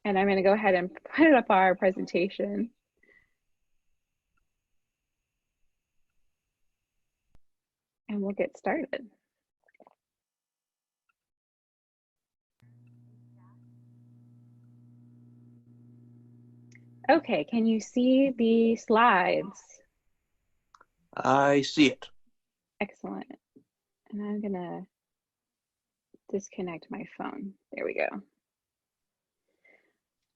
And I'm going to go ahead and put up our presentation and we'll get started. Okay, can you see the slides? I see it. Excellent. And I'm going to disconnect my phone. There we go.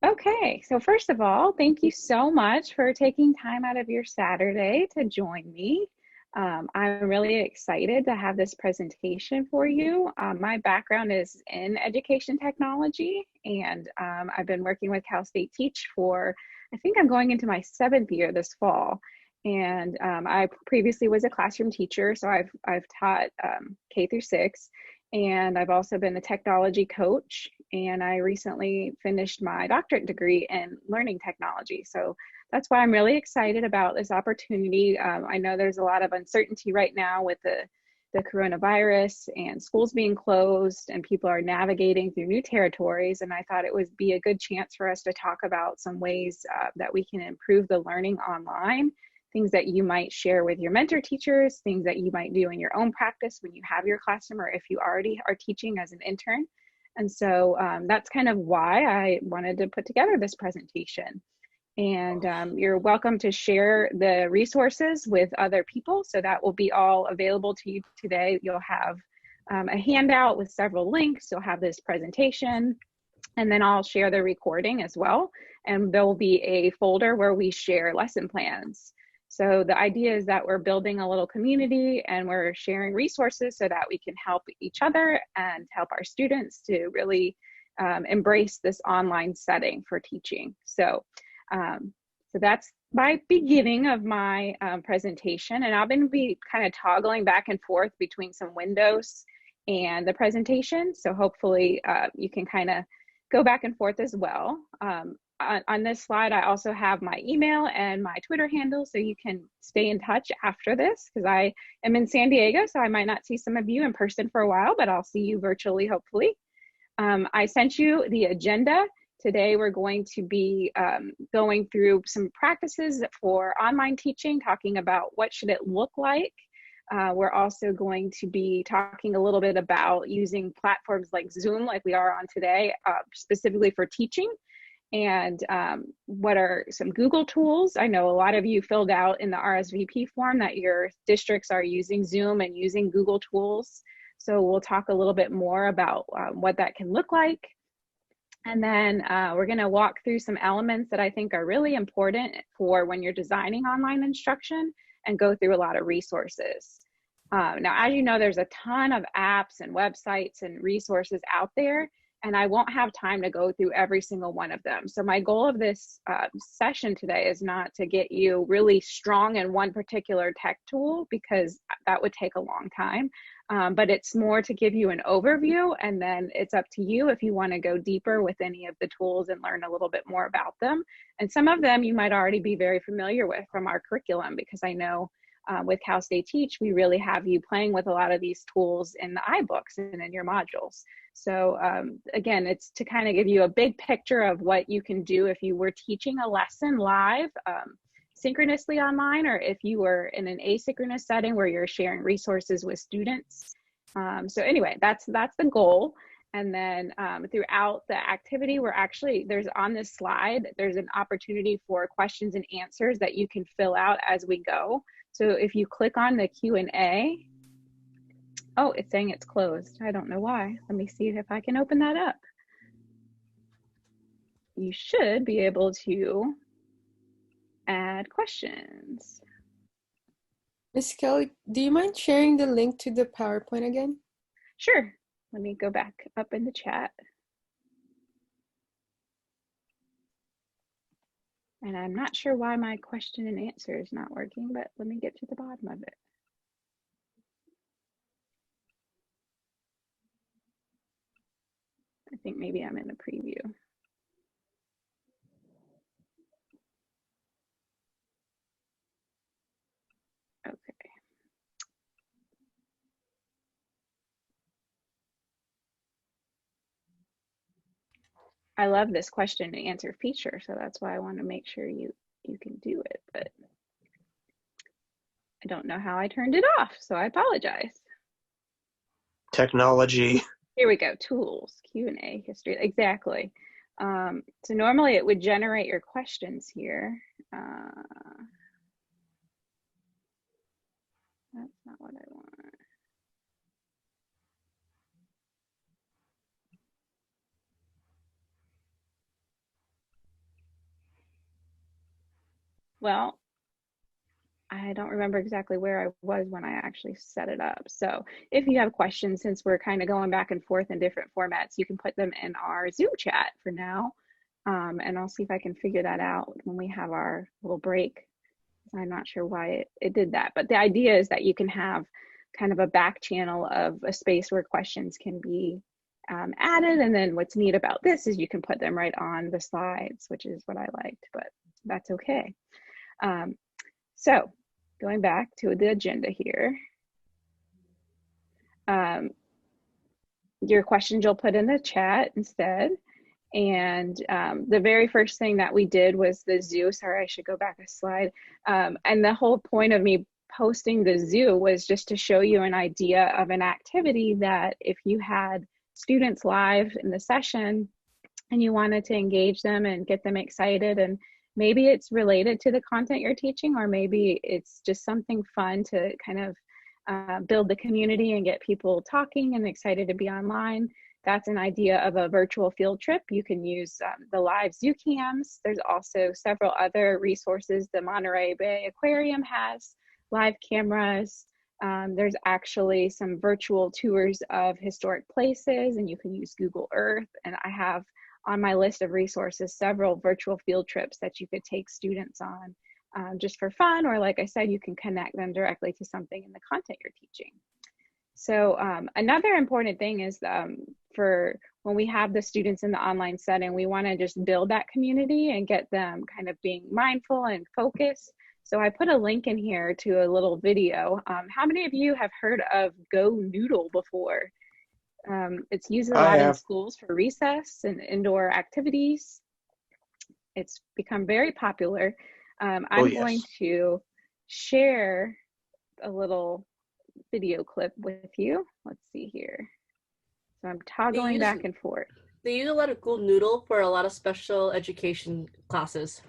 Okay, so first of all, thank you so much for taking time out of your Saturday to join me. I'm really excited to have this presentation for you. My background is in education technology, and I've been working with Cal State Teach for, I think I'm going into my 7th year this fall. And I previously was a classroom teacher, so I've taught K through 6, and I've also been a technology coach, and I recently finished my doctorate degree in learning technology. So that's why I'm really excited about this opportunity. I know there's a lot of uncertainty right now with the coronavirus and schools being closed, and people are navigating through new territories. And I thought it would be a good chance for us to talk about some ways that we can improve the learning online, things that you might share with your mentor teachers, things that you might do in your own practice when you have your classroom, or if you already are teaching as an intern. And so that's kind of why I wanted to put together this presentation. And you're welcome to share the resources with other people. So that will be all available to you today. You'll have a handout with several links. You'll have this presentation, and then I'll share the recording as well. And there will be a folder where we share lesson plans. So the idea is that we're building a little community and we're sharing resources so that we can help each other and help our students to really embrace this online setting for teaching. So that's my beginning of my presentation, and I'm going to be kind of toggling back and forth between some windows and the presentation. So hopefully you can kind of go back and forth as well. On this slide, I also have my email and my Twitter handle, so you can stay in touch after this, because I am in San Diego, so I might not see some of you in person for a while, but I'll see you virtually, hopefully. I sent you the agenda. Today, we're going to be going through some practices for online teaching, talking about what should it look like. We're also going to be talking a little bit about using platforms like Zoom, like we are on today, specifically for teaching. And what are some Google tools? I know a lot of you filled out in the RSVP form that your districts are using Zoom and using Google tools. So we'll talk a little bit more about what that can look like. And then we're going to walk through some elements that I think are really important for when you're designing online instruction, and go through a lot of resources. Now, as you know, there's a ton of apps and websites and resources out there, and I won't have time to go through every single one of them. So my goal of this session today is not to get you really strong in one particular tech tool, because that would take a long time. But it's more to give you an overview, and then it's up to you if you want to go deeper with any of the tools and learn a little bit more about them. And some of them you might already be very familiar with from our curriculum, because I know with Cal State Teach, we really have you playing with a lot of these tools in the iBooks and in your modules. So again, it's to kind of give you a big picture of what you can do if you were teaching a lesson live, synchronously online, or if you were in an asynchronous setting where you're sharing resources with students. So anyway, that's the goal. And then throughout the activity, there's on this slide, there's an opportunity for questions and answers that you can fill out as we go. So if you click on the Q&A, oh, it's saying it's closed. I don't know why. Let me see if I can open that up. You should be able to add questions. Miss Kelly, do you mind sharing the link to the PowerPoint again? Sure. Let me go back up in the chat. And I'm not sure why my question and answer is not working, but let me get to the bottom of it. I think maybe I'm in the preview. Okay. I love this question and answer feature, so that's why I want to make sure you can do it, but I don't know how I turned it off, so I apologize. Technology. Here we go, tools, Q&A, history, exactly. So normally it would generate your questions here. That's not what I want. Well, I don't remember exactly where I was when I actually set it up. So if you have questions, since we're kind of going back and forth in different formats, you can put them in our Zoom chat for now. And I'll see if I can figure that out when we have our little break. I'm not sure why it did that, but the idea is that you can have kind of a back channel of a space where questions can be added. And then what's neat about this is you can put them right on the slides, which is what I liked, but that's okay. So going back to the agenda here, your questions you'll put in the chat instead. And the very first thing that we did was the zoo. Sorry, I should go back a slide. And the whole point of me posting the zoo was just to show you an idea of an activity that if you had students live in the session and you wanted to engage them and get them excited, and maybe it's related to the content you're teaching, or maybe it's just something fun to kind of build the community and get people talking and excited to be online. That's an idea of a virtual field trip. You can use the live zoo cams. There's also several other resources. The Monterey Bay Aquarium has live cameras. There's actually some virtual tours of historic places, and you can use Google Earth. And I have on my list of resources several virtual field trips that you could take students on just for fun, or like I said, you can connect them directly to something in the content you're teaching. So another important thing is for when we have the students in the online setting, we want to just build that community and get them kind of being mindful and focused. So I put a link in here to a little video. How many of you have heard of Go Noodle before? It's used a lot in schools for recess and indoor activities. It's become very popular. I'm going to share a little video clip with you. Let's see here. So I'm toggling back and forth. They use a lot of Google Noodle for a lot of special education classes.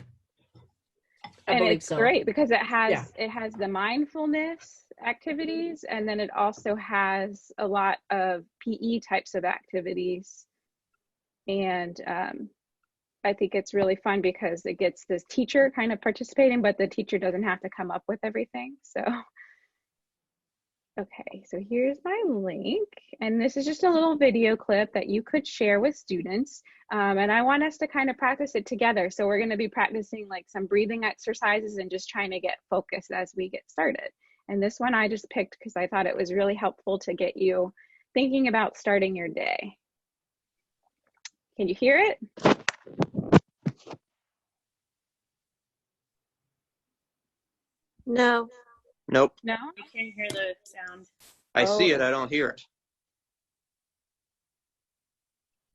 And it's great because it has the mindfulness activities, and then it also has a lot of PE types of activities. And I think it's really fun because it gets this teacher kind of participating, but the teacher doesn't have to come up with everything. So okay, so here's my link, and this is just a little video clip that you could share with students, and I want us to kind of practice it together. So we're going to be practicing like some breathing exercises and just trying to get focused as we get started. And this one I just picked because I thought it was really helpful to get you thinking about starting your day. Can you hear it? No. Nope. No? I can't hear the sound. I see it. I don't hear it.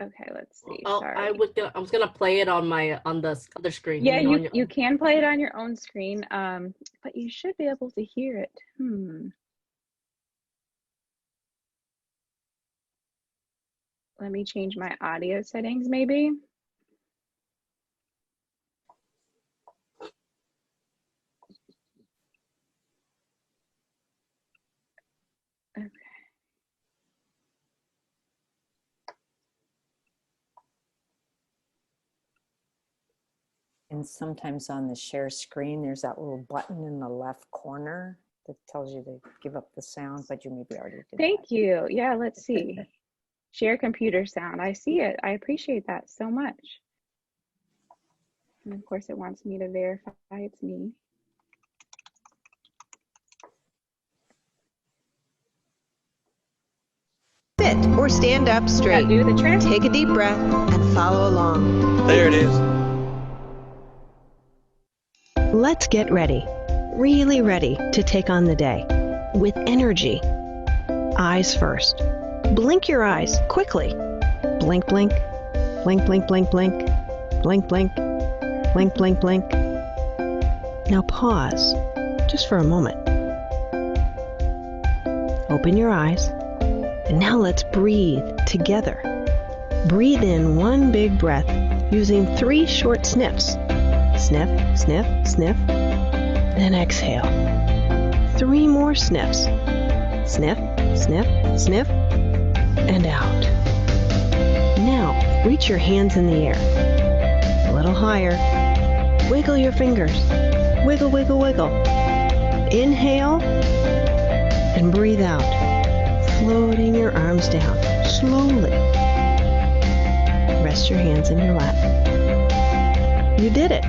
Okay, let's see. Sorry. I was gonna play it on the other screen. Yeah, you can play it on your own screen, but you should be able to hear it. Let me change my audio settings, maybe. Okay. And sometimes on the share screen, there's that little button in the left corner that tells you to give up the sound, but you maybe already did. Thank you. Yeah, let's see. Share computer sound. I see it. I appreciate that so much. And of course, it wants me to verify it's me. Sit or stand up straight. Do the trick. Take a deep breath and follow along. There it is. Let's get ready, really ready to take on the day with energy. Eyes first. Blink your eyes quickly. Blink, blink. Blink, blink, blink, blink. Blink, blink. Blink, blink, blink. Now pause, just for a moment. Open your eyes, and now let's breathe together. Breathe in one big breath using 3 short sniffs. Sniff, sniff, sniff. Then exhale. 3 more sniffs. Sniff, sniff, sniff, and out. Now, reach your hands in the air. A little higher. Wiggle your fingers. Wiggle, wiggle, wiggle. Inhale and breathe out, floating your arms down slowly. Rest your hands in your lap. You did it.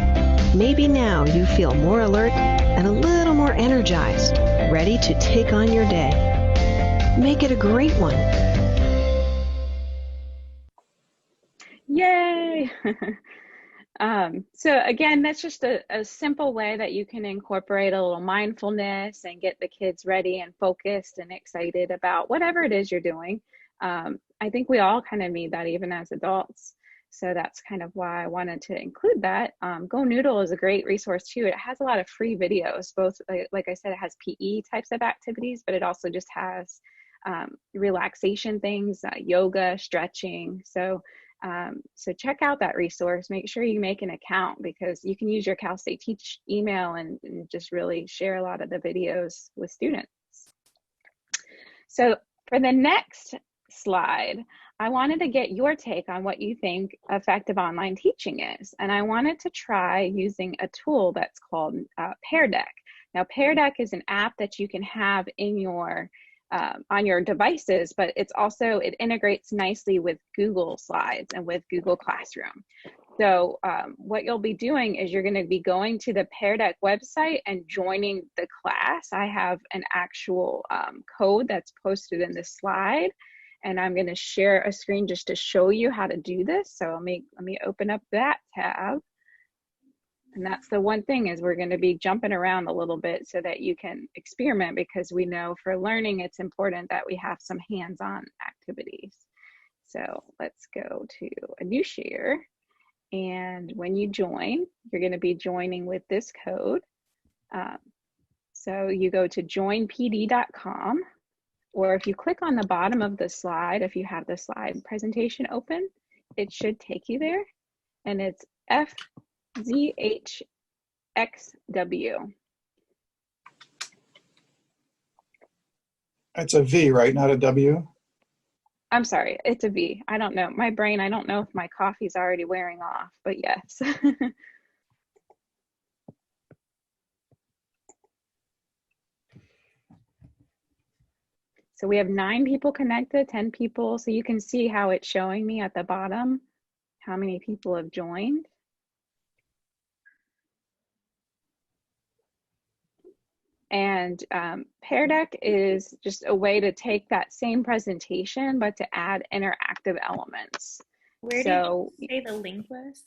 Maybe now you feel more alert and a little more energized, ready to take on your day. Make it a great one. Yay! So again, that's just a simple way that you can incorporate a little mindfulness and get the kids ready and focused and excited about whatever it is you're doing. I think we all kind of need that even as adults. So that's kind of why I wanted to include that. Go Noodle is a great resource too. It has a lot of free videos, both, like I said, it has PE types of activities, but it also just has relaxation things, yoga, stretching. So check out that resource. Make sure you make an account because you can use your Cal State Teach email and just really share a lot of the videos with students. So for the next slide, I wanted to get your take on what you think effective online teaching is. And I wanted to try using a tool that's called Pear Deck. Now, Pear Deck is an app that you can have in your on your devices, but it integrates nicely with Google Slides and with Google Classroom. So what you'll be doing is you're going to be going to the Pear Deck website and joining the class. I have an actual code that's posted in this slide, and I'm going to share a screen just to show you how to do this. So let me open up that tab. And that's the one thing is we're going to be jumping around a little bit so that you can experiment, because we know for learning it's important that we have some hands-on activities. So let's go to a new share. And when you join, you're going to be joining with this code. So you go to joinpd.com, or if you click on the bottom of the slide, if you have the slide presentation open, it should take you there. And it's FZHXW. That's a V, right? Not a W? I'm sorry, it's a V. I don't know. My brain, I don't know if my coffee's already wearing off, but yes. So we have 9 people connected, 10 people. So you can see how it's showing me at the bottom, how many people have joined. And Pear Deck is just a way to take that same presentation, but to add interactive elements. Where did you say the link was?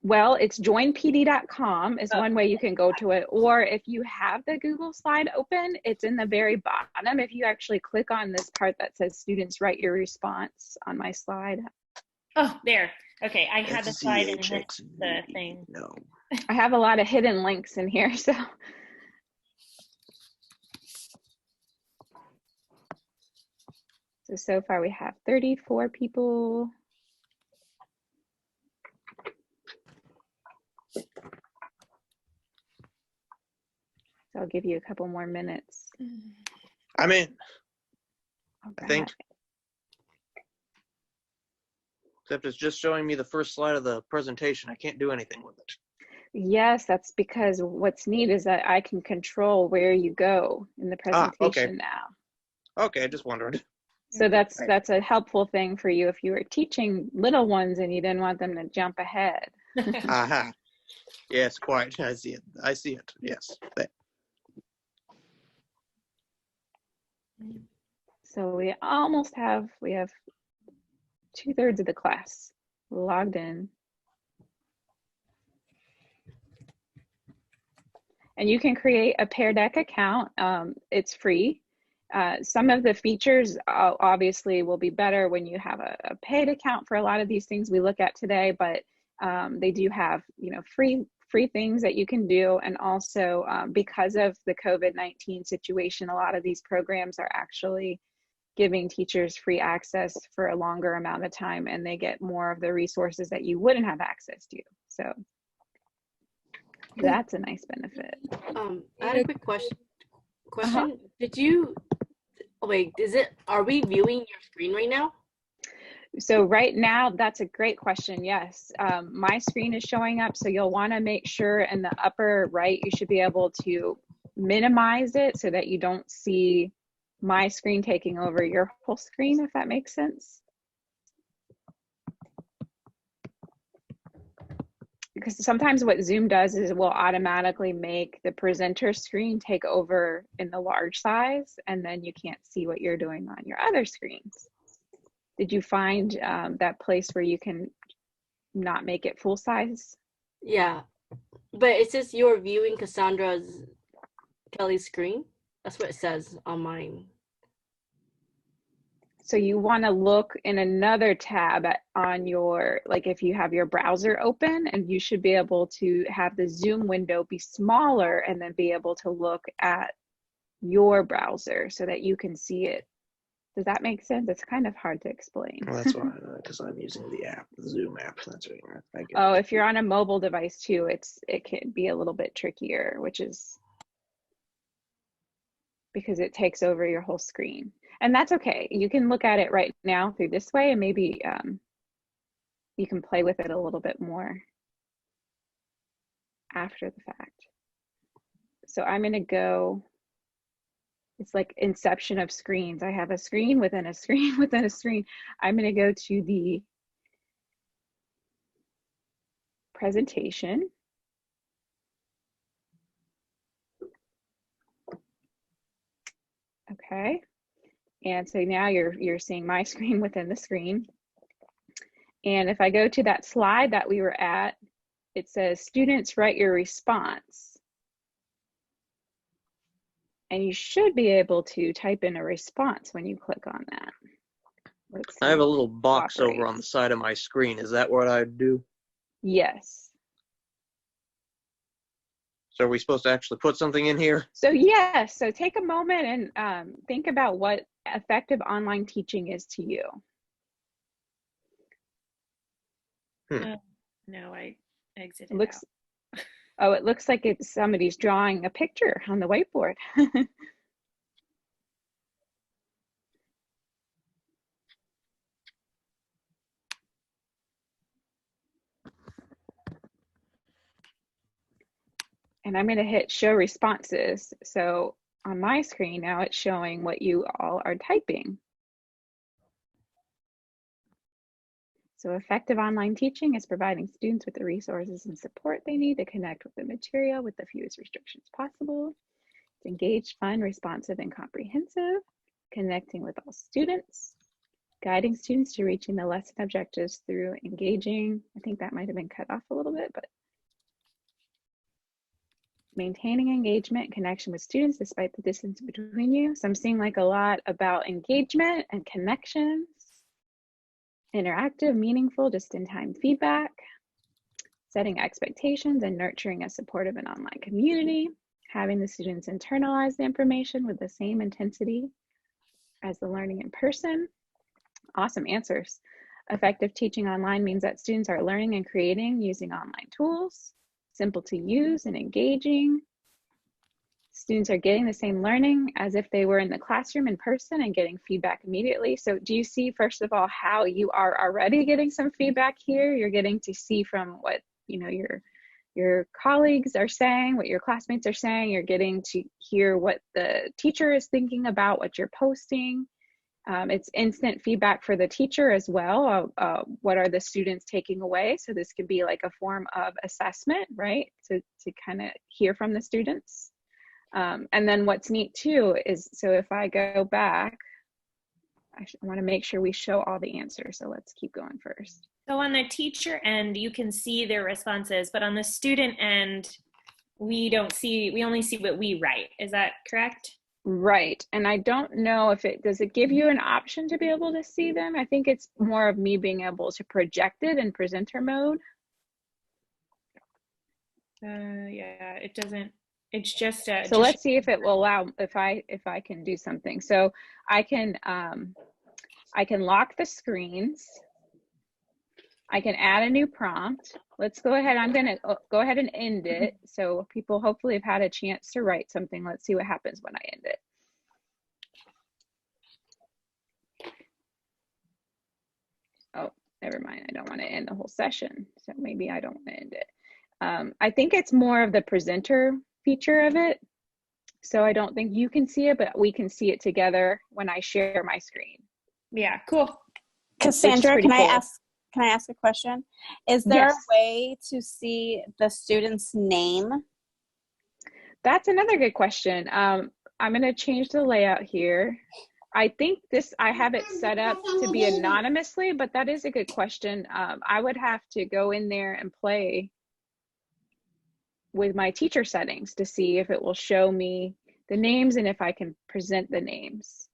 Well, it's joinpd.com is one way you can go to it. Or if you have the Google slide open, it's in the very bottom. If you actually click on this part that says students write your response on my slide. Oh, there. Okay, I had the slide and missed the thing. No. I have a lot of hidden links in here, so. So far we have 34 people. So I'll give you a couple more minutes. I'm in. All I think. Except it's just showing me the first slide of the presentation. I can't do anything with it. Yes, that's because what's neat is that I can control where you go in the presentation now. Okay, I just wondered. So that's a helpful thing for you if you were teaching little ones and you didn't want them to jump ahead. Aha. Yes, quite. I see it. I see it. Yes. So we have 2/3 of the class logged in. And you can create a Pear Deck account. It's free. Some of the features obviously will be better when you have a paid account for a lot of these things we look at today, but they do have, you know, free things that you can do. And also because of the COVID-19 situation, a lot of these programs are actually giving teachers free access for a longer amount of time, and they get more of the resources that you wouldn't have access to. So that's a nice benefit. I had a quick question. Did you, oh wait, are we viewing your screen right now? So right now, that's a great question. Yes, my screen is showing up. So you'll want to make sure in the upper right, you should be able to minimize it so that you don't see my screen taking over your whole screen, if that makes sense. Because sometimes what Zoom does is it will automatically make the presenter screen take over in the large size, and then you can't see what you're doing on your other screens. Did you find that place where you can not make it full size? Yeah, but it says you're viewing Kelly's screen. That's what it says on mine. So you want to look in another tab on your, like if you have your browser open, and you should be able to have the Zoom window be smaller and then be able to look at your browser so that you can see it. Does that make sense? It's kind of hard to explain. Well, that's why, because I'm using the app, the Zoom app. That's right. I get Oh, it. if you're on a mobile device too, it can be a little bit trickier, which is because it takes over your whole screen. And that's okay. You can look at it right now through this way, and maybe you can play with it a little bit more after the fact. So I'm going to go, it's like inception of screens. I have a screen within a screen within a screen. I'm going to go to the presentation. Okay. And so now you're seeing my screen within the screen. And if I go to that slide that we were at, it says students write your response. And you should be able to type in a response when you click on that. I have a little box Operate. over on the side of my screen. Is that what I'd do? Yes. So are we supposed to actually put something in here? So yes, so take a moment and think about what effective online teaching is to you. No, I exited Looks, out. oh, it looks like it's somebody's drawing a picture on the whiteboard. And I'm going to hit show responses. So on my screen now, it's showing what you all are typing. So effective online teaching is providing students with the resources and support they need to connect with the material with the fewest restrictions possible. It's engaged, fun, responsive, and comprehensive, connecting with all students, guiding students to reaching the lesson objectives through engaging. I think that might have been cut off a little bit, but maintaining engagement and connection with students despite the distance between you. So I'm seeing like a lot about engagement and connections, interactive, meaningful, just-in-time feedback, setting expectations and nurturing a supportive and online community, having the students internalize the information with the same intensity as the learning in person. Awesome answers. Effective teaching online means that students are learning and creating using online tools, simple to use and engaging. Students are getting the same learning as if they were in the classroom in person and getting feedback immediately. So do you see, first of all, how you are already getting some feedback here? You're getting to see from what, you know, your colleagues are saying, what your classmates are saying. You're getting to hear what the teacher is thinking about what you're posting. It's instant feedback for the teacher as well. What are the students taking away? So this could be like a form of assessment, right? To kind of hear from the students. And then what's neat too is, so if I go back, I want to make sure we show all the answers. So let's keep going first. So on the teacher end, you can see their responses, but on the student end, we only see what we write. Is that correct? Right. And I don't know if does it give you an option to be able to see them? I think it's more of me being able to project it in presenter mode. Yeah, it doesn't. It's just a. So let's see if it will allow, if I can do something. So I can lock the screens. I can add a new prompt. Let's go ahead. I'm going to go ahead and end it. So people hopefully have had a chance to write something. Let's see what happens when I end it. Oh, never mind. I don't want to end the whole session. So maybe I don't want to end it. I think it's more of the presenter feature of it. So I don't think you can see it, but we can see it together when I share my screen. Yeah, cool. Cassandra, can cool. I ask a question? Is there Yes. a way to see the student's name? That's another good question. I'm going to change the layout here. I think I have it set up to be anonymously, but that is a good question. I would have to go in there and play with my teacher settings to see if it will show me the names and if I can present the names.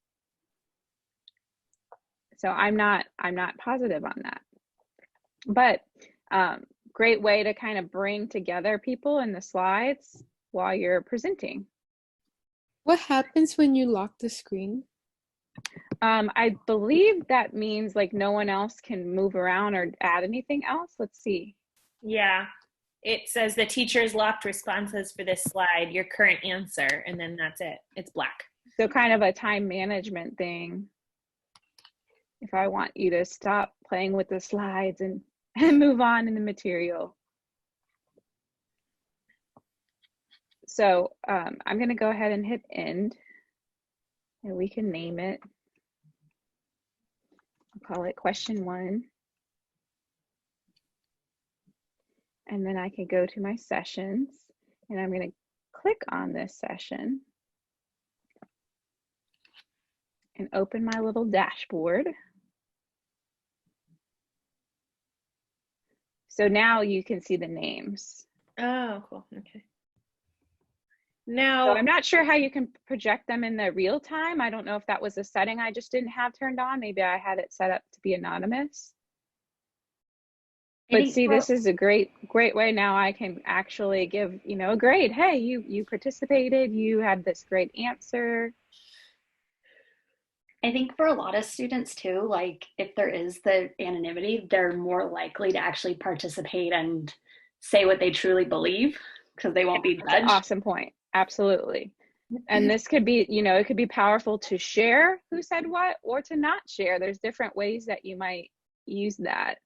So I'm not positive on that. But great way to kind of bring together people in the slides while you're presenting. What happens when you lock the screen? I believe that means like no one else can move around or add anything else. Let's see. Yeah. It says the teacher's locked responses for this slide, your current answer, and then that's it. It's black. So kind of a time management thing. If I want you to stop playing with the slides and move on in the material. So I'm going to go ahead and hit end, and we can name it. I'll call it question 1. And then I can go to my sessions, and I'm going to click on this session and open my little dashboard. So now you can see the names. Oh, cool. Okay. So Now, I'm not sure how you can project them in the real time. I don't know if that was a setting I just didn't have turned on. Maybe I had it set up to be anonymous. But see, this is a great way. Now I can actually give, a grade. Hey, you participated, you had this great answer. I think for a lot of students too, like if there is the anonymity, they're more likely to actually participate and say what they truly believe because they won't be judged. Awesome point. Absolutely. And this could be, it could be powerful to share who said what or to not share. There's different ways that you might use that.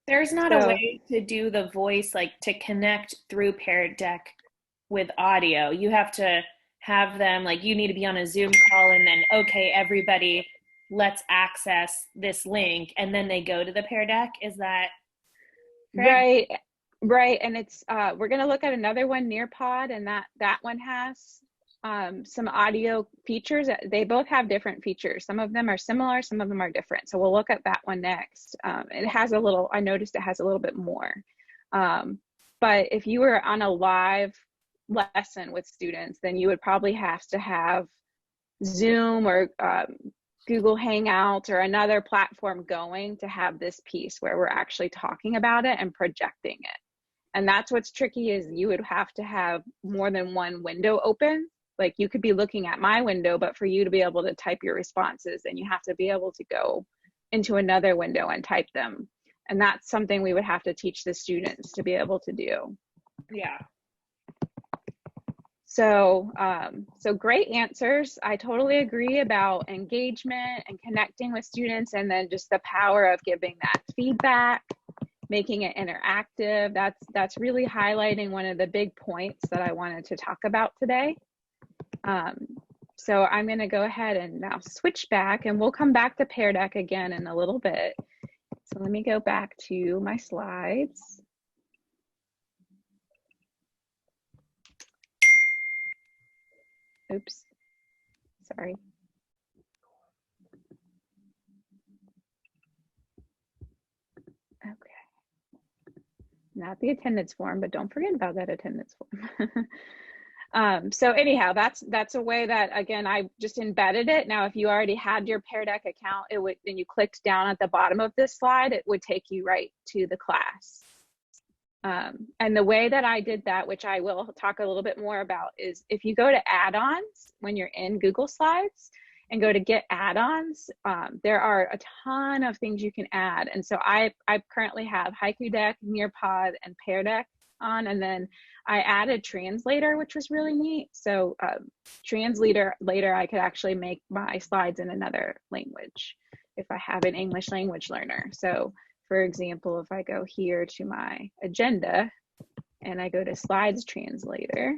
there's not a way to do the voice, like to connect through Parrot Deck with audio. You have to have them, like you need to be on a Zoom call and then, okay, everybody, let's access this link. And then they go to the Parrot Deck. Is that correct? Right. And it's, we're going to look at another one, Nearpod, and that one has some audio features. They both have different features. Some of them are similar, some of them are different. So we'll look at that one next. It has I noticed it has a little bit more. But if you were on a live lesson with students, then you would probably have to have Zoom or Google Hangouts or another platform going to have this piece where we're actually talking about it and projecting it. And that's what's tricky, is you would have to have more than one window open. Like you could be looking at my window, but for you to be able to type your responses, then you have to be able to go into another window and type them. And that's something we would have to teach the students to be able to do. Yeah. So, so great answers. I totally agree about engagement and connecting with students, and then just the power of giving that feedback, making it interactive. That's really highlighting one of the big points that I wanted to talk about today. So I'm going to go ahead and now switch back, and we'll come back to Pear Deck again in a little bit. So let me go back to my slides. Oops, sorry. Okay. Not the attendance form, but don't forget about that attendance form. So anyhow, that's a way that, again, I just embedded it. Now, if you already had your Pear Deck account, it would, and you clicked down at the bottom of this slide, it would take you right to the class. And the way that I did that, which I will talk a little bit more about, is if you go to add-ons when you're in Google Slides and go to get add-ons, there are a ton of things you can add. And so I currently have Haiku Deck, Nearpod, and Pear Deck on, and then I added Translator, which was really neat. So Translator, later I could actually make my slides in another language if I have an English language learner. So for example, if I go here to my agenda and I go to Slides Translator,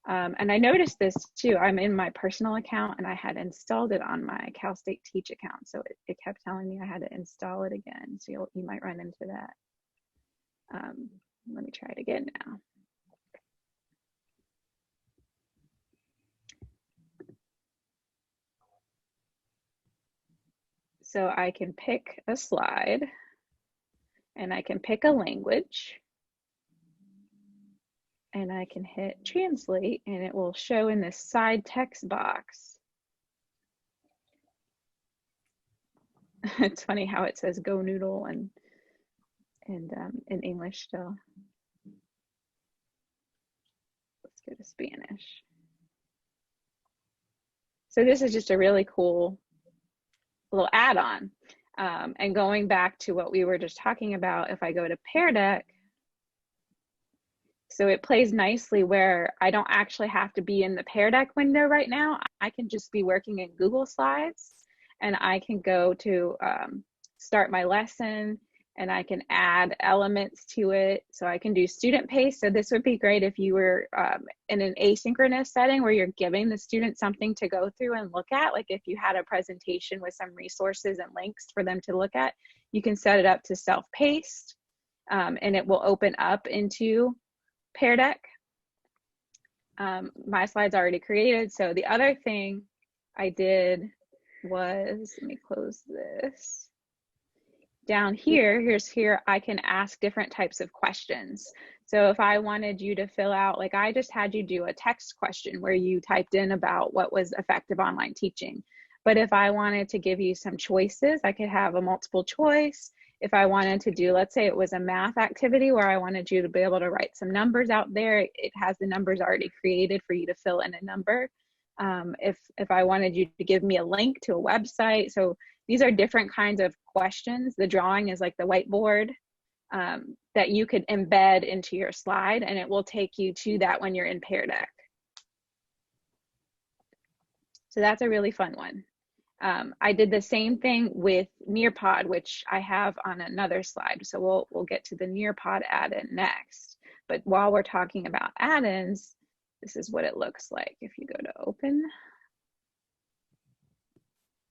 and I noticed this too, I'm in my personal account and I had installed it on my Cal State Teach account. So it kept telling me I had to install it again. So you might run into that. Let me try it again now. So I can pick a slide and I can pick a language and I can hit translate and it will show in this side text box. It's funny how it says Go Noodle and in English still. Let's go to Spanish. So this is just a really cool little add-on. And going back to what we were just talking about, if I go to Pear Deck, so it plays nicely where I don't actually have to be in the Pear Deck window right now. I can just be working in Google Slides and I can go to start my lesson and I can add elements to it. So I can do student pace. So this would be great if you were in an asynchronous setting where you're giving the student something to go through and look at. Like if you had a presentation with some resources and links for them to look at, you can set it up to self-paced and it will open up into Pear Deck. My slide's already created. So the other thing I did was, let me close this. Down here, here I can ask different types of questions. So if I wanted you to fill out, like I just had you do a text question where you typed in about what was effective online teaching. But if I wanted to give you some choices, I could have a multiple choice. If I wanted to do, let's say it was a math activity where I wanted you to be able to write some numbers out there, it has the numbers already created for you to fill in a number. If I wanted you to give me a link to a website, so these are different kinds of questions. The drawing is like the whiteboard that you could embed into your slide and it will take you to that when you're in Pear Deck. So that's a really fun one. I did the same thing with Nearpod, which I have on another slide. So we'll get to the Nearpod add-in next. But while we're talking about add-ins, this is what it looks like if you go to open.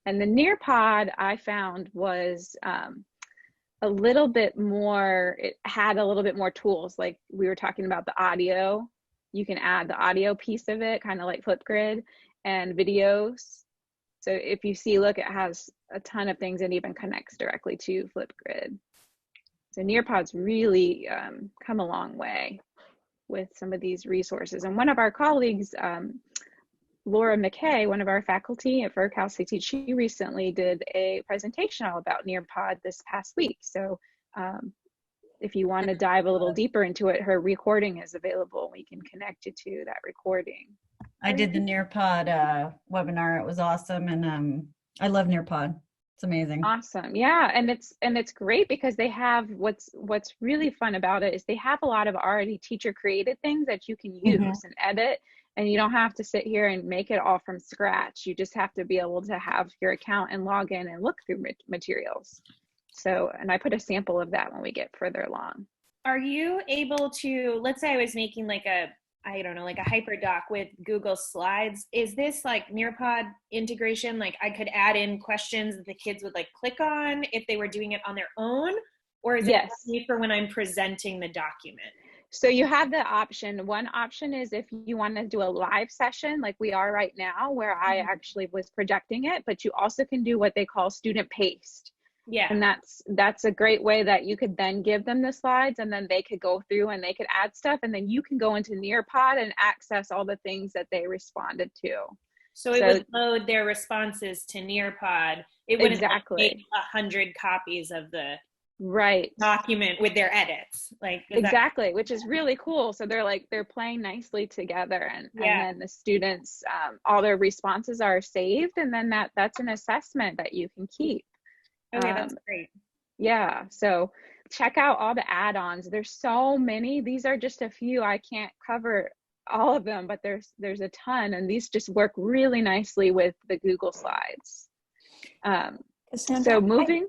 And the Nearpod I found was a little bit more, it had a little bit more tools. Like we were talking about the audio. You can add the audio piece of it, kind of like Flipgrid, and videos. So if you see, look, it has a ton of things and even connects directly to Flipgrid. So Nearpod's really come a long way with some of these resources. And one of our colleagues, Laura McKay, one of our faculty for Cal State Teach, she recently did a presentation all about Nearpod this past week. So if you want to dive a little deeper into it, her recording is available. We can connect you to that recording. I did the Nearpod webinar. It was awesome, and I love Nearpod. It's amazing. Awesome, yeah, and it's great because they have what's really fun about it is they have a lot of already teacher created things that you can use and edit, and you don't have to sit here and make it all from scratch. You just have to be able to have your account and log in and look through materials. So, and I put a sample of that when we get further along. Are you able to, let's say I was making like a, I don't know, like a HyperDoc with Google Slides. Is this like Nearpod integration? Like I could add in questions that the kids would like click on if they were doing it on their own? Or is it only for when I'm presenting the document? So you have the option. One option is if you want to do a live session like we are right now, where I actually was projecting it, but you also can do what they call student paced. Yeah. And that's a great way that you could then give them the slides, and then they could go through and they could add stuff, and then you can go into Nearpod and access all the things that they responded to. So it would load their responses to Nearpod. It wouldn't make 100 copies of the document with their edits. Like exactly, which is really cool. So they're playing nicely together, and then the students, all their responses are saved, and then that's an assessment that you can keep. Okay, that's great. Yeah, so check out all the add-ons. There's so many. These are just a few. I can't cover all of them, but there's a ton, and these just work really nicely with the Google Slides. Cassandra, So moving,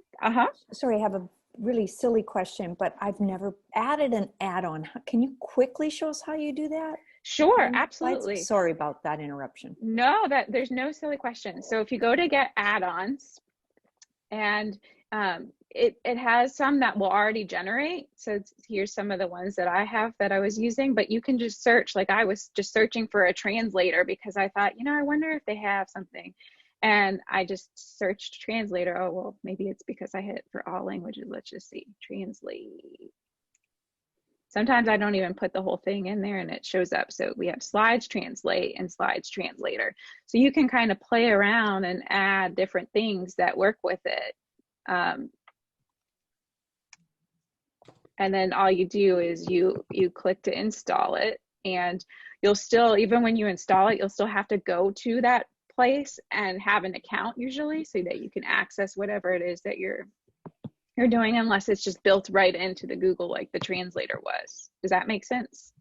sorry, I have a really silly question, but I've never added an add-on. Can you quickly show us how you do that? Sure, absolutely. Sorry about that interruption. No, there's no silly question. So if you go to get add-ons, and it has some that will already generate. So here's some of the ones that I have that I was using, but you can just search. Like I was just searching for a translator because I thought, I wonder if they have something. And I just searched translator. Oh, well, maybe it's because I hit for all languages. Let's just see, translate. Sometimes I don't even put the whole thing in there and it shows up. So we have slides translate and slides translator. So you can kind of play around and add different things that work with it. And then all you do is you click to install it, and you'll still, even when you install it, you'll still have to go to that place and have an account usually so that you can access whatever it is that you're doing, unless it's just built right into the Google like the translator was. Does that make sense?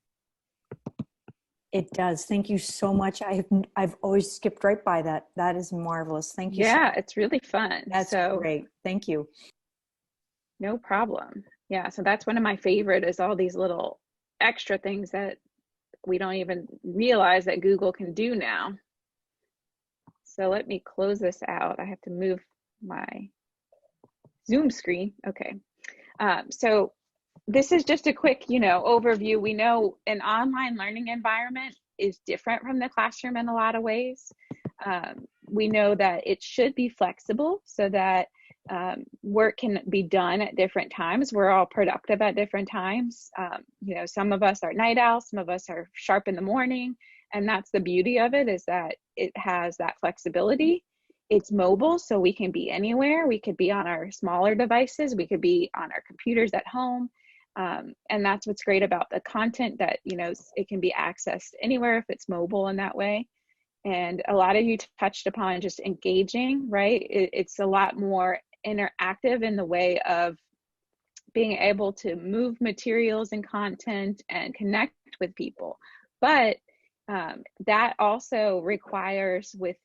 It does. Thank you so much. I've always skipped right by that. That is marvelous. Thank you. Yeah, it's really fun. That's great. Thank you. No problem. Yeah, so that's one of my favorite, is all these little extra things that we don't even realize that Google can do now. So let me close this out. I have to move my Zoom screen. Okay. So this is just a quick, overview. We know an online learning environment is different from the classroom in a lot of ways. We know that it should be flexible so that work can be done at different times. We're all productive at different times. Some of us are night owls, some of us are sharp in the morning. And that's the beauty of it, is that it has that flexibility. It's mobile, so we can be anywhere. We could be on our smaller devices. We could be on our computers at home. And that's what's great about the content, that, it can be accessed anywhere if it's mobile in that way. And a lot of you touched upon just engaging, right? It's a lot more interactive in the way of being able to move materials and content and connect with people. But that also requires, with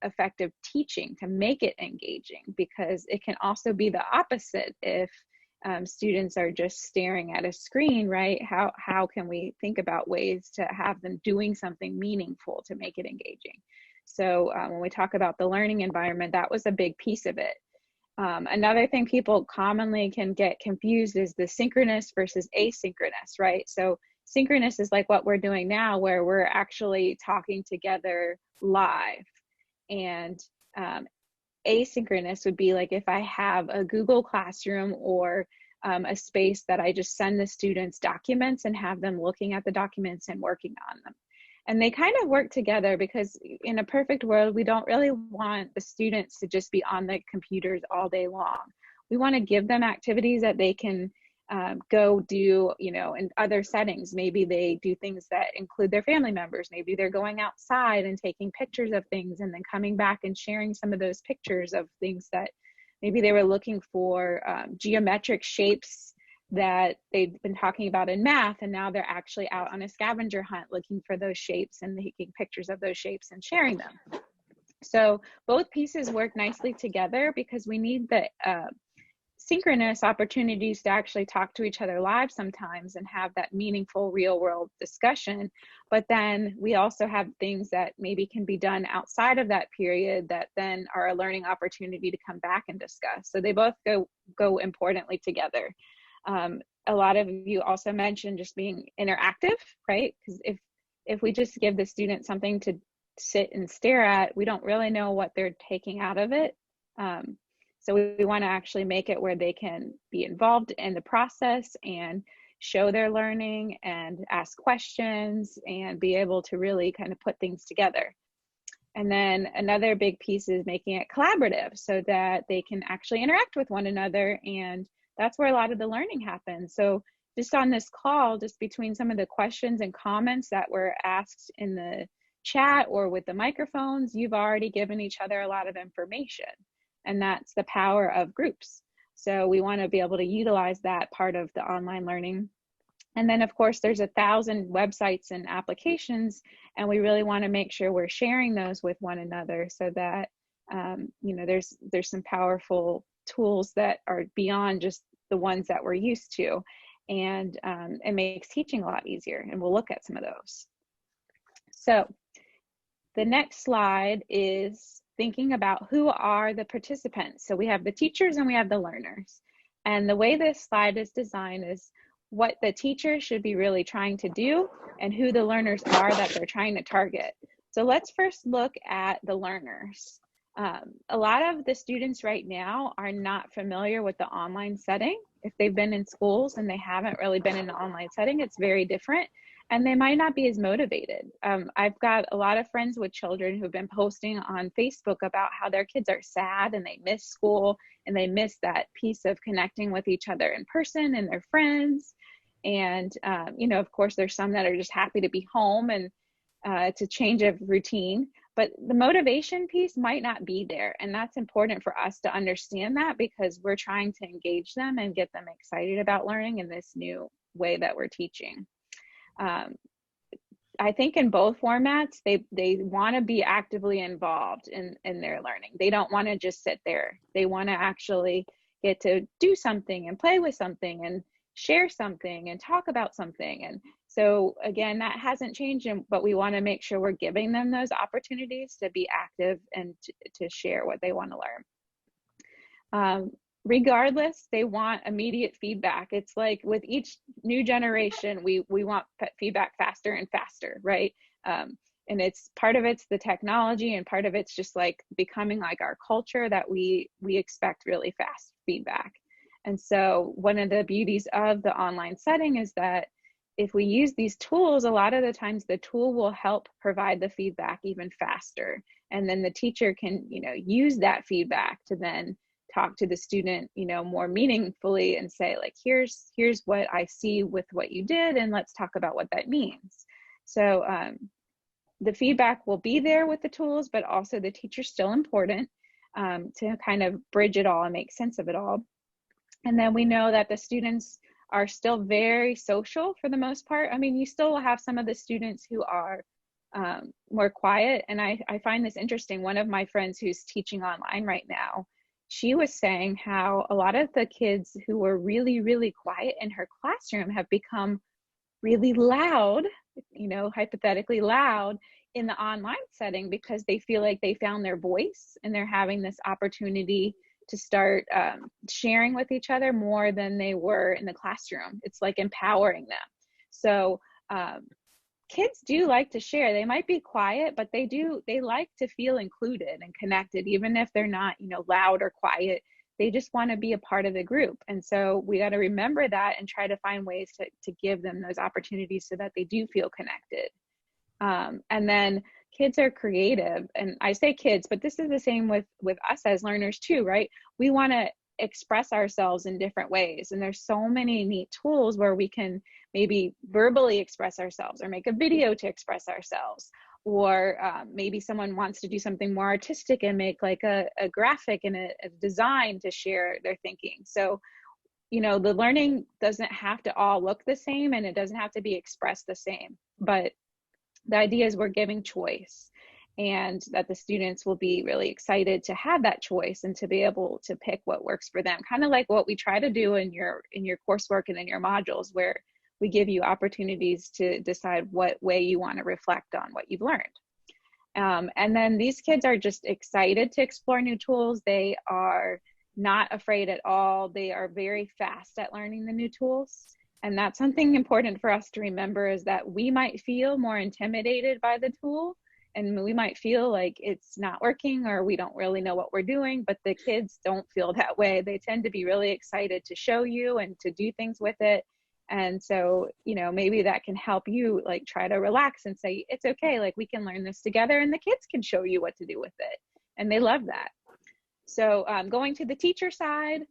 effective teaching, to make it engaging, because it can also be the opposite if students are just staring at a screen, right? How can we think about ways to have them doing something meaningful to make it engaging? So when we talk about the learning environment, that was a big piece of it. Another thing people commonly can get confused is the synchronous versus asynchronous, right? So synchronous is like what we're doing now, where we're actually talking together live. And asynchronous would be like if I have a Google Classroom or a space that I just send the students documents and have them looking at the documents and working on them. And they kind of work together, because in a perfect world, we don't really want the students to just be on the computers all day long. We want to give them activities that they can go do, in other settings. Maybe they do things that include their family members. Maybe they're going outside and taking pictures of things and then coming back and sharing some of those pictures of things that maybe they were looking for, geometric shapes that they've been talking about in math, and now they're actually out on a scavenger hunt looking for those shapes and taking pictures of those shapes and sharing them. So both pieces work nicely together, because we need the synchronous opportunities to actually talk to each other live sometimes and have that meaningful real world discussion. But then we also have things that maybe can be done outside of that period that then are a learning opportunity to come back and discuss. So they both go importantly together. A lot of you also mentioned just being interactive, right? Because if we just give the student something to sit and stare at, we don't really know what they're taking out of it. So we want to actually make it where they can be involved in the process and show their learning and ask questions and be able to really kind of put things together. And then another big piece is making it collaborative so that they can actually interact with one another. And that's where a lot of the learning happens. So just on this call, just between some of the questions and comments that were asked in the chat or with the microphones, you've already given each other a lot of information. And that's the power of groups. So we want to be able to utilize that part of the online learning. And then of course, there's 1,000 websites and applications, and we really want to make sure we're sharing those with one another so that, you know, there's some powerful tools that are beyond just the ones that we're used to. And it makes teaching a lot easier. And we'll look at some of those. So the next slide is thinking about who are the participants. So we have the teachers and we have the learners. And the way this slide is designed is what the teacher should be really trying to do and who the learners are that they're trying to target. So let's first look at the learners. A lot of the students right now are not familiar with the online setting. If they've been in schools and they haven't really been in an online setting, it's very different. And they might not be as motivated. I've got a lot of friends with children who've been posting on Facebook about how their kids are sad and they miss school and they miss that piece of connecting with each other in person and their friends. And, you know, of course, there's some that are just happy to be home and it's a change of routine. But the motivation piece might not be there. And that's important for us to understand that because we're trying to engage them and get them excited about learning in this new way that we're teaching. I think in both formats, they want to be actively involved in their learning. They don't want to just sit there. They want to actually get to do something and play with something and share something and talk about something. And so again, that hasn't changed, but we want to make sure we're giving them those opportunities to be active and to share what they want to learn. Regardless, they want immediate feedback. It's like with each new generation, we want feedback faster and faster, right? And it's part of it's the technology and part of it's just like becoming like our culture that we expect really fast feedback. And so one of the beauties of the online setting is that if we use these tools, a lot of the times the tool will help provide the feedback even faster. And then the teacher can, you know, use that feedback to then talk to the student, you know, more meaningfully and say like, here's what I see with what you did, and let's talk about what that means. So the feedback will be there with the tools, but also the teacher's still important to kind of bridge it all and make sense of it all. And then we know that the students are still very social for the most part. I mean, you still will have some of the students who are more quiet. And I find this interesting. One of my friends who's teaching online right now, she was saying how a lot of the kids who were really, really quiet in her classroom have become really loud, you know, hypothetically loud in the online setting because they feel like they found their voice and they're having this opportunity to start sharing with each other more than they were in the classroom. It's like empowering them. So kids do like to share. They might be quiet, but they like to feel included and connected, even if they're not, you know, loud or quiet. They just want to be a part of the group. And so we got to remember that and try to find ways to give them those opportunities so that they do feel connected. And then kids are creative, and I say kids, but this is the same with us as learners too, right? We want to express ourselves in different ways, and there's so many neat tools where we can maybe verbally express ourselves or make a video to express ourselves, or maybe someone wants to do something more artistic and make like a graphic and a design to share their thinking. So, you know, the learning doesn't have to all look the same and it doesn't have to be expressed the same, but the idea is we're giving choice, and that the students will be really excited to have that choice and to be able to pick what works for them. Kind of like what we try to do in your coursework and in your modules, where we give you opportunities to decide what way you want to reflect on what you've learned. And then these kids are just excited to explore new tools. They are not afraid at all. They are very fast at learning the new tools. And that's something important for us to remember, is that we might feel more intimidated by the tool And we might feel like it's not working or we don't really know what we're doing, but the kids don't feel that way. They tend to be really excited to show you and to do things with it. And so, you know, maybe that can help you like try to relax and say, it's okay, like we can learn this together and the kids can show you what to do with it. And they love that. So going to the teacher side,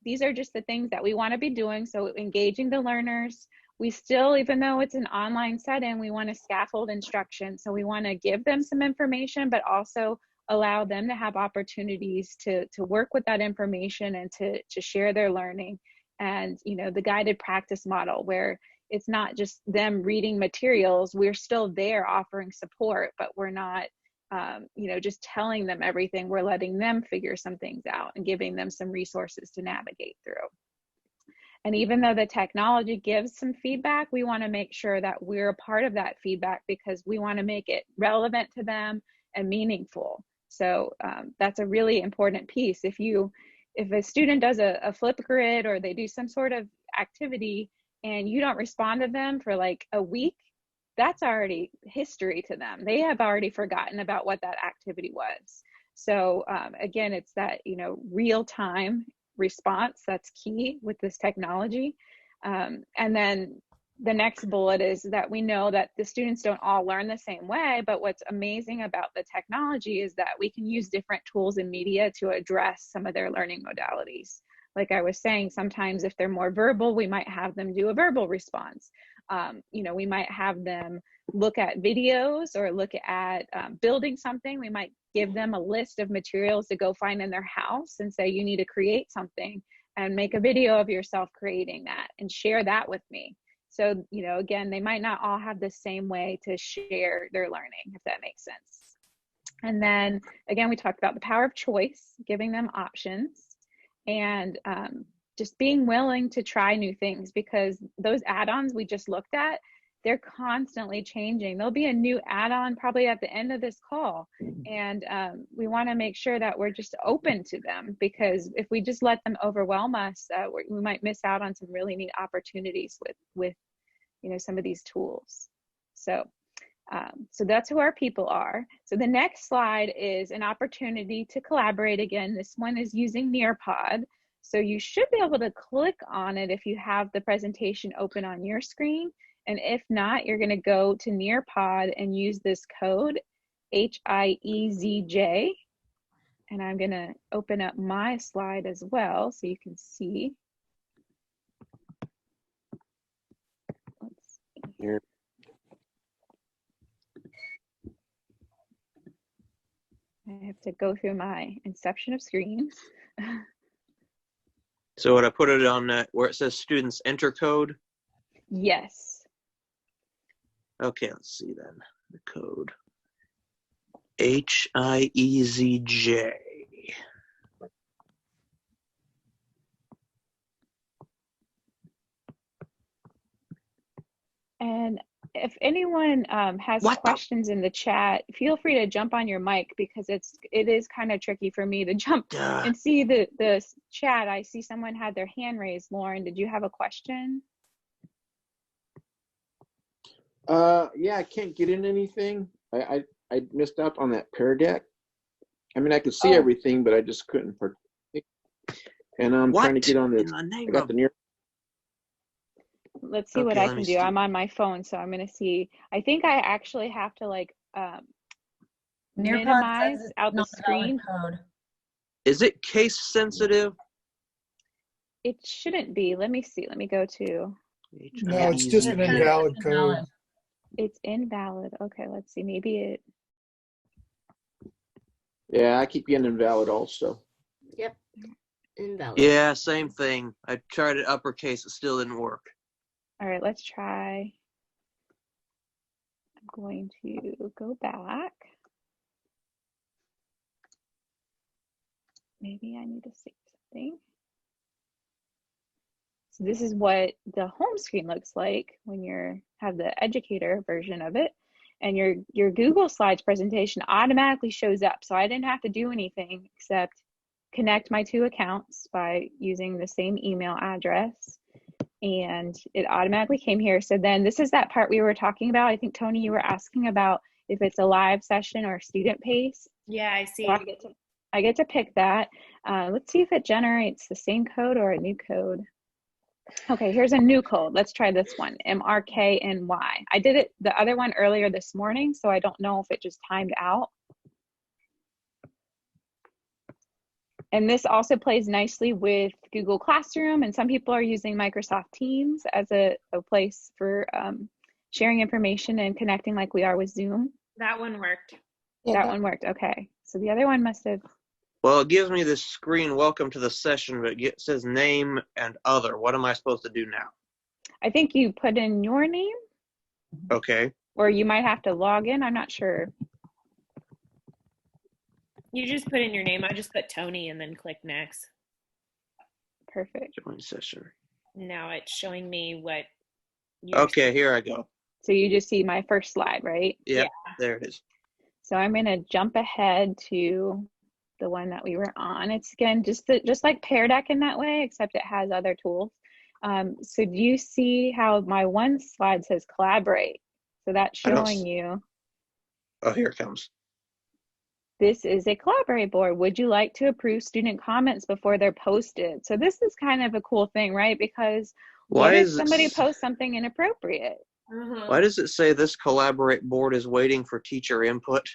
these are just the things that we want to be doing. So engaging the learners. We still, even though it's an online setting, we want to scaffold instruction. So we want to give them some information, but also allow them to have opportunities to work with that information and to share their learning. And, you know, the guided practice model where it's not just them reading materials, we're still there offering support, but we're not, you know, just telling them everything. We're letting them figure some things out and giving them some resources to navigate through. And even though the technology gives some feedback, we want to make sure that we're a part of that feedback because we want to make it relevant to them and meaningful. So that's a really important piece. If a student does a Flipgrid or they do some sort of activity and you don't respond to them for like a week, that's already history to them. They have already forgotten about what that activity was. So again, it's that, you know, real time response that's key with this technology. And then the next bullet is that we know that the students don't all learn the same way, but what's amazing about the technology is that we can use different tools and media to address some of their learning modalities. Like I was saying, sometimes if they're more verbal, we might have them do a verbal response. You know, we might have them look at videos or look at building something. We might give them a list of materials to go find in their house and say, you need to create something and make a video of yourself creating that and share that with me. So, you know, again, they might not all have the same way to share their learning, if that makes sense. And then again, we talked about the power of choice, giving them options, and just being willing to try new things, because those add-ons we just looked at, they're constantly changing. There'll be a new add-on probably at the end of this call. And we want to make sure that we're just open to them, because if we just let them overwhelm us, we might miss out on some really neat opportunities with you know, some of these tools. So that's who our people are. So the next slide is an opportunity to collaborate again. This one is using Nearpod. So you should be able to click on it if you have the presentation open on your screen. And if not, you're going to go to Nearpod and use this code HIEZJ. And I'm going to open up my slide as well so you can see. Let's see here. I have to go through my inception of screens. So would I put it on where it says students enter code? Yes. Okay, let's see then. The code. HIEZJ. And if anyone has questions in the chat, feel free to jump on your mic, because it is kind of tricky for me to jump and see the chat. I see someone had their hand raised. Lauren, did you have a question? Yeah, I can't get in anything. I missed out on that Pear Deck. I mean, I could see everything, but I just couldn't participate. And I'm trying to get on this. I got the near. Let's see what I can do. I'm on my phone, so I'm going to see. I think I actually have to like minimize out the screen. Code. Is it case sensitive? It shouldn't be. Let me see. Let me go to. No, it's just an invalid code. It's invalid. Okay, let's see. Maybe it. Yeah, I keep getting invalid also. Yep. Invalid. Yeah, same thing. I tried it uppercase. It still didn't work. All right, let's try. I'm going to go back. Maybe I need to save something. So this is what the home screen looks like when you have the educator version of it, and your Google Slides presentation automatically shows up. So I didn't have to do anything except connect my two accounts by using the same email address, and it automatically came here. So then this is that part we were talking about. I think, Tony, you were asking about if it's a live session or student pace. Yeah, I see. So I get to pick that. Let's see if it generates the same code or a new code. Okay, here's a new code. Let's try this one, MRKNY. I did it the other one earlier this morning, so I don't know if it just timed out. And this also plays nicely with Google Classroom, and some people are using Microsoft Teams as a place for sharing information and connecting like we are with Zoom. That one worked. Yeah, That one worked, okay. So the other one must have. Well, it gives me this screen, welcome to the session, but it says name and other. What am I supposed to do now? I think you put in your name, Okay. or you might have to log in, I'm not sure. You just put in your name. I just put Tony and then click next. Perfect. Join session. Now it's showing me what. Okay, here I go. So you just see my first slide, right? Yep, there it is. So I'm going to jump ahead to the one that we were on. It's again just like Pear Deck in that way, except it has other tools. So do you see how my one slide says collaborate? So that's showing you. Oh, here it comes. This is a collaborate board. Would you like to approve student comments before they're posted? So this is kind of a cool thing, right? Because what if somebody posts something inappropriate? Why does it say this collaborate board is waiting for teacher input?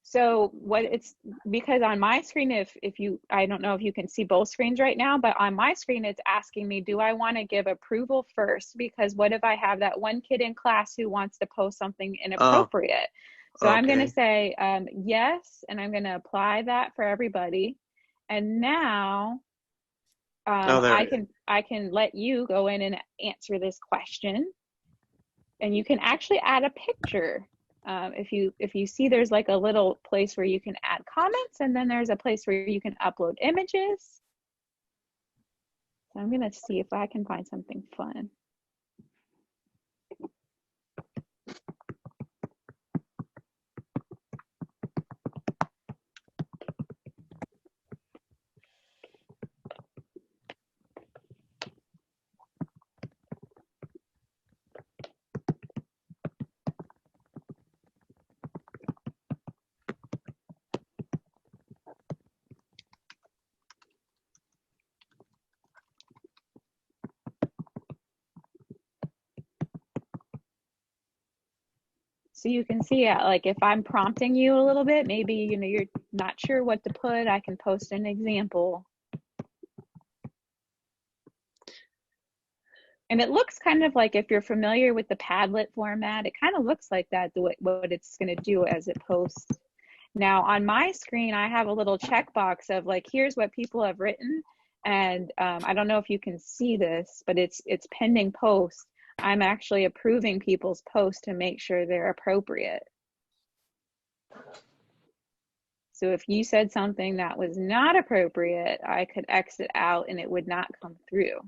So what it's because on my screen, if you, I don't know if you can see both screens right now, but on my screen, it's asking me, do I want to give approval first? Because what if I have that one kid in class who wants to post something inappropriate? So I'm going to say yes, and I'm going to apply that for everybody. And now I can let you go in and answer this question. And you can actually add a picture. If you see, there's like a little place where you can add comments, and then there's a place where you can upload images. So I'm going to see if I can find something fun. So you can see, like if I'm prompting you a little bit, maybe, you're not sure what to put, I can post an example. And it looks kind of like, if you're familiar with the Padlet format, it kind of looks like that, what it's going to do as it posts. Now on my screen, I have a little checkbox of like, here's what people have written. And I don't know if you can see this, but it's pending post. I'm actually approving people's posts to make sure they're appropriate. So if you said something that was not appropriate, I could exit out and it would not come through.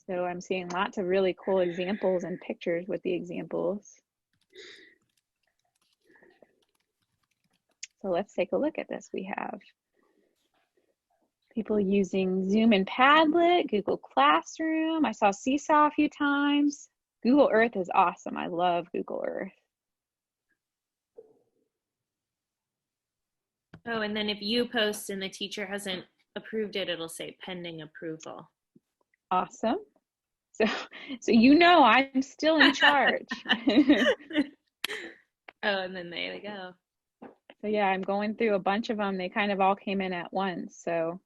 So I'm seeing lots of really cool examples and pictures with the examples. So let's take a look at this. We have people using Zoom and Padlet, Google Classroom. I saw Seesaw a few times. Google Earth is awesome. I love Google Earth. Oh, and then if you post and the teacher hasn't approved it, it'll say pending approval. Awesome. So I'm still in charge. Oh, and then there we go. So yeah, I'm going through a bunch of them. They kind of all came in at once. So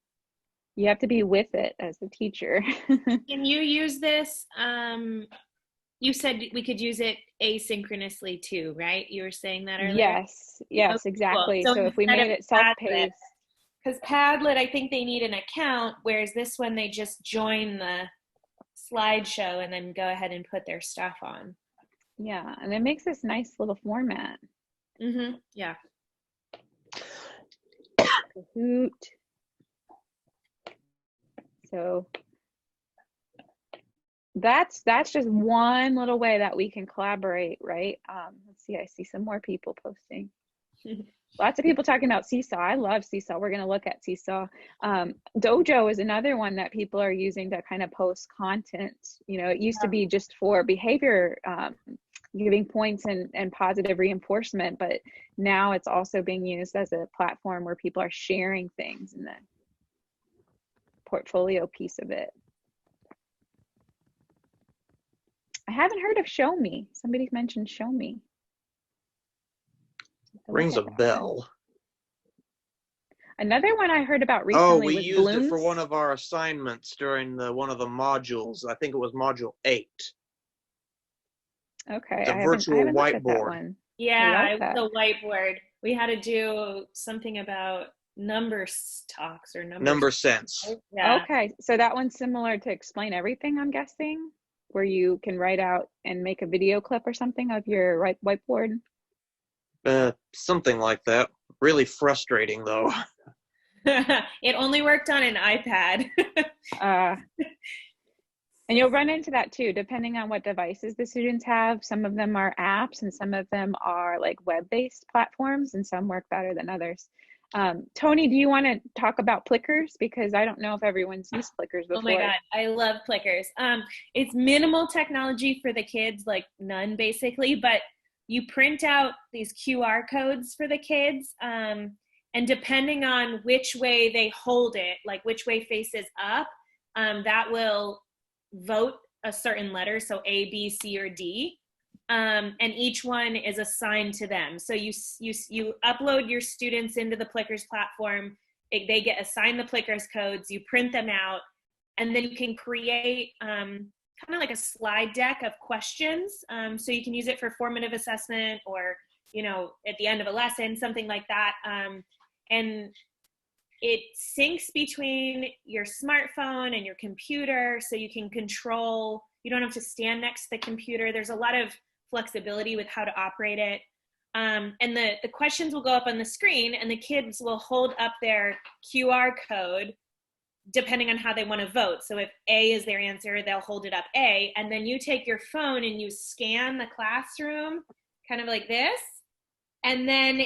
you have to be with it as the teacher. Can you use this? You said we could use it asynchronously too, right? You were saying that earlier? Yes, exactly. Cool. So if we made it self-paced. Because Padlet, I think they need an account, whereas this one, they just join the slideshow and then go ahead and put their stuff on. Yeah, and it makes this nice little format. Mm-hmm, yeah. Hoot. So that's just one little way that we can collaborate, right? Let's see, I see some more people posting. Lots of people talking about Seesaw. I love Seesaw. We're going to look at Seesaw. Dojo is another one that people are using to kind of post content. You know, it used to be just for behavior, giving points and positive reinforcement, but now it's also being used as a platform where people are sharing things in the portfolio piece of it. I haven't heard of Show Me. Somebody mentioned Show Me. Rings a bell. Another one I heard about recently. Oh, we was used Blooms. it for one of our assignments during one of the modules. I think it was module 8. Okay. The virtual I haven't looked at that whiteboard. one. Yeah, I it love was a whiteboard. We had to do something about number talks or Number sense. Yeah. Okay, so that one's similar to Explain Everything, I'm guessing, where you can write out and make a video clip or something of your whiteboard. Something like that. Really frustrating, though. It only worked on an iPad. And you'll run into that too, depending on what devices the students have. Some of them are apps and some of them are like web-based platforms, and some work better than others. Tony, do you want to talk about Plickers? Because I don't know if everyone's used Plickers before. Oh my God, I love Plickers. It's minimal technology for the kids, like none basically, but you print out these QR codes for the kids, and depending on which way they hold it, like which way faces up, that will vote a certain letter, so A, B, C, or D, and each one is assigned to them. So you upload your students into the Plickers platform, they get assigned the Plickers codes, you print them out, and then you can create kind of like a slide deck of questions, so you can use it for formative assessment or, you know, at the end of a lesson, something like that, and it syncs between your smartphone and your computer, so you can control, you don't have to stand next to the computer. There's a lot of flexibility with how to operate it. And the questions will go up on the screen, and the kids will hold up their QR code depending on how they want to vote. So if A is their answer, they'll hold it up A, and then you take your phone and you scan the classroom kind of like this, and then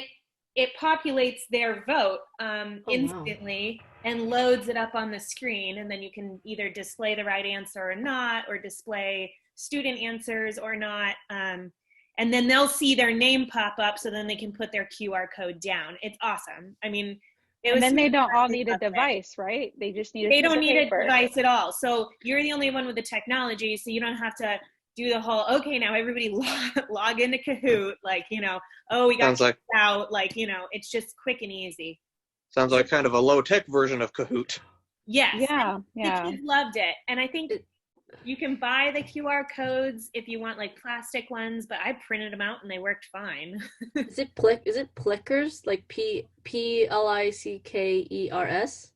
it populates their vote instantly and loads it up on the screen, and then you can either display the right answer or not, or display student answers or not, and then they'll see their name pop up, so then they can put their QR code down. It's awesome. I mean, and then they don't all need a device, right? They just need a piece They don't of need paper. a device at all. So you're the only one with the technology, so you don't have to do the whole, okay, now everybody log into Kahoot, like, you know, oh, we got Sounds like- out, like, you know, it's just quick and easy. Sounds like kind of a low-tech version of Kahoot. Yes. Yeah. The kids loved it. And I think you can buy the QR codes if you want like plastic ones, but I printed them out and they worked fine. Is it Plickers? Like Plickers?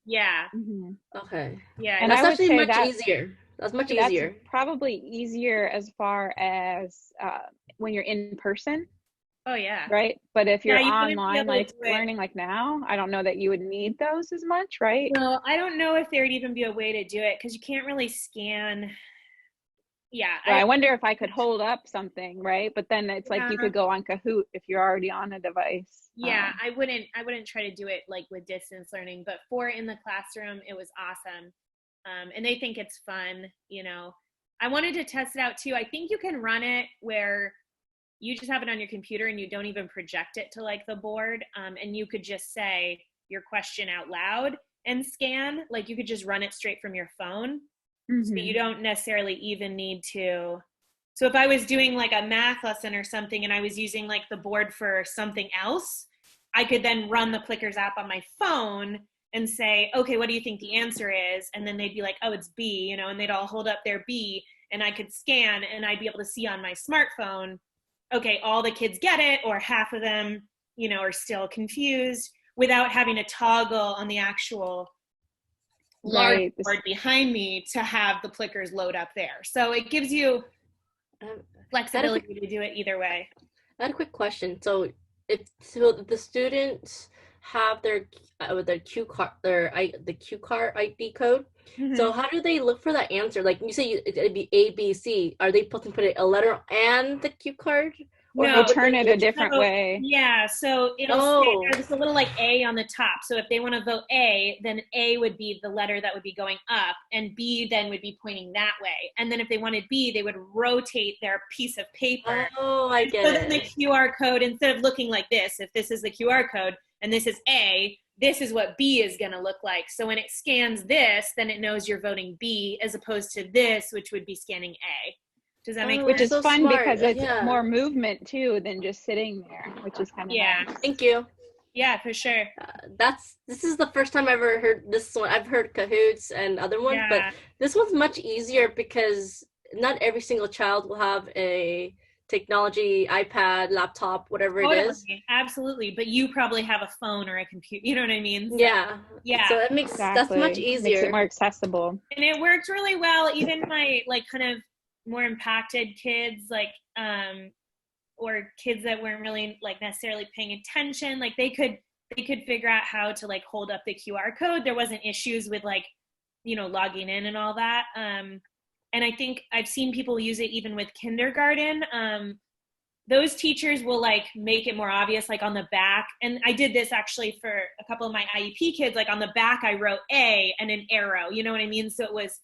Yeah. Mm-hmm. Okay. Yeah. And that's I would actually say much that's- easier. That's much That's easier. probably easier as far as when you're in person, Oh yeah. right? But if you're Yeah, you wouldn't be online, able to like do it. learning like now, I don't know that you would need those as much, right? No, I don't know if there would even be a way to do it because you can't really scan. Yeah. Right, I wonder if I could hold up something, right? But then it's like you Yeah. could go on Kahoot if you're already on a device. Yeah, I wouldn't try to do it like with distance learning, but for in the classroom, it was awesome. And they think it's fun, you know. I wanted to test it out too. I think you can run it where you just have it on your computer and you don't even project it to like the board. And you could just say your question out loud and scan. Like you could just run it straight from your phone. So you don't necessarily even need to. So if I was doing like a math lesson or something and I was using like the board for something else, I could then run the Plickers app on my phone and say, okay, what do you think the answer is? And then they'd be like, oh, it's B, you know, and they'd all hold up their B and I could scan and I'd be able to see on my smartphone, okay, all the kids get it, or half of them, you know, are still confused without having to toggle on the actual large board behind me to have the Plickers load up there. So it gives you flexibility to do it either way. I had a quick question. So the students have their cue card, the cue card ID code. Mm-hmm. So how do they look for that answer? Like you say it'd be A, B, C. Are they supposed to put a letter and the cue card, Or No, turn it a different so, way. Yeah, so it'll say there's a little like A on the top. So if they want to vote A, then A would be the letter that would be going up, and B then would be pointing that way. And then if they wanted B, they would rotate their piece of paper. Oh, I get so it. So then the QR code, instead of looking like this, if this is the QR code and this is A, this is what B is going to look like. So when it scans this, then it knows you're voting B, as opposed to this, which would be scanning A. Does that make sense? Which is so fun smart. because it's Yeah. more movement too than just sitting there, which is kind of nice. Thank you. Yeah, for sure. This is the first time I've ever heard this one. I've heard Kahoots and other ones, but this one's much easier because not every single child will have a technology, iPad, laptop, whatever it is. Absolutely. But you probably have a phone or a computer. You know what I mean? So, yeah. So it makes that's much easier. Makes it more accessible. And it worked really well. Even my like kind of more impacted kids, like or kids that weren't really like necessarily paying attention, like they could figure out how to like hold up the QR code. There wasn't issues with like, you know, logging in and all that. And I think I've seen people use it even with kindergarten. Those teachers will like make it more obvious, like on the back. And I did this actually for a couple of my IEP kids, like on the back, I wrote A and an arrow, you know what I mean? So it was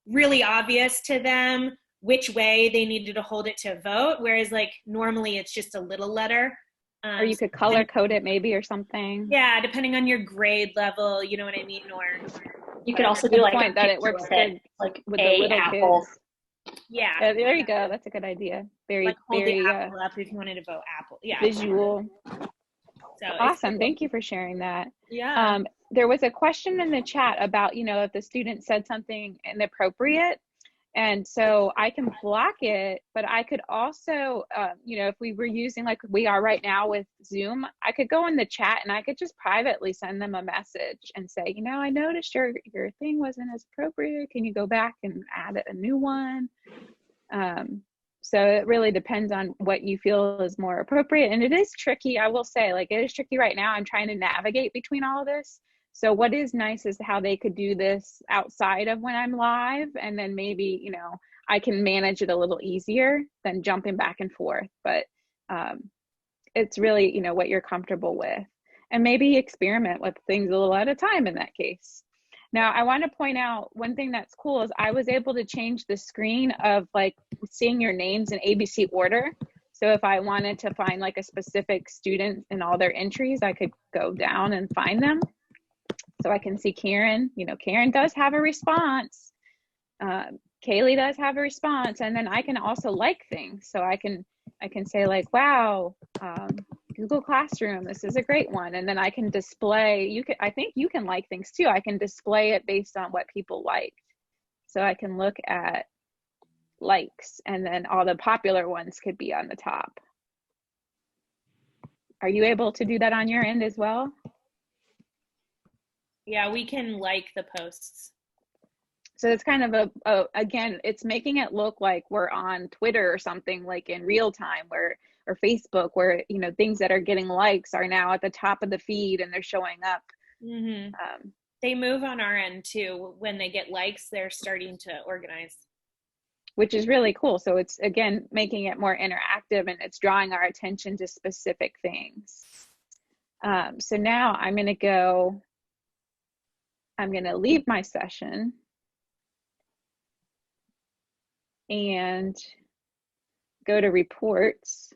really obvious to them which way they needed to hold it to vote. Whereas like normally it's just a little letter. Or you could color code it maybe or something. Yeah, depending on your grade level, you know what I mean? Or you could also do like point that it works good like with A the little apple. kids. Yeah. There you go. That's a good idea. Very, like hold very the apple up if you wanted to vote apple. Yeah. visual. So Awesome. Thank you for sharing that. Yeah. There was a question in the chat about, you know, if the student said something inappropriate. And so I can block it, but I could also, you know, if we were using like we are right now with Zoom, I could go in the chat and I could just privately send them a message and say, you know, I noticed your thing wasn't as appropriate. Can you go back and add a new one? So it really depends on what you feel is more appropriate. And it is tricky, I will say, like it is tricky right now. I'm trying to navigate between all of this. So what is nice is how they could do this outside of when I'm live, and then maybe, you know, I can manage it a little easier than jumping back and forth. But it's really, you know, what you're comfortable with, and maybe experiment with things a little at a time in that case. Now, I want to point out one thing that's cool is I was able to change the screen of like seeing your names in ABC order. So if I wanted to find like a specific student in all their entries, I could go down and find them. So I can see Karen, you know, Karen does have a response. Kaylee does have a response. And then I can also like things. So I can say like, wow, Google Classroom, this is a great one. And then I can display, I think you can like things too. I can display it based on what people like. So I can look at likes, and then all the popular ones could be on the top. Are you able to do that on your end as well? Yeah, we can like the posts. So it's kind of again, it's making it look like we're on Twitter or something like in real time, or Facebook, where, you know, things that are getting likes are now at the top of the feed and they're showing up. Mm-hmm. They move on our end too. When they get likes, they're starting to organize. Which is really cool. So it's, again, making it more interactive, and it's drawing our attention to specific things. So now I'm going to leave my session and go to reports,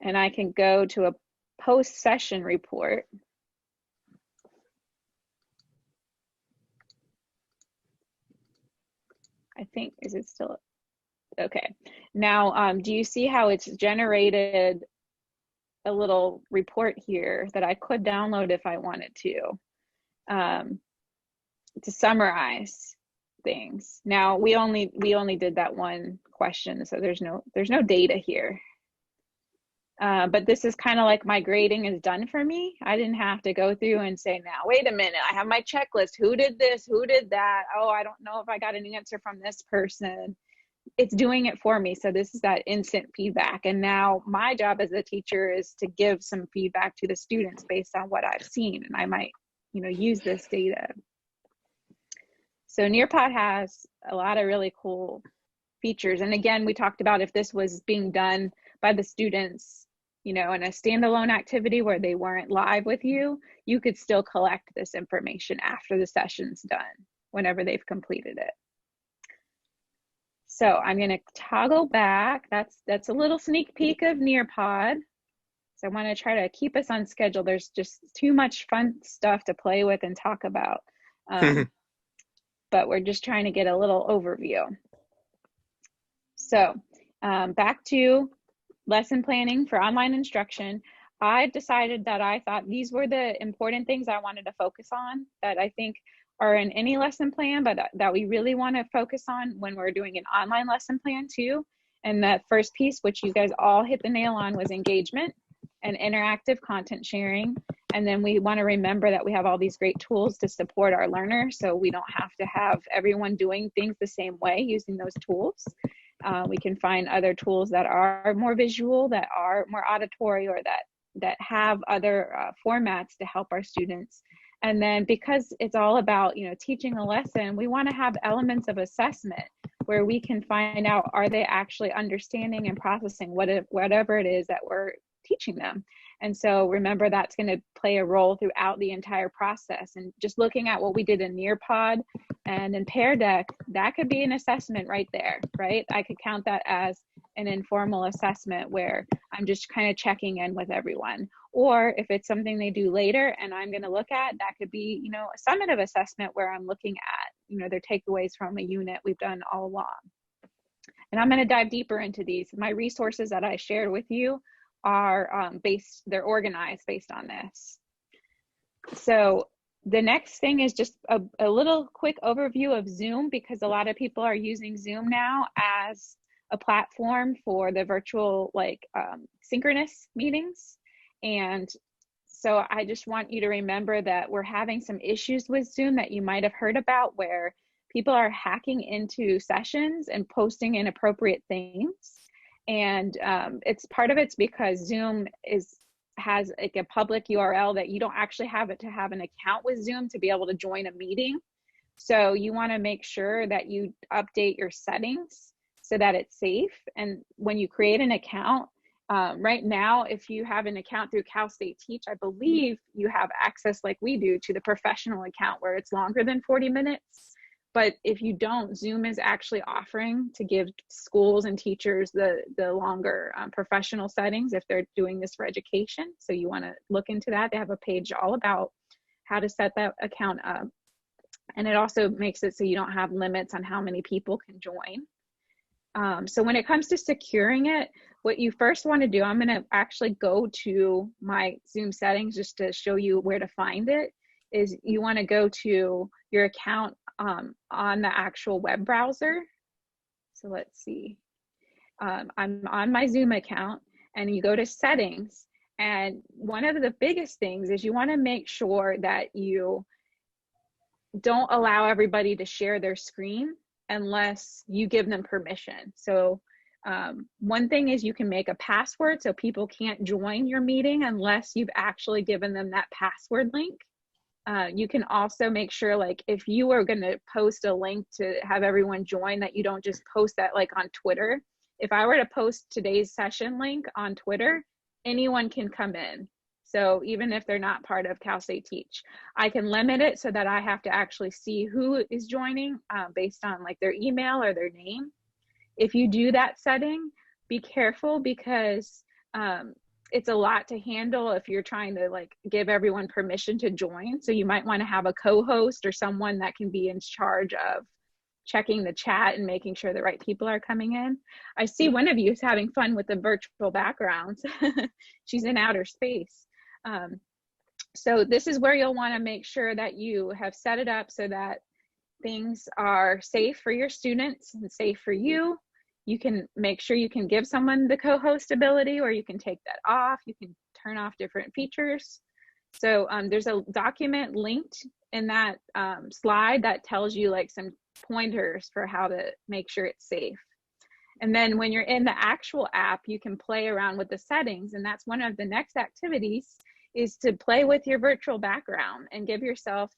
and I can go to a post-session report. I think, is it still, okay. Now, do you see how it's generated a little report here that I could download if I wanted to summarize things? Now we only did that one question, so there's no data here. But this is kind of like my grading is done for me. I didn't have to go through and say, now wait a minute, I have my checklist. Who did this? Who did that? Oh, I don't know if I got an answer from this person. It's doing it for me. So this is that instant feedback. And now my job as a teacher is to give some feedback to the students based on what I've seen. And I might, you know, use this data. So Nearpod has a lot of really cool features. And again, we talked about if this was being done by the students, you know, in a standalone activity where they weren't live with you, you could still collect this information after the session's done, whenever they've completed it. So I'm going to toggle back. That's a little sneak peek of Nearpod. So I want to try to keep us on schedule. There's just too much fun stuff to play with and talk about. But we're just trying to get a little overview. So back to lesson planning for online instruction. I decided that I thought these were the important things I wanted to focus on that I think are in any lesson plan, but that we really want to focus on when we're doing an online lesson plan too. And that first piece, which you guys all hit the nail on, was engagement and interactive content sharing. And then we want to remember that we have all these great tools to support our learners, so we don't have to have everyone doing things the same way using those tools. We can find other tools that are more visual, that are more auditory, or that have other formats to help our students. And then because it's all about, you know, teaching a lesson, we want to have elements of assessment where we can find out, are they actually understanding and processing whatever it is that we're teaching them. And so remember, that's going to play a role throughout the entire process. And just looking at what we did in Nearpod and in Pear Deck, that could be an assessment right there, right? I could count that as an informal assessment where I'm just kind of checking in with everyone. Or if it's something they do later and I'm going to look at, that could be, you know, a summative assessment where I'm looking at, you know, their takeaways from a unit we've done all along. And I'm going to dive deeper into these. My resources that I shared with you are they're organized based on this. So the next thing is just a little quick overview of Zoom, because a lot of people are using Zoom now as a platform for the virtual, like synchronous meetings. And so I just want you to remember that we're having some issues with Zoom that you might have heard about, where people are hacking into sessions and posting inappropriate things. And it's because Zoom has like a public URL that you don't actually have to have an account with Zoom to be able to join a meeting. So you want to make sure that you update your settings so that it's safe. And when you create an account, right now, if you have an account through Cal State Teach, I believe you have access, like we do, to the professional account where it's longer than 40 minutes. But if you don't, Zoom is actually offering to give schools and teachers the longer professional settings if they're doing this for education. So you want to look into that. They have a page all about how to set that account up. And it also makes it so you don't have limits on how many people can join. So when it comes to securing it, what you first want to do, I'm going to actually go to my Zoom settings just to show you where to find it, is you want to go to your account on the actual web browser. So let's see. I'm on my Zoom account, and you go to settings. And one of the biggest things is you want to make sure that you don't allow everybody to share their screen unless you give them permission. So one thing is you can make a password so people can't join your meeting unless you've actually given them that password link. You can also make sure, like, if you are going to post a link to have everyone join, that you don't just post that like on Twitter. If I were to post today's session link on Twitter, anyone can come in. So even if they're not part of Cal State Teach, I can limit it so that I have to actually see who is joining based on like their email or their name. If you do that setting, be careful, because it's a lot to handle if you're trying to like give everyone permission to join. So you might want to have a co-host or someone that can be in charge of checking the chat and making sure the right people are coming in. I see one of you is having fun with the virtual backgrounds. She's in outer space. So this is where you'll want to make sure that you have set it up so that things are safe for your students and safe for you. You can make sure you can give someone the co-host ability, or you can take that off. You can turn off different features. So there's a document linked in that slide that tells you like some pointers for how to make sure it's safe. And then when you're in the actual app, you can play around with the settings, and that's one of the next activities, is to play with your virtual background and give yourself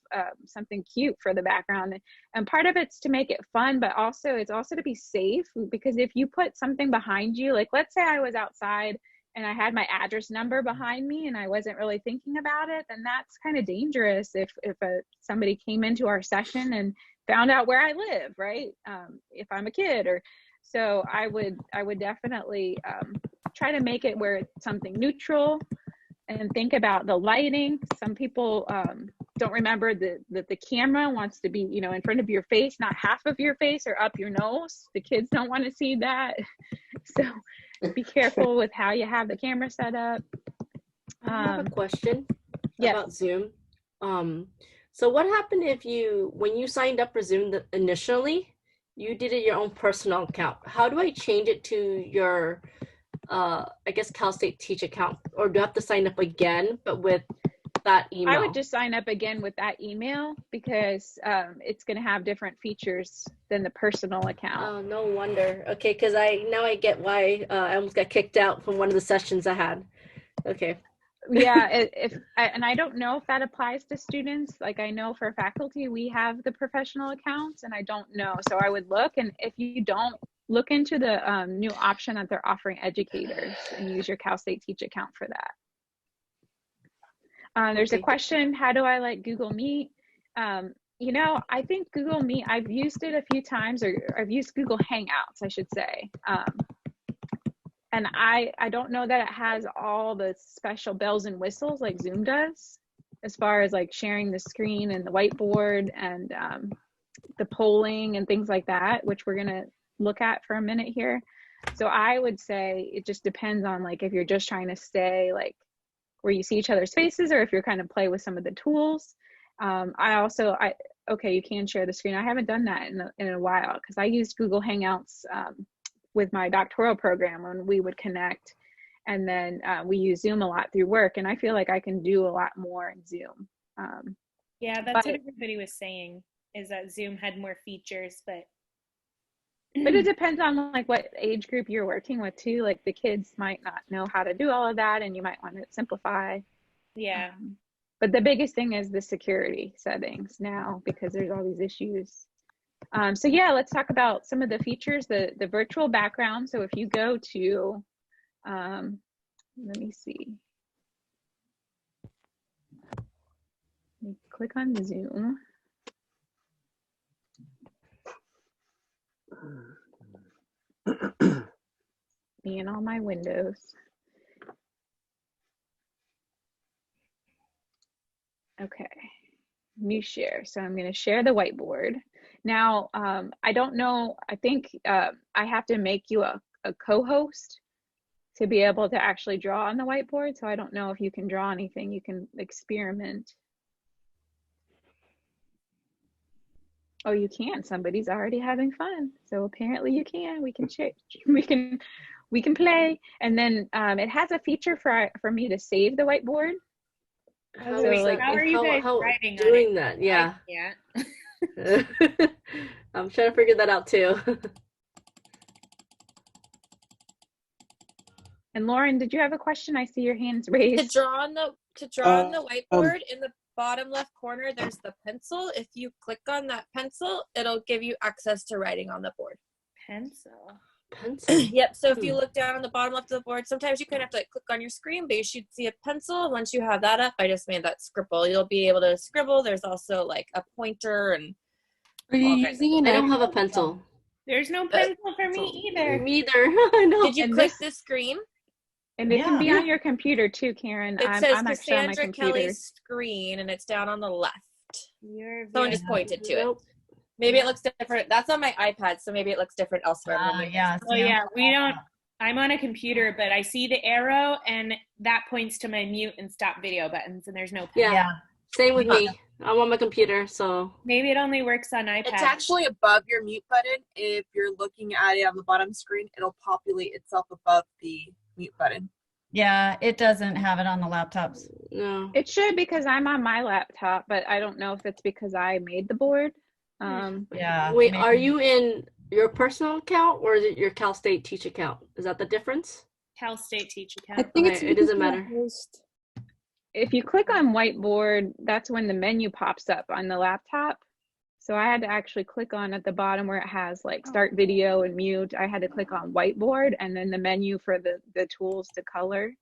something cute for the background. And part of it's to make it fun, but also it's also to be safe, because if you put something behind you, like let's say I was outside and I had my address number behind me and I wasn't really thinking about it, then that's kind of dangerous if somebody came into our session and found out where I live, right? If I'm a kid, or so I would definitely try to make it where it's something neutral, and think about the lighting. Some people don't remember that the camera wants to be, in front of your face, not half of your face or up your nose. The kids don't want to see that. So be careful with how you have the camera set up. I have a question about Zoom. So what happened if when you signed up for Zoom initially, you did it your own personal account? How do I change it to your I guess Cal State Teach account, or do I have to sign up again, but with that email? I would just sign up again with that email, because it's going to have different features than the personal account. Oh, no wonder. Okay, because I get why I almost got kicked out from one of the sessions I had. Okay. Yeah, and I don't know if that applies to students. Like, I know for faculty we have the professional accounts, and I don't know. So I would look, and if you don't, look into the new option that they're offering educators and use your Cal State Teach account for that. There's a question, how do I like Google Meet? I think Google Meet, I've used it a few times, or I've used Google Hangouts, I should say. And I don't know that it has all the special bells and whistles like Zoom does, as far as like sharing the screen and the whiteboard and the polling and things like that, which we're going to look at for a minute here. So I would say it just depends on like if you're just trying to stay like where you see each other's faces, or if you're kind of play with some of the tools. Okay, you can share the screen. I haven't done that in a while, because I used Google Hangouts with my doctoral program when we would connect, and then we use Zoom a lot through work, and I feel like I can do a lot more in Zoom. Yeah, that's what everybody was saying, is that Zoom had more features, but it depends on like what age group you're working with too. Like the kids might not know how to do all of that, and you might want to simplify. Yeah. But the biggest thing is the security settings now, because there's all these issues. So yeah, let's talk about some of the features, the virtual background. So if you go to, let me see. Let me click on Zoom. Me and all my windows. Okay, new share. So I'm going to share the whiteboard. Now, I don't know, I think I have to make you a co-host to be able to actually draw on the whiteboard. So I don't know if you can draw anything. You can experiment. Oh, you can. Somebody's already having fun. So apparently you can. We can share. We can play. And then it has a feature for me to save the whiteboard. How are you guys writing doing that? Yeah. I'm trying to figure that out too. And Lauren, did you have a question? I see your hands raised. To draw on the whiteboard, in the bottom left corner, there's the pencil. If you click on that pencil, it'll give you access to writing on the board. Pencil. Yep. So if you look down on the bottom left of the board, sometimes you kind of have to like click on your screen, but you should see a pencil. Once you have that up, I just made that scribble. You'll be able to scribble. There's also like a pointer and. Are you using an? I don't have a pencil. There's no pencil for me either. Me either. I know. Did you click this screen? And it can be on your computer too, Karen. It says I'm actually on my Cassandra computer. Kelly's screen, and it's down on the left. Someone just pointed to it. Maybe it looks different. That's on my iPad, so maybe it looks different elsewhere. Yeah. Oh yeah, we don't. I'm on a computer, but I see the arrow, and that points to my mute and stop video buttons, and there's no. Yeah. Same with me. I'm on my computer, so maybe it only works on iPad. It's actually above your mute button. If you're looking at it on the bottom screen, it'll populate itself above the mute button. Yeah, it doesn't have it on the laptops. No. It should, because I'm on my laptop, but I don't know if it's because I made the board. Yeah. Wait, are you in your personal account or is it your Cal State Teach account? Is that the difference? Cal State Teach account. I think it doesn't matter. if you click on whiteboard, that's when the menu pops up on the laptop. So I had to actually click on at the bottom where it has like start video and mute. I had to click on whiteboard and then the menu for the tools to color.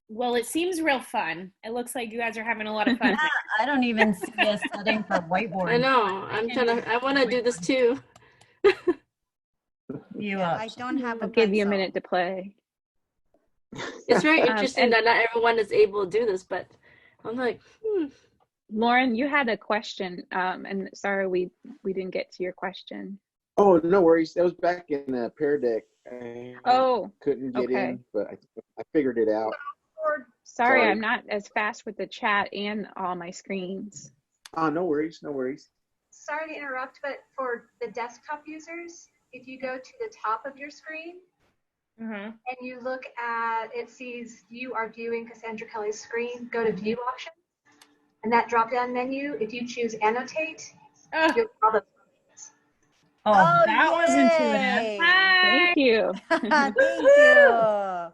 Well, it seems real fun. It looks like you guys are having a lot of fun. I don't even see a setting for whiteboard. I know. I want to do this too. I don't have a I'll give you a minute to play. It's very interesting that not everyone is able to do this, but I'm like, Lauren, you had a question, and sorry we didn't get to your question. Oh, no worries. That was back in Pear Deck. I couldn't get okay. in, but I figured it out. Sorry, I'm not as fast with the chat and all my screens. No worries, no worries. Sorry to interrupt, but for the desktop users, if you go to the top of your screen and you look at, it sees you are viewing Cassandra Kelly's screen, go to view options. And that drop-down menu, if you choose annotate, you'll get all the functions. Oh, that was intuitive. Thank you. Thank you.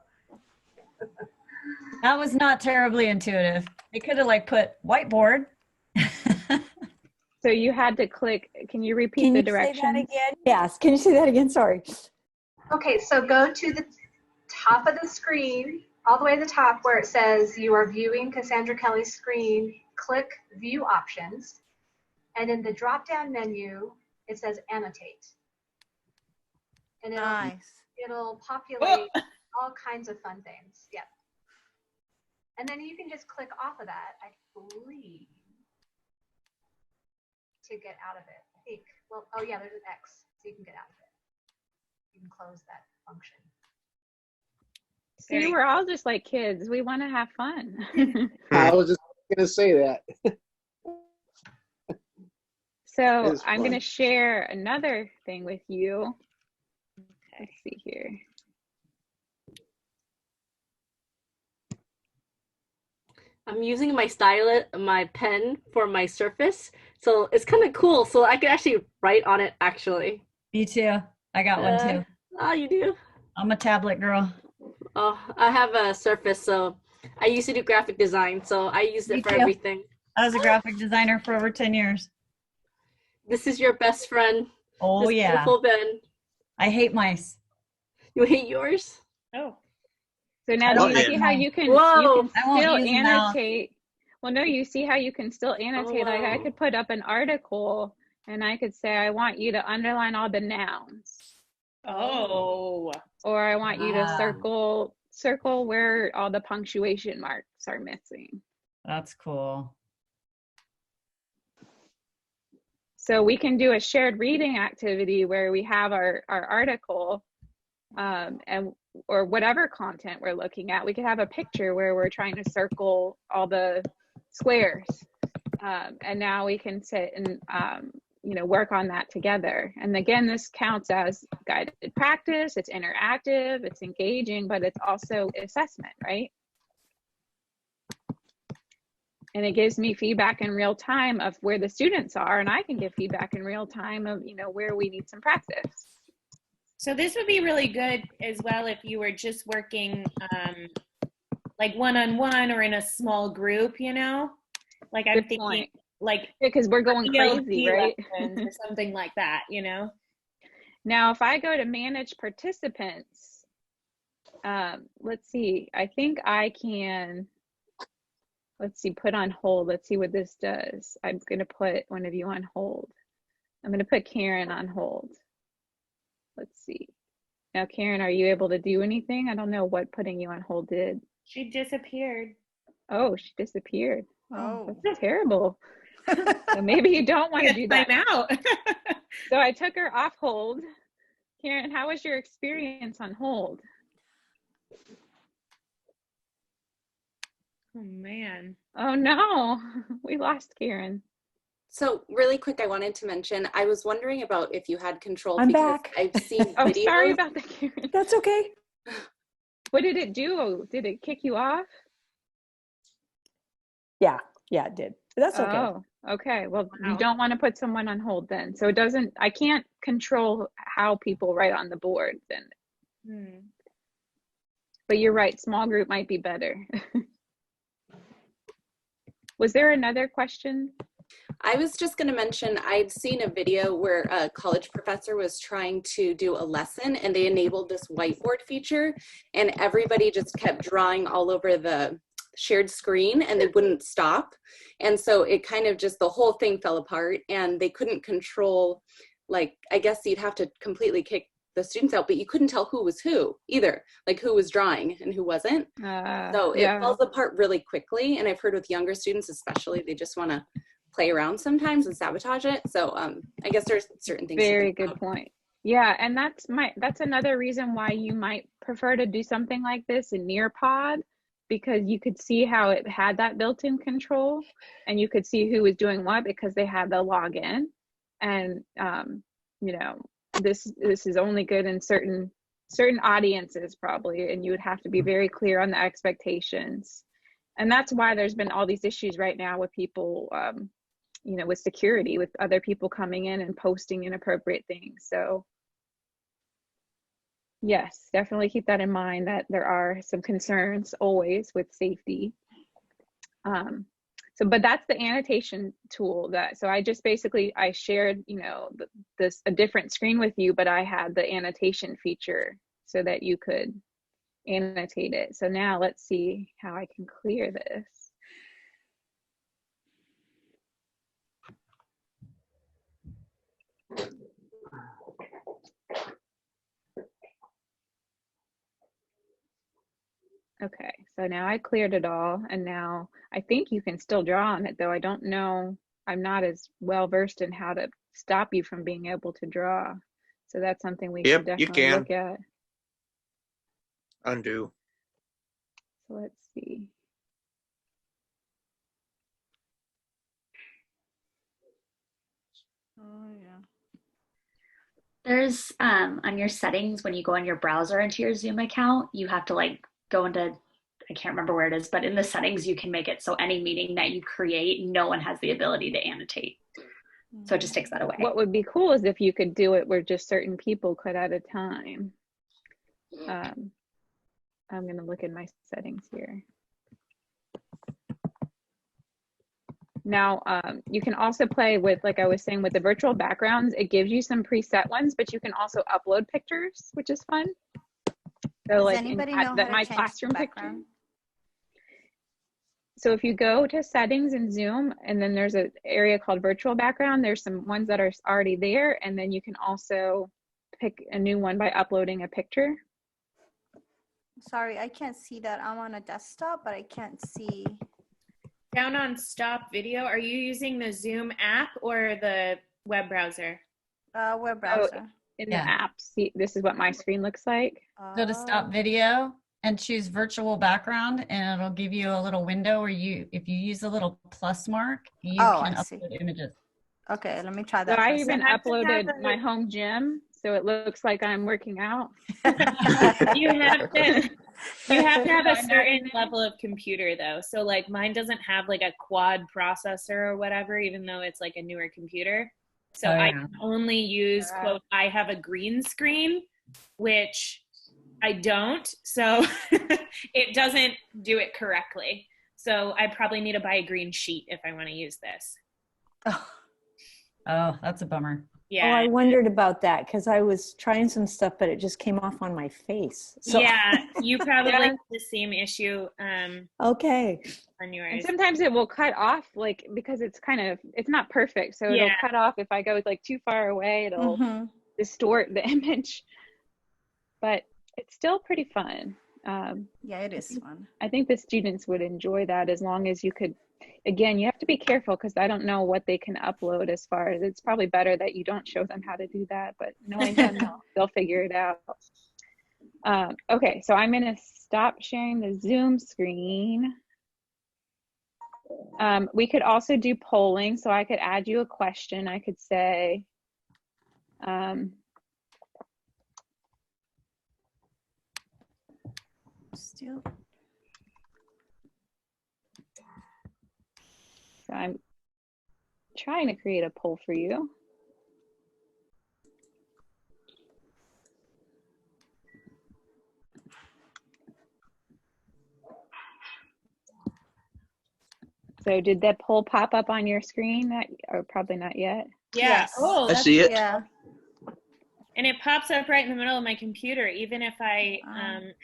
That was not terribly intuitive. They could have like put whiteboard. So you had to click, can you repeat the directions? Say that again? Yes, can you say that again? Sorry. Okay, so go to the top of the screen, all the way to the top where it says you are viewing Cassandra Kelly's screen, click view options, and in the drop-down menu, it says annotate. And it'll populate all kinds of fun things. Yep. And then you can just click off of that, I believe, to get out of it. I think. Well, oh yeah, there's an X, so you can get out of it. You can close that function. See, we're all just like kids. We want to have fun. I was just going to say that. So I'm going to share another thing with you. Let's see here. I'm using my stylus, my pen for my Surface, so it's kind of cool. So I can actually write on it. Actually, Me too. I got one too. Oh, you do? I'm a tablet girl. Oh, I have a Surface, so I used to do graphic design, so I use it Me for too. everything. I was a graphic designer for over 10 years. This is your best friend. Oh, this yeah. beautiful pen. I hate mice. You hate yours? Oh. So now do you see how you can, Whoa. you I can won't still use them out. annotate? Well, no, you see how you can still annotate. Like I wow. could put up an article and I could say, I want you to underline all the nouns. Oh. Or I want you to Wow. circle where all the punctuation marks are missing. That's cool. So we can do a shared reading activity where we have our article and or whatever content we're looking at. We could have a picture where we're trying to circle all the squares. And now we can sit and work on that together. And again, this counts as guided practice. It's interactive, it's engaging, but it's also assessment, right? And it gives me feedback in real time of where the students are, and I can give feedback in real time of, where we need some practice. So this would be really good as well if you were just working like one-on-one or in a small group, Like I'm thinking point. like because we're going crazy, right? Or something like that, Now, if I go to manage participants, let's see, I think I can, put on hold. Let's see what this does. I'm going to put one of you on hold. I'm going to put Karen on hold. Let's see. Now, Karen, are you able to do anything? I don't know what putting you on hold did. She disappeared. Oh, she disappeared. Oh. That's terrible. So maybe you don't want to do that. Time out. So I took her off hold. Karen, how was your experience on hold? Oh, man. Oh, no. We lost Karen. So really quick, I wanted to mention, I was wondering about if you had control. I'm because back. I've seen Oh, videos. sorry about that, Karen. That's okay. What did it do? Did it kick you off? Yeah, it did. That's okay. Oh, okay. Well, you don't want to put someone on hold then. So I can't control how people write on the board then. But you're right, small group might be better. Was there another question? I was just going to mention, I'd seen a video where a college professor was trying to do a lesson and they enabled this whiteboard feature and everybody just kept drawing all over the shared screen and they wouldn't stop. And so it kind of just, the whole thing fell apart and they couldn't control, like, I guess you'd have to completely kick the students out, but you couldn't tell who was who either, like who was drawing and who wasn't. So it falls apart really quickly. And I've heard with younger students, especially, they just want to play around sometimes and sabotage it. So I guess there's certain things. Very good point. Yeah, and that's another reason why you might prefer to do something like this in Nearpod, because you could see how it had that built-in control and you could see who was doing what because they had the login. And you know, this is only good in certain audiences probably, and you would have to be very clear on the expectations. And that's why there's been all these issues right now with people you know, with security, with other people coming in and posting inappropriate things. So yes, definitely keep that in mind, that there are some concerns always with safety. But that's the annotation tool so I just basically, I shared, you know, a different screen with you, but I had the annotation feature so that you could annotate it. So now let's see how I can clear this. Okay, so now I cleared it all, and now I think you can still draw on it, though I don't know, I'm not as well versed in how to stop you from being able to draw. So that's something we should definitely look at. Undo. So let's see. Oh yeah. There's on your settings, when you go on your browser into your Zoom account, you have to like go into, I can't remember where it is, but in the settings you can make it so any meeting that you create, no one has the ability to annotate. So it just takes that away. What would be cool is if you could do it where just certain people could at a time. I'm going to look in my settings here. Now, you can also play with, like I was saying, with the virtual backgrounds. It gives you some preset ones, but you can also upload pictures, which is fun. So, like my classroom picture. So if you go to settings in Zoom, and then there's an area called virtual background, there's some ones that are already there, and then you can also pick a new one by uploading a picture. Sorry, I can't see that. I'm on a desktop, but I can't see. Down on stop video, are you using the Zoom app or the web browser? Web browser. In the app, see, this is what my screen looks like. Go to stop video and choose virtual background, and it'll give you a little window where if you use the little plus mark, you can upload images. Okay, let me try that. So I even uploaded my home gym, so it looks like I'm working out. You have to have a certain level of computer though. So like mine doesn't have like a quad processor or whatever, even though it's like a newer computer. So I can only use, quote, I have a green screen, which I don't. So it doesn't do it correctly. So I probably need to buy a green sheet if I want to use this. Oh, that's a bummer. Yeah. Oh, I wondered about that because I was trying some stuff, but it just came off on my face. So. Yeah, you probably have the same issue. Okay. On yours. And sometimes it will cut off, like, because it's not perfect. So it'll cut off if I go like too far away. It'll distort the image. But it's still pretty fun. Yeah, it is fun. I think the students would enjoy that as long as you could. Again, you have to be careful because I don't know what they can upload as far as, it's probably better that you don't show them how to do that, but knowing them, they'll figure it out. Okay, so I'm going to stop sharing the Zoom screen. We could also do polling, so I could add you a question. I could say, still. So I'm trying to create a poll for you. So did that poll pop up on your screen? Or probably not yet. Yes. Oh, I see it. Yeah. And it pops up right in the middle of my computer, even if I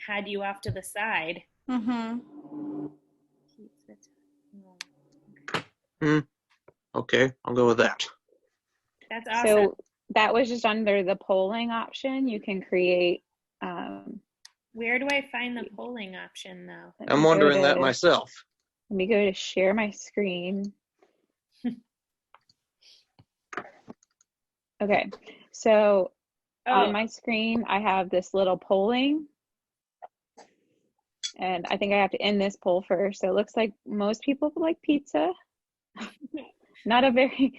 had you off to the side. Mm-hmm. Okay, I'll go with that. That's awesome. So that was just under the polling option. You can create. Where do I find the polling option, though? I'm wondering that myself. Let me go to share my screen. Okay, so on my screen, I have this little polling. And I think I have to end this poll first. So it looks like most people like pizza. Not a very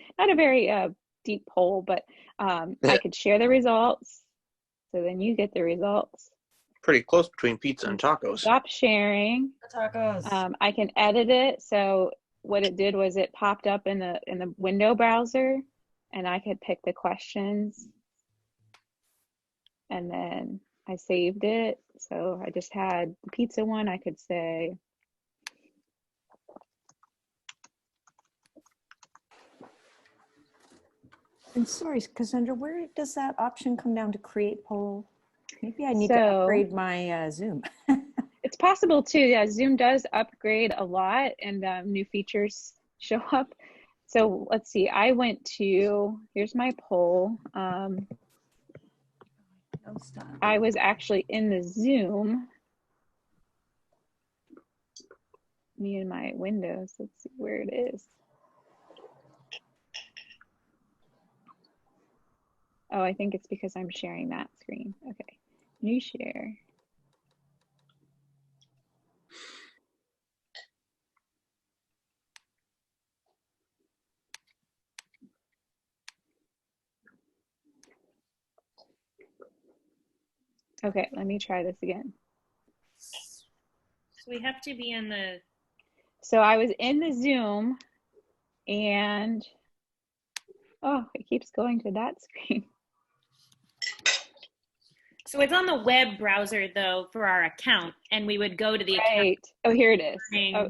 deep poll, but I could share the results. So then you get the results. Pretty close between pizza and tacos. Stop sharing. Tacos. I can edit it. So what it did was it popped up in the window browser, and I could pick the questions. And then I saved it. So I just had the pizza one. I could say, And sorry, Cassandra, where does that option come down to create poll? Maybe I need to upgrade my Zoom. It's possible too. Yeah, Zoom does upgrade a lot, and new features show up. So let's see. I went to, here's my poll. I was actually in the Zoom. Me and my windows. Let's see where it is. Oh, I think it's because I'm sharing that screen. Okay, new share. Okay, let me try this again. So we have to be in the... So I was in the Zoom and, oh, it keeps going to that screen. So it's on the web browser, though, for our account, and we would go to the account. Oh, here it is. Oh.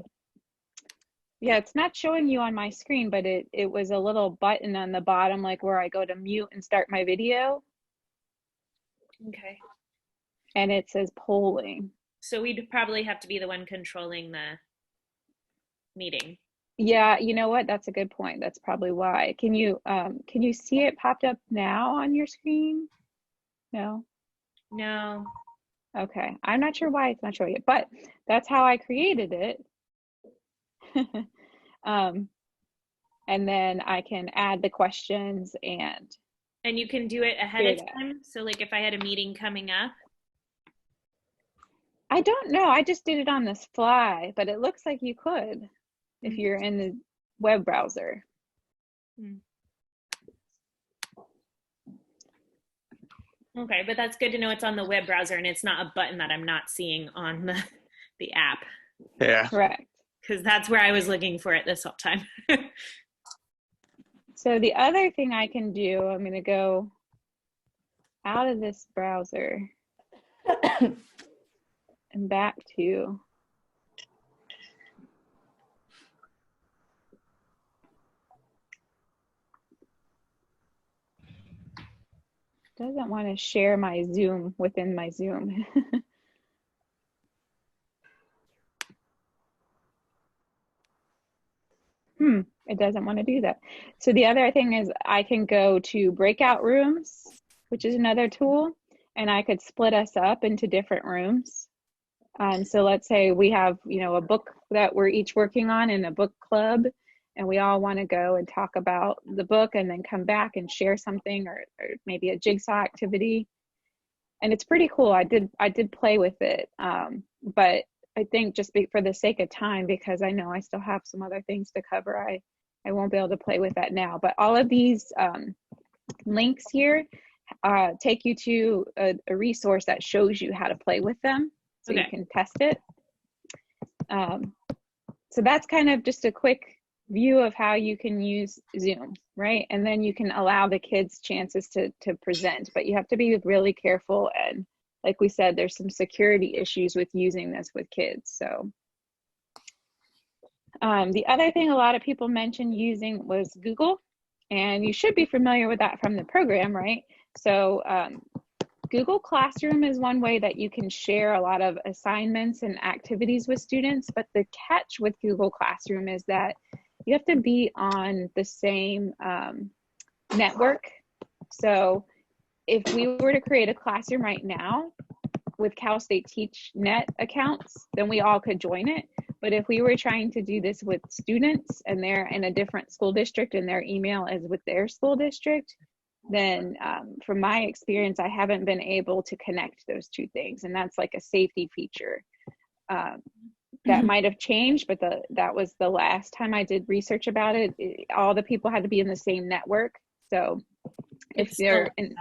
Yeah, it's not showing you on my screen, but it was a little button on the bottom, like where I go to mute and start my video. Okay. And it says polling. So we'd probably have to be the one controlling the meeting. Yeah, you know what? That's a good point. That's probably why. Can you see it popped up now on your screen? No? No. Okay. I'm not sure why it's not showing it, but that's how I created it. And then I can add the questions and you can do it ahead of time? So like if I had a meeting coming up? I don't know. I just did it on the fly, but it looks like you could if you're in the web browser. Okay, but that's good to know it's on the web browser and it's not a button that I'm not seeing on the app. Yeah. Correct. Because that's where I was looking for it this whole time. So the other thing I can do, I'm going to go out of this browser and back to doesn't want to share my Zoom within my Zoom. It doesn't want to do that. So the other thing is I can go to breakout rooms, which is another tool, and I could split us up into different rooms. So let's say we have, a book that we're each working on in a book club, and we all want to go and talk about the book and then come back and share something or maybe a jigsaw activity. And it's pretty cool. I did play with it, but I think just for the sake of time, because I know I still have some other things to cover, I won't be able to play with that now. But all of these links here take you to a resource that shows you how to play with them, so you can test it. So that's kind of just a quick view of how you can use Zoom, right? And then you can allow the kids chances to present, but you have to be really careful. And like we said, there's some security issues with using this with kids. So The other thing a lot of people mentioned using was Google, and you should be familiar with that from the program, right? So Google Classroom is one way that you can share a lot of assignments and activities with students, but the catch with Google Classroom is that you have to be on the same network. So if we were to create a classroom right now with Cal State TeachNet accounts, then we all could join it. But if we were trying to do this with students and they're in a different school district and their email is with their school district, then from my experience, I haven't been able to connect those two things. And that's like a safety feature. That might have changed, but that was the last time I did research about it. All the people had to be in the same network. So if they're in,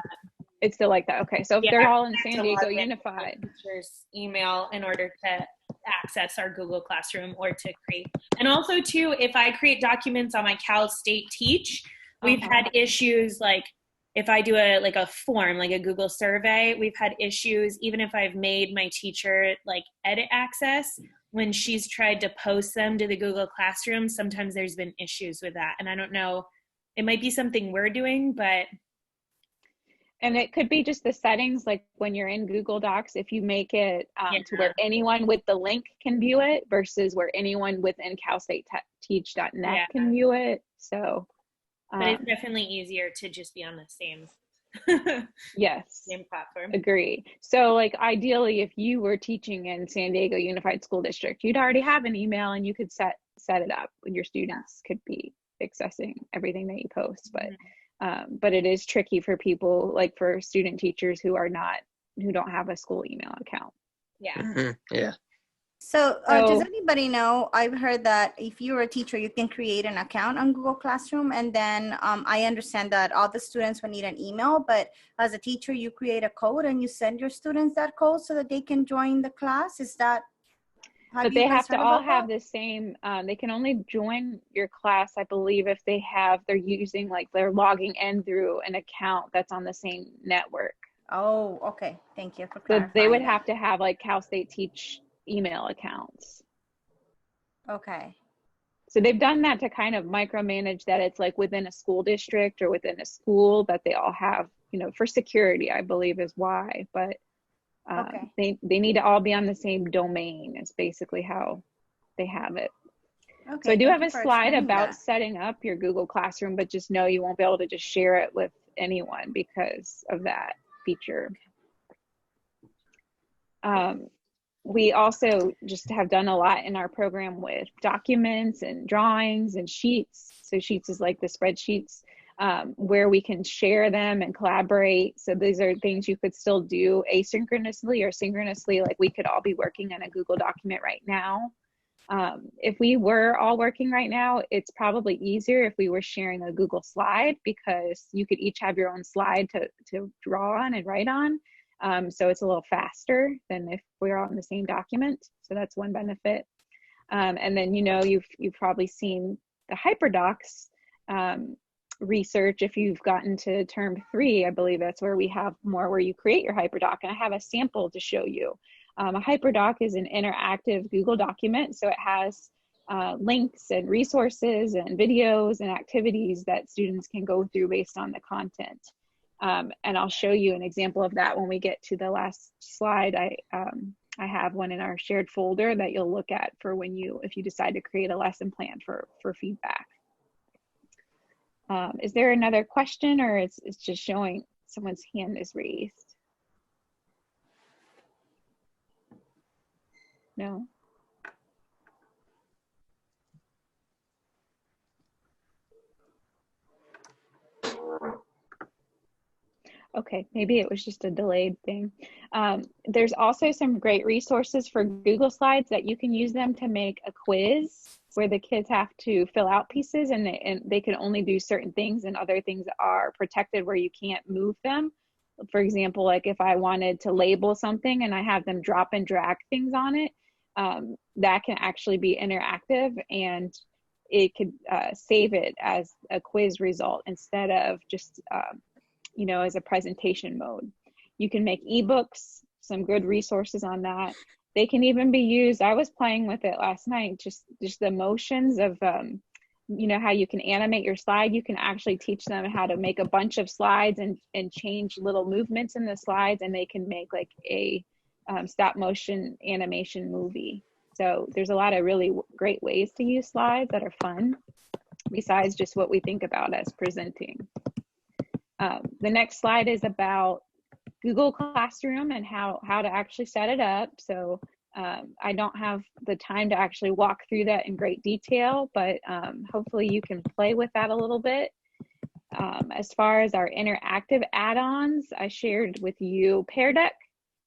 it's still like that. Okay, so if they're all in San Diego Unified. Teachers' email in order to access our Google Classroom or to create. And also too, if I create documents on my Cal State Teach, we've had issues like if I do a form, like a Google survey, we've had issues even if I've made my teacher like edit access. When she's tried to post them to the Google Classroom, sometimes there's been issues with that. And I don't know, it might be something we're doing, but. And it could be just the settings, like when you're in Google Docs, if you make it to where anyone with the link can view it versus where anyone within CalStateTeach.net can view it. So. But it's definitely easier to just be on the same. Yes. Same platform. Agree. So like ideally, if you were teaching in San Diego Unified School District, you'd already have an email and you could set it up and your students could be accessing everything that you post. But it is tricky for people, like for student teachers who don't have a school email account. Yeah. Yeah. So does anybody know, I've heard that if you're a teacher, you can create an account on Google Classroom. And then I understand that all the students will need an email, but as a teacher, you create a code and you send your students that code so that they can join the class. Is that? But they have to all have the same, they can only join your class, I believe, if they're using, like they're logging in through an account that's on the same network. Oh, okay. Thank you for clarifying. So they would have to have like Cal State Teach email accounts. Okay. So they've done that to kind of micromanage that it's like within a school district or within a school that they all have, for security, I believe is why. But they need to all be on the same domain. It's basically how they have it. Okay, so I do have a slide about setting up your Google Classroom, but just know you won't be able to just share it with anyone because of that feature. We also just have done a lot in our program with documents and drawings and sheets. So sheets is like the spreadsheets where we can share them and collaborate. So these are things you could still do asynchronously or synchronously. Like we could all be working in a Google document right now. If we were all working right now, it's probably easier if we were sharing a Google slide because you could each have your own slide to draw on and write on. So it's a little faster than if we're all in the same document. So that's one benefit. And then, you've probably seen the HyperDocs research. If you've gotten to term 3, I believe that's where we have more where you create your HyperDoc. And I have a sample to show you. A HyperDoc is an interactive Google document. So it has links and resources and videos and activities that students can go through based on the content. And I'll show you an example of that when we get to the last slide. I have one in our shared folder that you'll look at for if you decide to create a lesson plan for feedback. Is there another question, or it's just showing someone's hand is raised? No? Okay, maybe it was just a delayed thing. There's also some great resources for Google Slides that you can use them to make a quiz where the kids have to fill out pieces and they can only do certain things and other things are protected where you can't move them. For example, like if I wanted to label something and I have them drop and drag things on it, that can actually be interactive and it could save it as a quiz result instead of just as a presentation mode. You can make ebooks, some good resources on that. They can even be used. I was playing with it last night, just the motions of, you know, how you can animate your slide. You can actually teach them how to make a bunch of slides and change little movements in the slides, and they can make like a stop motion animation movie. So there's a lot of really great ways to use slides that are fun, besides just what we think about as presenting. The next slide is about Google Classroom and how to actually set it up. So I don't have the time to actually walk through that in great detail, but hopefully you can play with that a little bit. As far as our interactive add-ons, I shared with you Pear Deck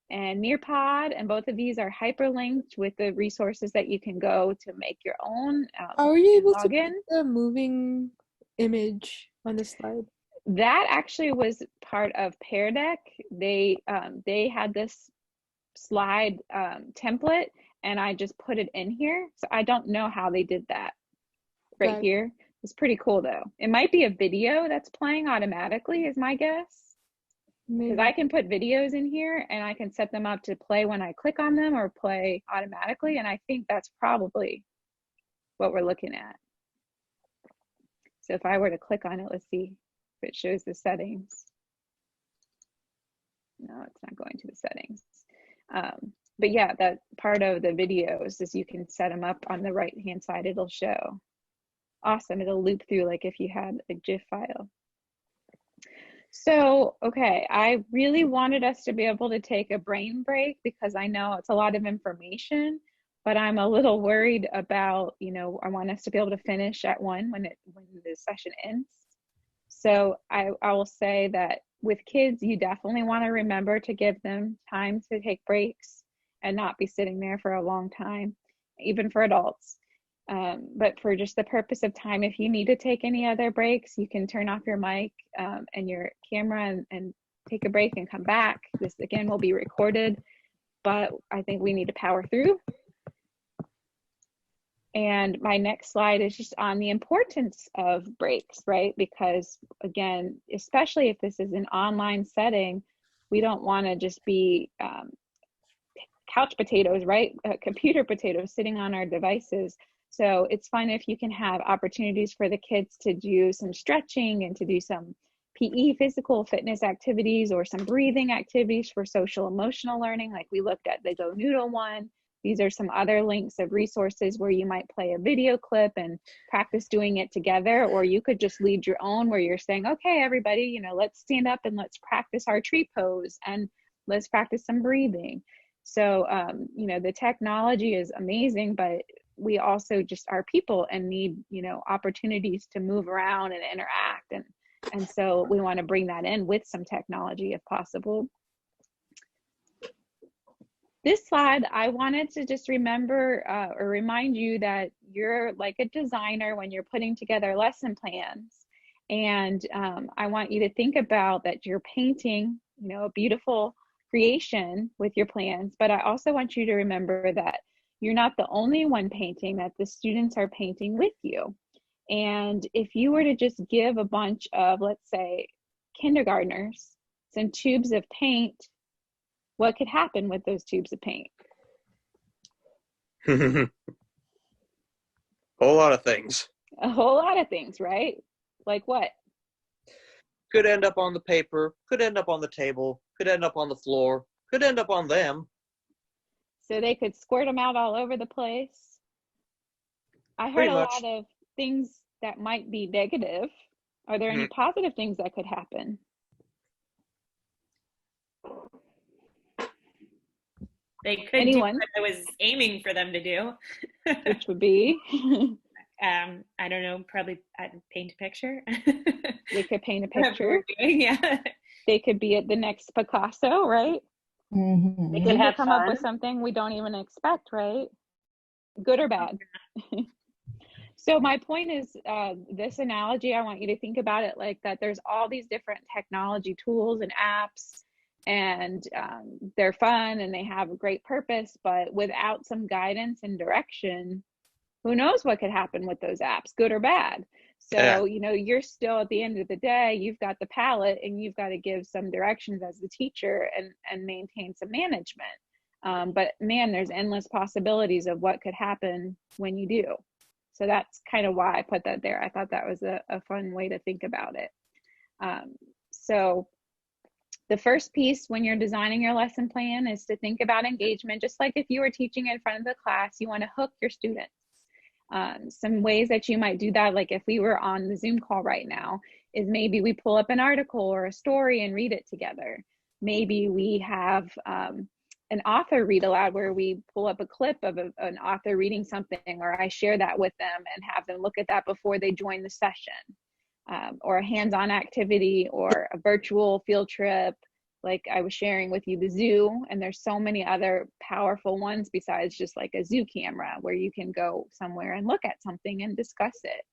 and Nearpod, and both of these are hyperlinked with the resources that you can go to make your own. How are you able to login. put the moving image on the slide? That actually was part of Pear Deck. They had this slide template, and I just put it in here. So I don't know how they did that right here. It's pretty cool though. It might be a video that's playing automatically is my guess. Because I can put videos in here and I can set them up to play when I click on them or play automatically. And I think that's probably what we're looking at. So if I were to click on it, let's see if it shows the settings. No, it's not going to the settings. But yeah, that part of the videos is you can set them up on the right hand side. It'll show. Awesome. It'll loop through like if you had a GIF file. So, okay, I really wanted us to be able to take a brain break because I know it's a lot of information, but I'm a little worried about, you know, I want us to be able to finish at 1 when the session ends. So I will say that with kids, you definitely want to remember to give them time to take breaks and not be sitting there for a long time, even for adults. But for just the purpose of time, if you need to take any other breaks, you can turn off your mic and your camera and take a break and come back. This again will be recorded, but I think we need to power through. And my next slide is just on the importance of breaks, right? Because again, especially if this is an online setting, we don't want to just be couch potatoes, right? Computer potatoes sitting on our devices. So it's fun if you can have opportunities for the kids to do some stretching and to do some PE, physical fitness activities, or some breathing activities for social emotional learning, like we looked at the Go Noodle one. These are some other links of resources where you might play a video clip and practice doing it together, or you could just lead your own where you're saying, okay, everybody, you know, let's stand up and let's practice our tree pose and let's practice some breathing. So, you know, the technology is amazing, but we also just are people and need, you know, opportunities to move around and interact. And so we want to bring that in with some technology if possible. This slide, I wanted to just remember or remind you that you're like a designer when you're putting together lesson plans. And I want you to think about that you're painting, you know, a beautiful creation with your plans, but I also want you to remember that you're not the only one painting, that the students are painting with you. And if you were to just give a bunch of, let's say, kindergartners some tubes of paint, what could happen with those tubes of paint? Whole lot of things. A whole lot of things, right? Like what? Could end up on the paper, could end up on the table, could end up on the floor, could end up on them. So they could squirt them out all over the place. I heard a lot of things that might be negative. Are there any positive things that could happen? They could do what I was aiming for them to do. Which would be? I don't know, probably paint a picture. They could paint a picture. Yeah. They could be at the next Picasso, right? Mm-hmm. They could have come up with something we don't even expect, right? Good or bad. So my point is, this analogy, I want you to think about it like that. There's all these different technology tools and apps, and they're fun and they have a great purpose, but without some guidance and direction, who knows what could happen with those apps, good or bad. So, you know, you're still at the end of the day, you've got the palette and you've got to give some directions as the teacher and maintain some management. But man, there's endless possibilities of what could happen when you do. So that's kind of why I put that there. I thought that was a fun way to think about it. So the first piece when you're designing your lesson plan is to think about engagement. Just like if you were teaching in front of the class, you want to hook your students. Some ways that you might do that, like if we were on the Zoom call right now, is maybe we pull up an article or a story and read it together. Maybe we have an author read aloud where we pull up a clip of an author reading something, or I share that with them and have them look at that before they join the session. Or a hands-on activity, or a virtual field trip, like I was sharing with you, the zoo. And there's so many other powerful ones besides just like a zoo camera, where you can go somewhere and look at something and discuss it.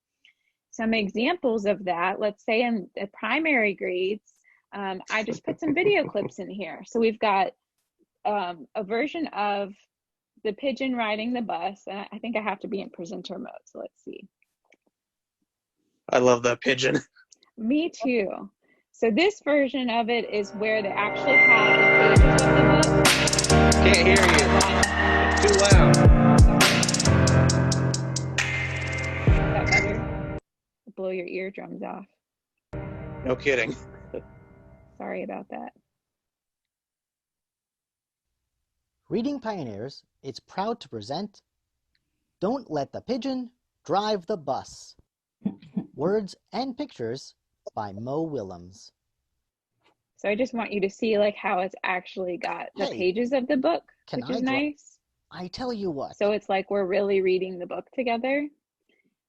Some examples of that, let's say in the primary grades, I just put some video clips in here. So we've got a version of the pigeon riding the bus. And I think I have to be in presenter mode, so let's see. I love that pigeon. Me too. So this version of it is where they actually have the pages of the book. Can't hear you. Too loud. Is that better? Blow your eardrums off. No kidding. Sorry about that. Reading Pioneers is proud to present Don't Let the Pigeon Drive the Bus. Words and Pictures by Mo Willems. So I just want you to see like how it's actually got the pages of the book, which is nice. I tell you what. So it's like we're really reading the book together.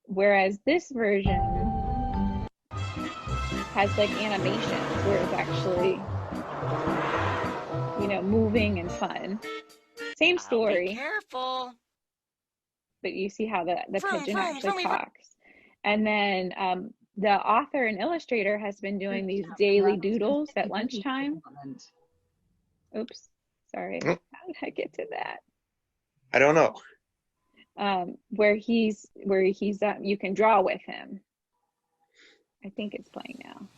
Whereas this version has like animations where it's actually, you know, moving and fun. Same story. Be careful. But you see how the pigeon actually talks. And then the author and illustrator has been doing these daily doodles at lunchtime. Oops, sorry. How did I get to that? I don't know. Where he's you can draw with him. I think it's playing now.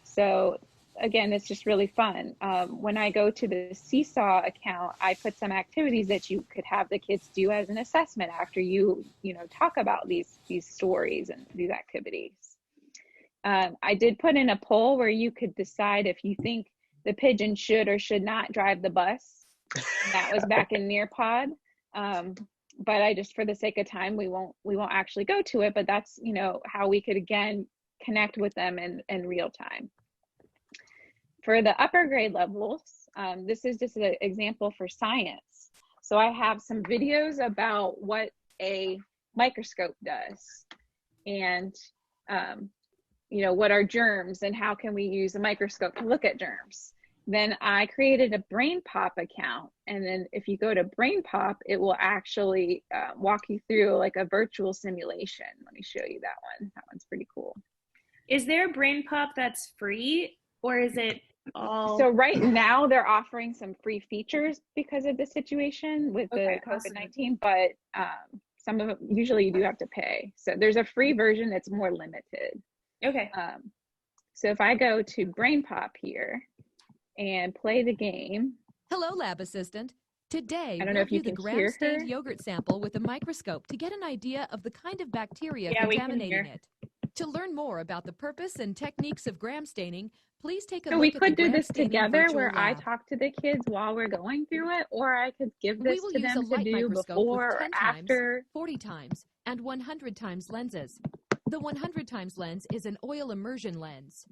So again, it's just really fun. When I go to the Seesaw account, I put some activities that you could have the kids do as an assessment after you talk about these stories and these activities. I did put in a poll where you could decide if you think the pigeon should or should not drive the bus. That was back in Nearpod. But I just, for the sake of time, we won't actually go to it, but that's, how we could again connect with them in real time. For the upper grade levels, this is just an example for science. So I have some videos about what a microscope does, and what are germs and how can we use a microscope to look at germs. Then I created a BrainPop account, and then if you go to BrainPop, it will actually walk you through like a virtual simulation. Let me show you that one. That one's pretty cool. Is there a BrainPop that's free, or is it all? So right now they're offering some free features because of the situation with the COVID-19, but some of them, usually you do have to pay. So there's a free version that's more limited. Okay. So if I go to BrainPop here and play the game. Hello, Lab Assistant. Today, I don't know if you can the hear her. gram-stained yogurt sample with a microscope to get an idea of the kind of bacteria contaminating it. To learn more about the purpose and techniques of gram staining, please take a So look we at the could do gram this staining together virtual where I lab. talk to the kids while we're going through it, or I could give this We will to use a them to light do microscope before with or 10 times, after. 40 times, and 100 times lenses. The 100 times lens is an oil immersion lens.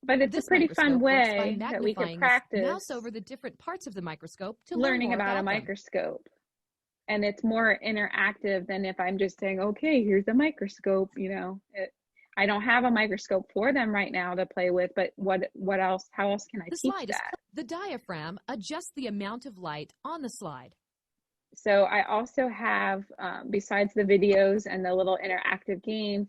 But it's This a pretty fun microscope works by way that we could magnifying practice mouse over the different parts of the microscope to learning learn more about a them. microscope. And it's more interactive than if I'm just saying, okay, here's a microscope, I don't have a microscope for them right now to play with, but what else, how else can I The teach slide is that? the diaphragm adjusts the amount of light on the slide. So I also have, besides the videos and the little interactive game,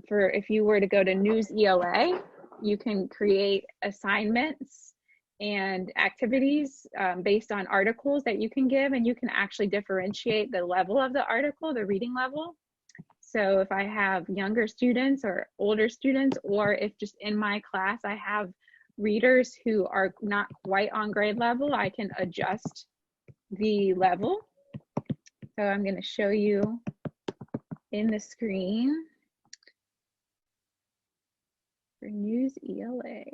for if you were to go to News ELA, you can create assignments and activities based on articles that you can give, and you can actually differentiate the level of the article, the reading level. So if I have younger students or older students, or if just in my class I have readers who are not quite on grade level, I can adjust the level. So I'm going to show you in the screen for News ELA.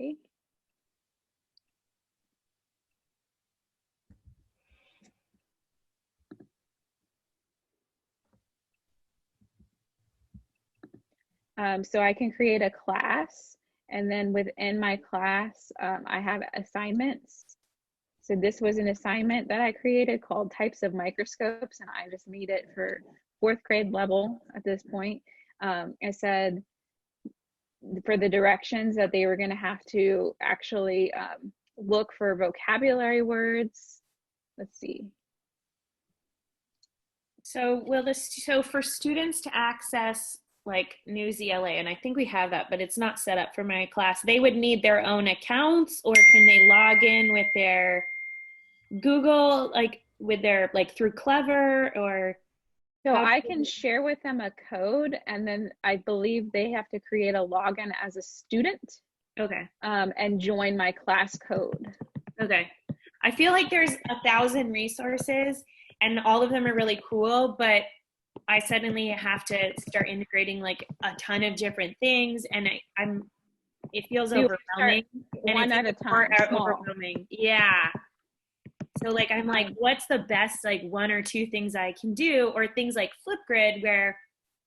So I can create a class, and then within my class, I have assignments. So this was an assignment that I created called Types of Microscopes, and I just made it for 4th grade level at this point. I said for the directions that they were going to have to actually look for vocabulary words. Let's see. So so for students to access like News ELA, and I think we have that, but it's not set up for my class, they would need their own accounts, or can they log in with their Google, like with their, like through Clever, or? So I can share with them a code, and then I believe they have to create a login as a student. Okay. And join my class code. Okay. I feel like there's 1,000 resources and all of them are really cool, but I suddenly have to start integrating like a ton of different things, and it feels overwhelming. One at a time. Overwhelming. Yeah. So like, I'm like, what's the best like 1 or 2 things I can do? Or things like Flipgrid, where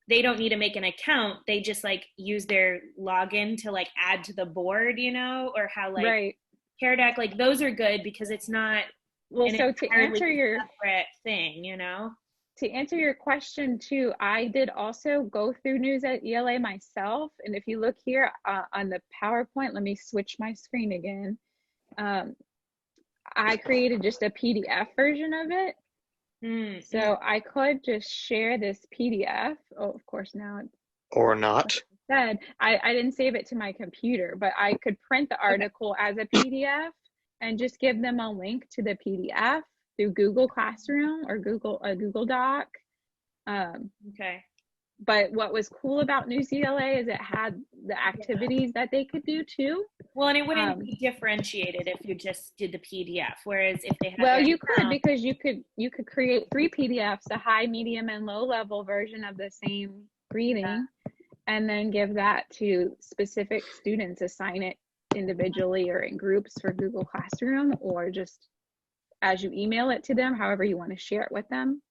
they don't need to make an account. They just like use their login to like add to the board, you know, or how like Pear Deck, like those are good because it's not so to answer your separate thing, you know. To answer your question too, I did also go through News at ELA myself. And if you look here on the PowerPoint, let me switch my screen again. I created just a PDF version of it. So I could just share this PDF. Oh, of course now. Or not. I didn't save it to my computer, but I could print the article as a PDF and just give them a link to the PDF through Google Classroom or Google Doc. Okay. But what was cool about News ELA is it had the activities that they could do too. Well, and it wouldn't be differentiated if you just did the PDF. Whereas if they had, well, you could, because you could create 3 PDFs, a high, medium, and low level version of the same reading, and then give that to specific students, assign it individually or in groups for Google Classroom, or just as you email it to them, however you want to share it with them.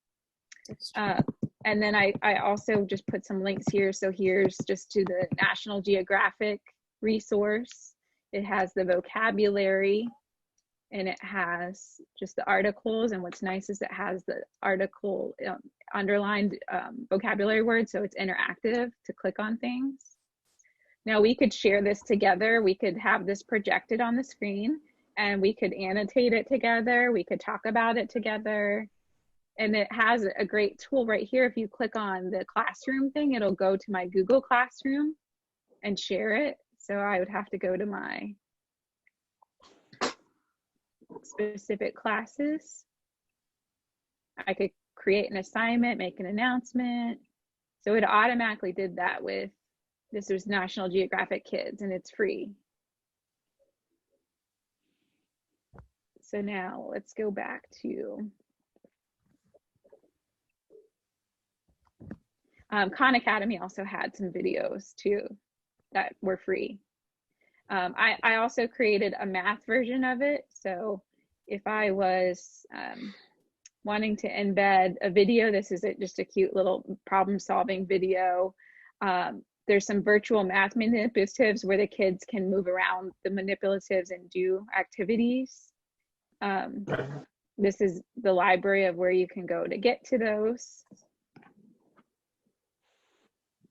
And then I also just put some links here. So here's just to the National Geographic resource. It has the vocabulary, and it has just the articles. And what's nice is it has the article underlined vocabulary words, so it's interactive to click on things. Now we could share this together. We could have this projected on the screen, and we could annotate it together. We could talk about it together. And it has a great tool right here. If you click on the classroom thing, it'll go to my Google Classroom and share it. So I would have to go to my specific classes. I could create an assignment, make an announcement. So it automatically did that with, this was National Geographic Kids, and it's free. So now let's go back to Khan Academy. Also had some videos too that were free. I also created a math version of it. So if I was wanting to embed a video, this is just a cute little problem solving video. There's some virtual math manipulatives where the kids can move around the manipulatives and do activities. This is the library of where you can go to get to those.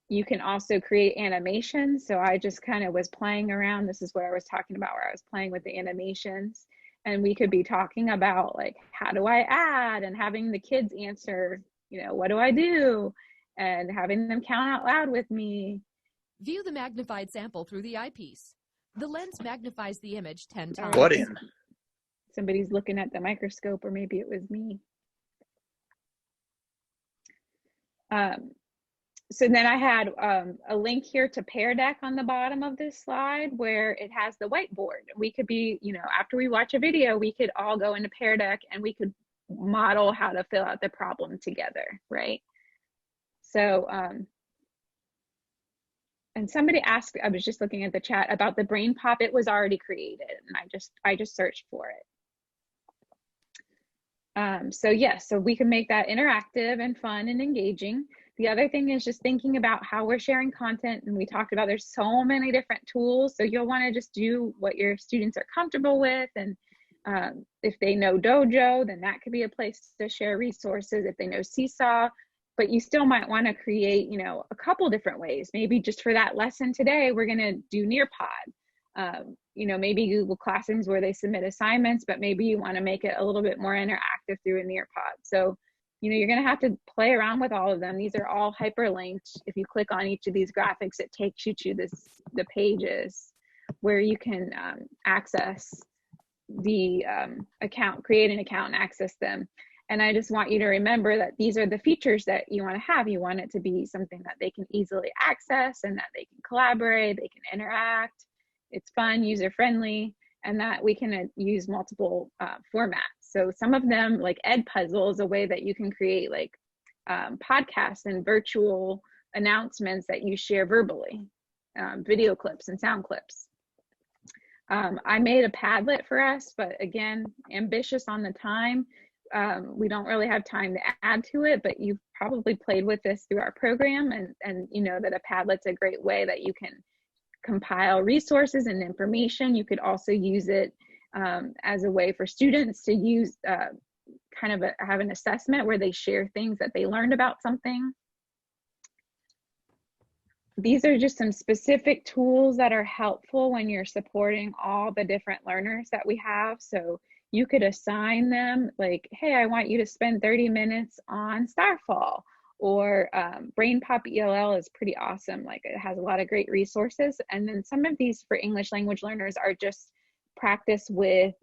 You can also create animations. So I just kind of was playing around. This is what I was talking about, where I was playing with the animations. And we could be talking about like, how do I add? And having the kids answer, you know, what do I do? And having them count out loud with me. View the magnified sample through the eyepiece. The lens magnifies the image 10 times. What in? Somebody's looking at the microscope, or maybe it was me. So then I had a link here to Pear Deck on the bottom of this slide where it has the whiteboard. We could be, you know, after we watch a video, we could all go into Pear Deck and we could model how to fill out the problem together, right? So, and somebody asked, I was just looking at the chat about the Brain Pop. It was already created and I just searched for it. So yes, so we can make that interactive and fun and engaging. The other thing is just thinking about how we're sharing content. And we talked about there's so many different tools. So you'll want to just do what your students are comfortable with. And if they know Dojo, then that could be a place to share resources. If they know Seesaw, but you still might want to create, you know, a couple different ways. Maybe just for that lesson today, we're going to do Nearpod. You know, maybe Google Classrooms where they submit assignments, but maybe you want to make it a little bit more interactive through a Nearpod. So, you know, you're going to have to play around with all of them. These are all hyperlinked. If you click on each of these graphics, it takes you to the pages where you can access the account, create an account and access them. And I just want you to remember that these are the features that you want to have. You want it to be something that they can easily access and that they can collaborate, they can interact. It's fun, user-friendly, and that we can use multiple formats. So some of them, like Edpuzzle, is a way that you can create like podcasts and virtual announcements that you share verbally, video clips and sound clips. I made a Padlet for us, but again, ambitious on the time. We don't really have time to add to it, but you've probably played with this through our program, and you know that a Padlet's a great way that you can compile resources and information. You could also use it as a way for students to use kind of have an assessment where they share things that they learned about something. These are just some specific tools that are helpful when you're supporting all the different learners that we have. So you could assign them like, hey, I want you to spend 30 minutes on Starfall, or Brain Pop ELL is pretty awesome. Like it has a lot of great resources. And then some of these for English language learners are just practice with,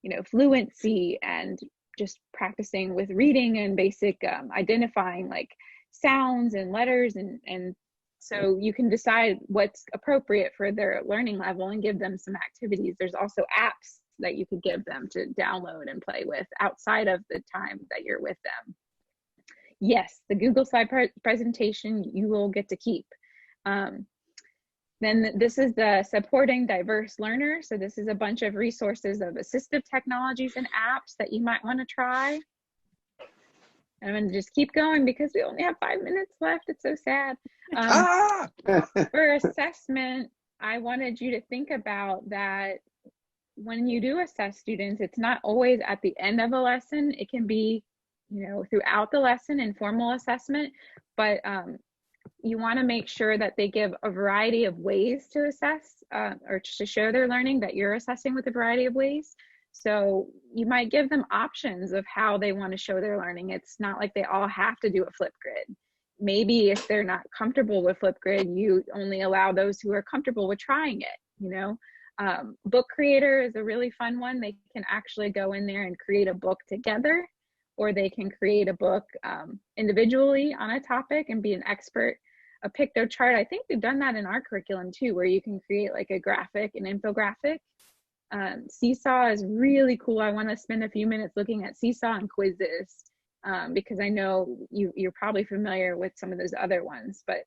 you know, fluency and just practicing with reading and basic identifying like sounds and letters. And so you can decide what's appropriate for their learning level and give them some activities. There's also apps that you could give them to download and play with outside of the time that you're with them. Yes, the Google slide presentation you will get to keep. Then this is the supporting diverse learners. So this is a bunch of resources of assistive technologies and apps that you might want to try. I'm going to just keep going because we only have 5 minutes left. It's so sad. For assessment, I wanted you to think about that when you do assess students, it's not always at the end of a lesson. It can be, you know, throughout the lesson in formal assessment, but you want to make sure that they give a variety of ways to assess or to show their learning, that you're assessing with a variety of ways. So you might give them options of how they want to show their learning. It's not like they all have to do a Flipgrid. Maybe if they're not comfortable with Flipgrid, you only allow those who are comfortable with trying it, you know. Book Creator is a really fun one. They can actually go in there and create a book together, or they can create a book individually on a topic and be an expert. A Piktochart, I think we've done that in our curriculum too, where you can create like a graphic, an infographic. Seesaw is really cool. I want to spend a few minutes looking at Seesaw and quizzes because I know you're probably familiar with some of those other ones. But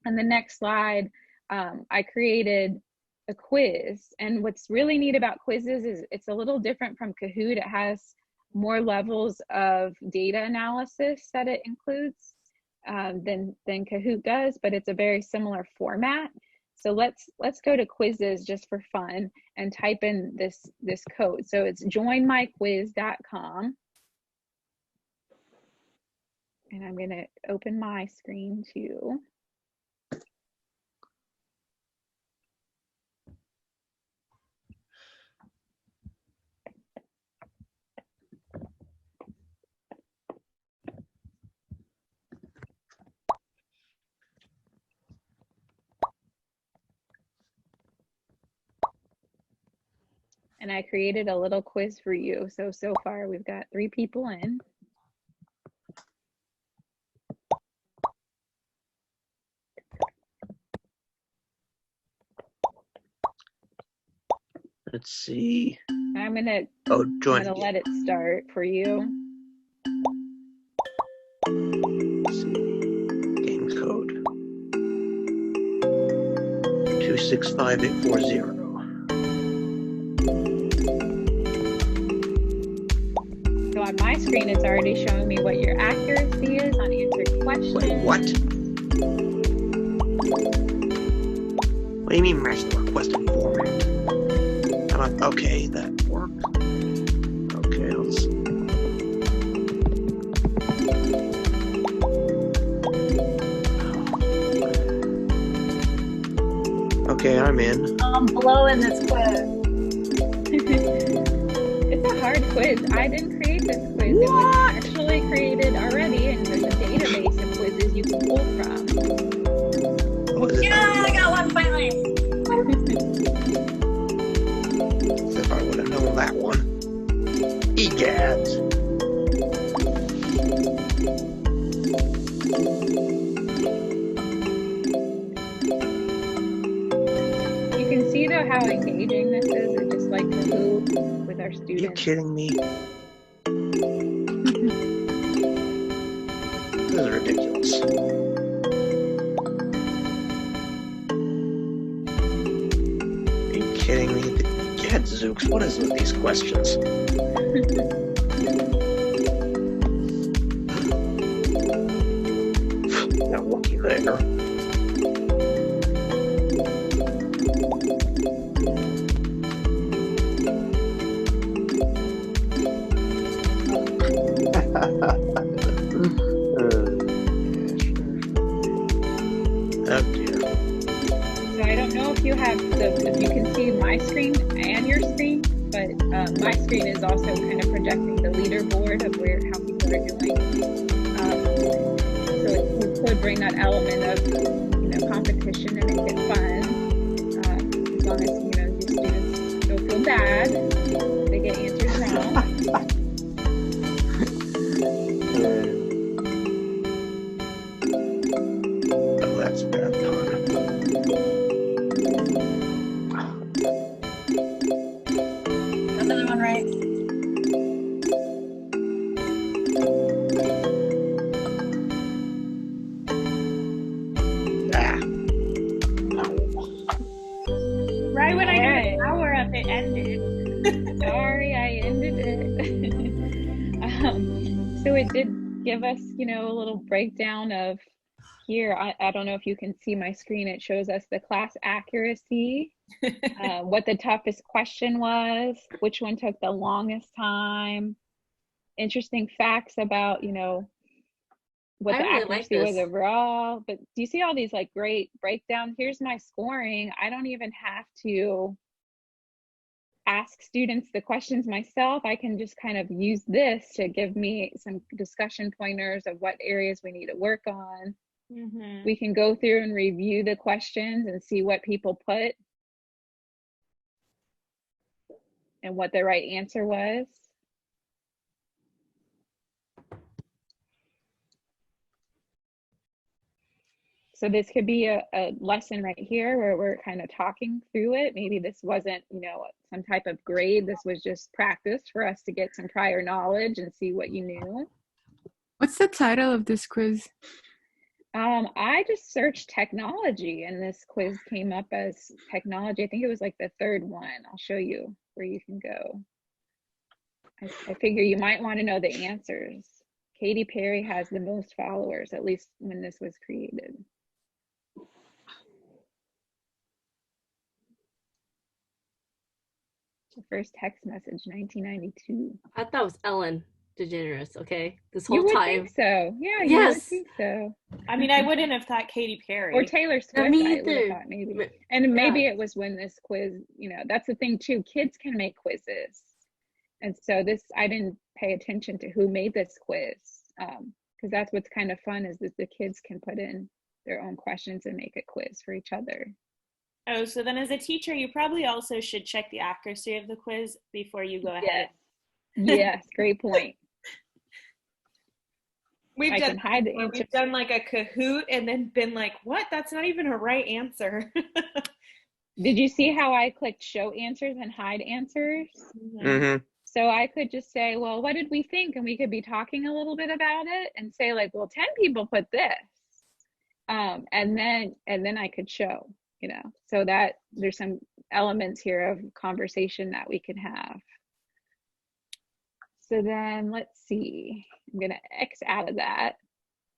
on the next slide, I created a quiz. And what's really neat about quizzes is it's a little different from Kahoot. It has more levels of data analysis that it includes than Kahoot does, but it's a very similar format. So let's go to quizzes just for fun and type in this code. So it's joinmyquiz.com. And I'm going to open my screen too. And I created a little quiz for you. So far we've got 3 people in. Let's see. I'm gonna join let it start for you. Let's see. Game code 265-840. So on my screen, it's already showing me what your accuracy is on answering questions. Wait, what? What do you mean match the requested format? Okay, that worked. Okay, let's. Okay, I'm in. I'm blowing this quiz. It's a hard quiz. I didn't create this quiz. What? It was actually created already, and there's a database of quizzes you can pull from. Yeah, I got one finally. If I would have known that one. Egads. You can see though how engaging this is. It's just like Kahoot with our students. Are you kidding me? This is ridiculous. Are you kidding me? Gadzooks, what is with these questions? Now looky there. Oh dear. So I don't know if you have if you can see my screen and your screen, but my screen is also kind of projecting the leaderboard of how people are doing. So you could bring that element of competition and make it fun. As long as your students don't feel bad, they get answers wrong. Oh, that's bad fun. Another one right. Right when I got an hour up, it ended. Sorry, I ended it. So it did give us, a little breakdown of here. I don't know if you can see my screen. It shows us the class accuracy, what the toughest question was, which one took the longest time, interesting facts about, what the accuracy was overall. But do you see all these like great breakdown? Here's my scoring. I don't even have to ask students the questions myself. I can just kind of use this to give me some discussion pointers of what areas we need to work on. Mm-hmm. We can go through and review the questions and see what people put and what the right answer was. So this could be a lesson right here where we're kind of talking through it. Maybe this wasn't, some type of grade. This was just practice for us to get some prior knowledge and see what you knew. What's the title of this quiz? I just searched technology and this quiz came up as technology. I think it was like the third one. I'll show you where you can go. I figure you might want to know the answers. Katy Perry has the most followers, at least when this was created. The first text message, 1992. I thought it was Ellen DeGeneres, okay? This whole You would time. think so. Yeah, you Yes. would think so. I mean, I wouldn't have thought Katy Perry. Or Taylor Swift, me I would have either. thought maybe. And maybe it was when this quiz, that's the thing too. Kids can make quizzes. And so I didn't pay attention to who made this quiz. Because that's what's kind of fun is that the kids can put in their own questions and make a quiz for each other. Oh, so then as a teacher, you probably also should check the accuracy of the quiz before you go ahead. Yes, great point. We've I can hide the answer. done like a Kahoot and then been like, what? That's not even a right answer. Did you see how I clicked show answers and hide answers? Mm-hmm. So I could just say, well, what did we think? And we could be talking a little bit about it and say like, well, 10 people put this. And then I could show, so that there's some elements here of conversation that we can have. So then let's see, I'm going to X out of that.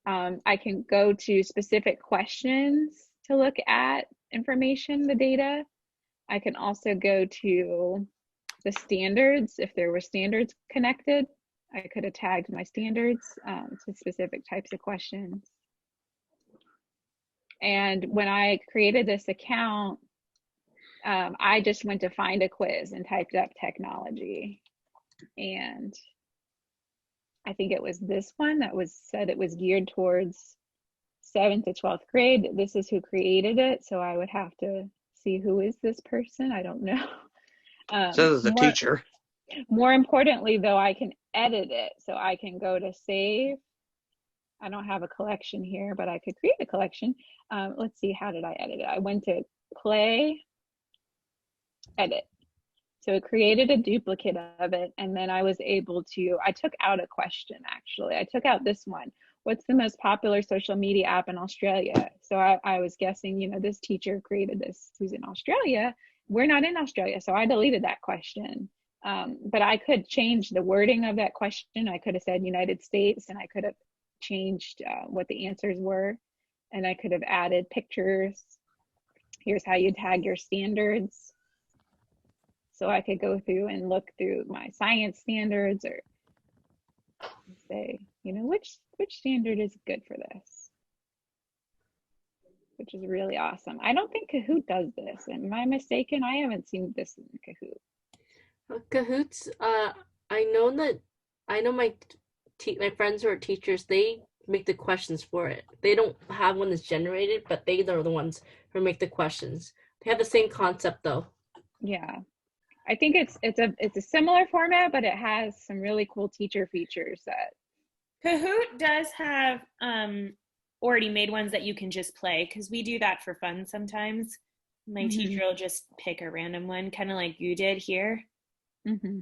I can go to specific questions to look at information, the data. I can also go to the standards. If there were standards connected, I could have tagged my standards to specific types of questions. And when I created this account, I just went to find a quiz and typed up technology. And I think it was this one that said it was geared towards 7th to 12th grade. This is who created it. So I would have to see who is this person. I don't know. So as a teacher. More importantly, though, I can edit it. So I can go to save. I don't have a collection here, but I could create a collection. Let's see, how did I edit it? I went to play, edit. So it created a duplicate of it. And then I was able to, I took out a question, actually. I took out this one. What's the most popular social media app in Australia? So I was guessing, this teacher created this who's in Australia. We're not in Australia, so I deleted that question. But I could change the wording of that question. I could have said United States, and I could have changed what the answers were. And I could have added pictures. Here's how you tag your standards. So I could go through and look through my science standards or say, which standard is good for this, which is really awesome. I don't think Kahoot does this. Am I mistaken? I haven't seen this in Kahoot. Kahoots, I know my friends who are teachers, they make the questions for it. They don't have one that's generated, but they are the ones who make the questions. They have the same concept though. Yeah. I think it's a similar format, but it has some really cool teacher features that Kahoot does have already made ones that you can just play, because we do that for fun sometimes. My teacher will just pick a random one, kind of like you did here. Mm-hmm.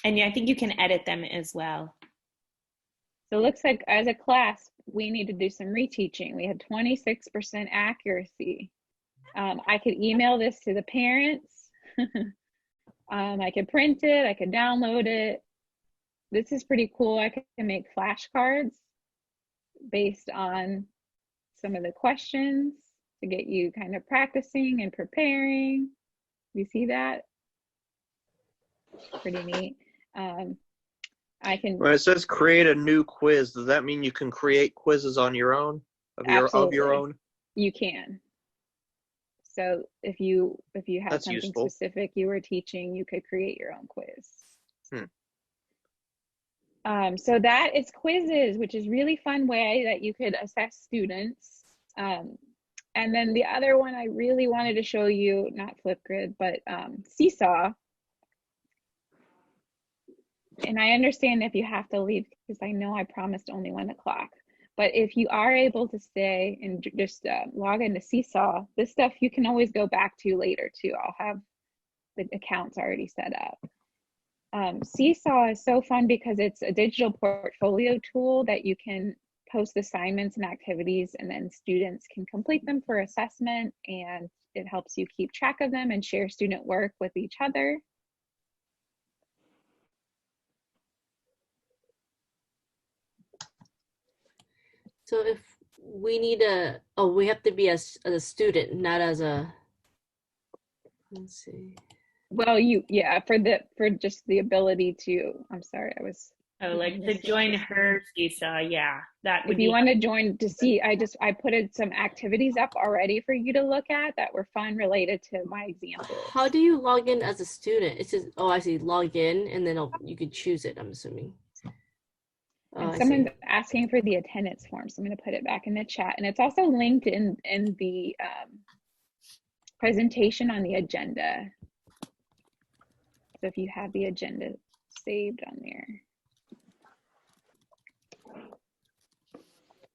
And yeah, I think you can edit them as well. So it looks like as a class, we need to do some reteaching. We had 26% accuracy. I could email this to the parents. I could print it. I could download it. This is pretty cool. I can make flashcards based on some of the questions to get you kind of practicing and preparing. You see that? Pretty neat. I can. When it says create a new quiz, does that mean you can create quizzes on your own? Of your own? You can. So if you had That's something useful. specific you were teaching, you could create your own quiz. So that is quizzes, which is really fun way that you could assess students. And then the other one I really wanted to show you, not Flipgrid, but Seesaw. And I understand if you have to leave, because I know I promised only 1 o'clock. But if you are able to stay and just log into Seesaw, this stuff you can always go back to later too. I'll have the accounts already set up. Seesaw is so fun because it's a digital portfolio tool that you can post assignments and activities, and then students can complete them for assessment, and it helps you keep track of them and share student work with each other. So if we need we have to be as a student, not as a, let's see. Well, for just the ability to, I'm sorry, I was. Oh, like to join her Seesaw, yeah. That would if you want to join to see, I put some activities up already for you to look at that were fun related to my example. How do you log in as a student? It says, I see, log in, and then you could choose it, I'm assuming. And someone's asking for the attendance form, so I'm going to put it back in the chat. And it's also linked in the presentation on the agenda. So if you have the agenda saved on there.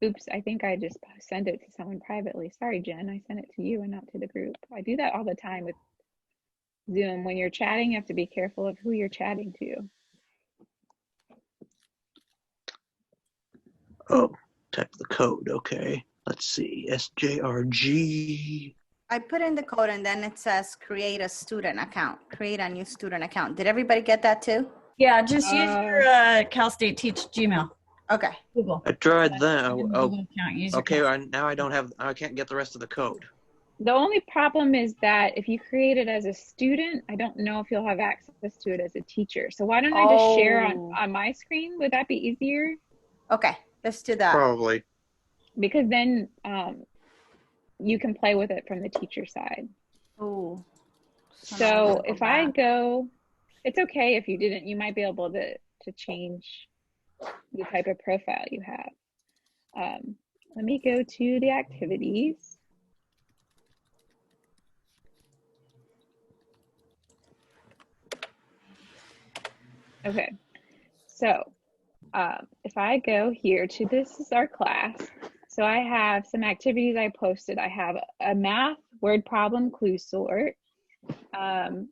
Oops, I think I just sent it to someone privately. Sorry, Jen, I sent it to you and not to the group. I do that all the time with Zoom. When you're chatting, you have to be careful of who you're chatting to. Oh, type the code. Okay. Let's see. SJRG. I put in the code and then it says create a student account, create a new student account. Did everybody get that too? Yeah, just use your Cal State Teach Gmail. Okay. Google. I tried that. Okay, now I can't get the rest of the code. The only problem is that if you create it as a student, I don't know if you'll have access to it as a teacher. So why don't I just share on my screen? Would that be easier? Okay, let's do that. Probably. Because then you can play with it from the teacher side. Oh. So if I go, it's okay if you didn't. You might be able to change the type of profile you have. Let me go to the activities. Okay, so if I go here to this is our class. So I have some activities I posted. I have a math word problem clue sort, some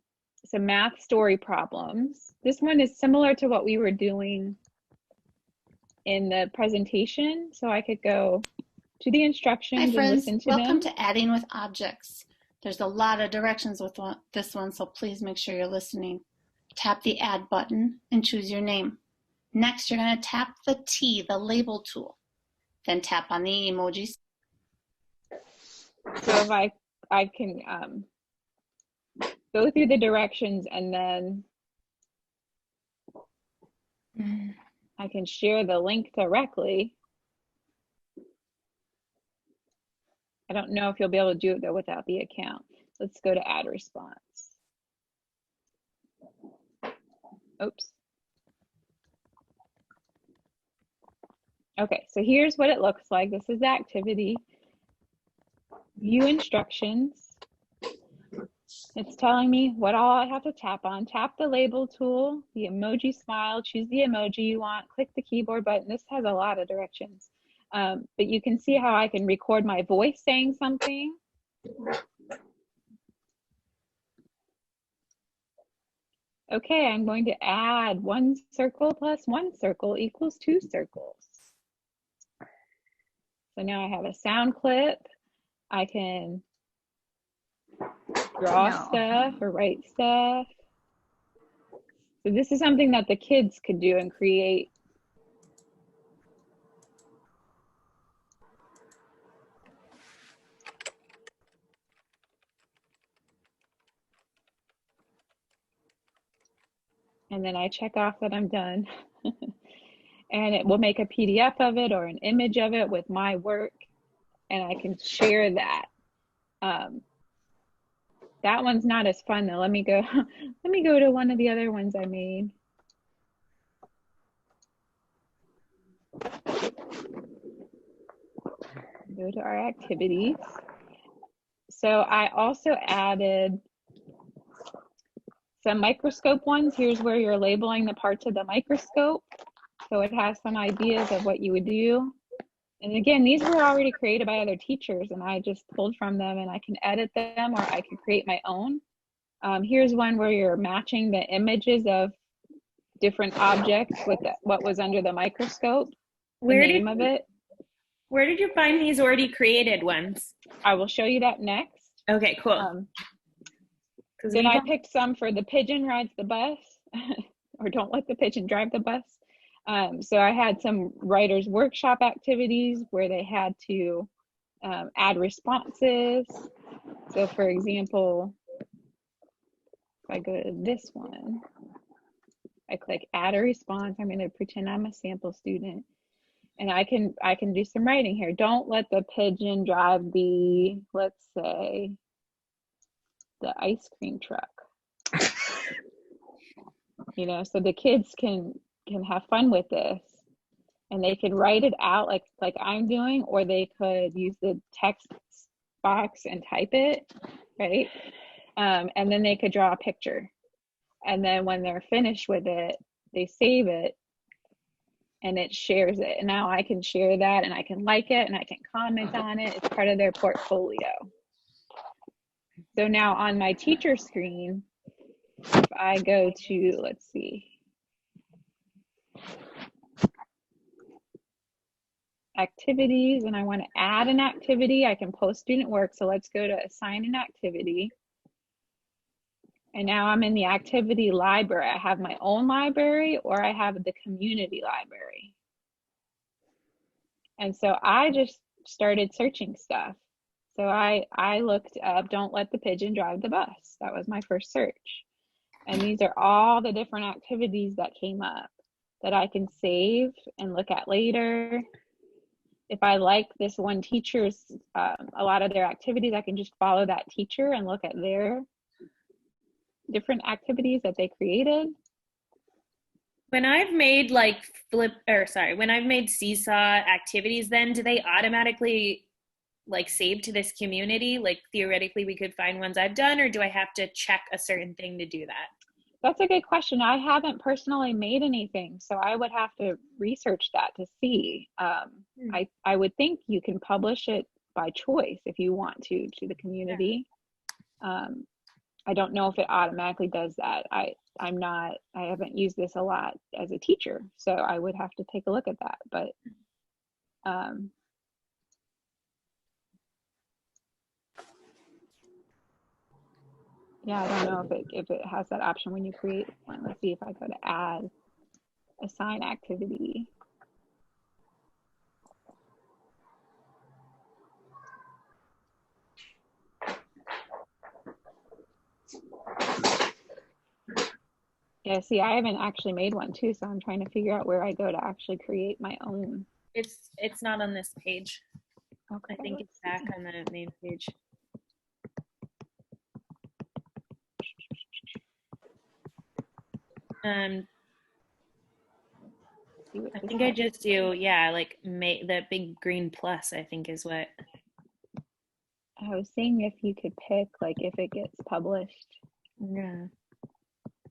math story problems. This one is similar to what we were doing in the presentation. So I could go to the instructions Hi friends, and listen to welcome them. to Adding with Objects. There's a lot of directions with this one, so please make sure you're listening. Tap the Add button and choose your name. Next, you're going to tap the T, the label tool. Then tap on the emojis. So if I can go through the directions and then I can share the link directly. I don't know if you'll be able to do it though without the account. Let's go to add response. Oops. Okay, so here's what it looks like. This is the activity. View instructions. It's telling me what all I have to tap on. Tap the label tool, the emoji smile, choose the emoji you want, click the keyboard button. This has a lot of directions. But you can see how I can record my voice saying something. Okay, I'm going to add 1 circle plus 1 circle equals 2 circles. So now I have a sound clip. I can draw stuff or write stuff. So this is something that the kids could do and create. And then I check off that I'm done. And it will make a PDF of it or an image of it with my work, and I can share that. That one's not as fun though. Let me go to one of the other ones I made. Go to our activities. So I also added some microscope ones. Here's where you're labeling the parts of the microscope. So it has some ideas of what you would do. And again, these were already created by other teachers and I just pulled from them, and I can edit them or I can create my own. Here's one where you're matching the images of different objects with what was under the microscope, the name of it. Where did you find these already created ones? I will show you that next. Okay, cool. Then I picked some for the pigeon rides the bus or don't let the pigeon drive the bus. So I had some writers workshop activities where they had to add responses. So for example, if I go to this one, I click add a response. I'm going to pretend I'm a sample student, and I can do some writing here. Don't let the pigeon drive the, let's say, the ice cream truck. You know, so the kids can have fun with this, and they could write it out like I'm doing, or they could use the text box and type it, right? And then they could draw a picture, and then when they're finished with it, they save it, and it shares it. And now I can share that and I can like it and I can comment on it. It's part of their portfolio. So now on my teacher screen, if I go to, let's see, activities, and I want to add an activity, I can post student work. So let's go to assign an activity. And now I'm in the activity library. I have my own library or I have the community library. And so I just started searching stuff. So I looked up, don't let the pigeon drive the bus. That was my first search. And these are all the different activities that came up that I can save and look at later. If I like this one teacher's, a lot of their activities, I can just follow that teacher and look at their different activities that they created. When I've made like when I've made Seesaw activities, then do they automatically like save to this community? Like theoretically we could find ones I've done, or do I have to check a certain thing to do that? That's a good question. I haven't personally made anything, so I would have to research that to see. I would think you can publish it by choice if you want to the community. I don't know if it automatically does that. I haven't used this a lot as a teacher, so I would have to take a look at that. But yeah, I don't know if it has that option when you create one. Let's see if I go to add, assign activity. Yeah, see, I haven't actually made one too, so I'm trying to figure out where I go to actually create my own. It's not on this page. Okay, I think it's back on the main page. I think I just do, yeah, like the big green plus, I think is what. I was seeing if you could pick, like, if it gets published. Yeah.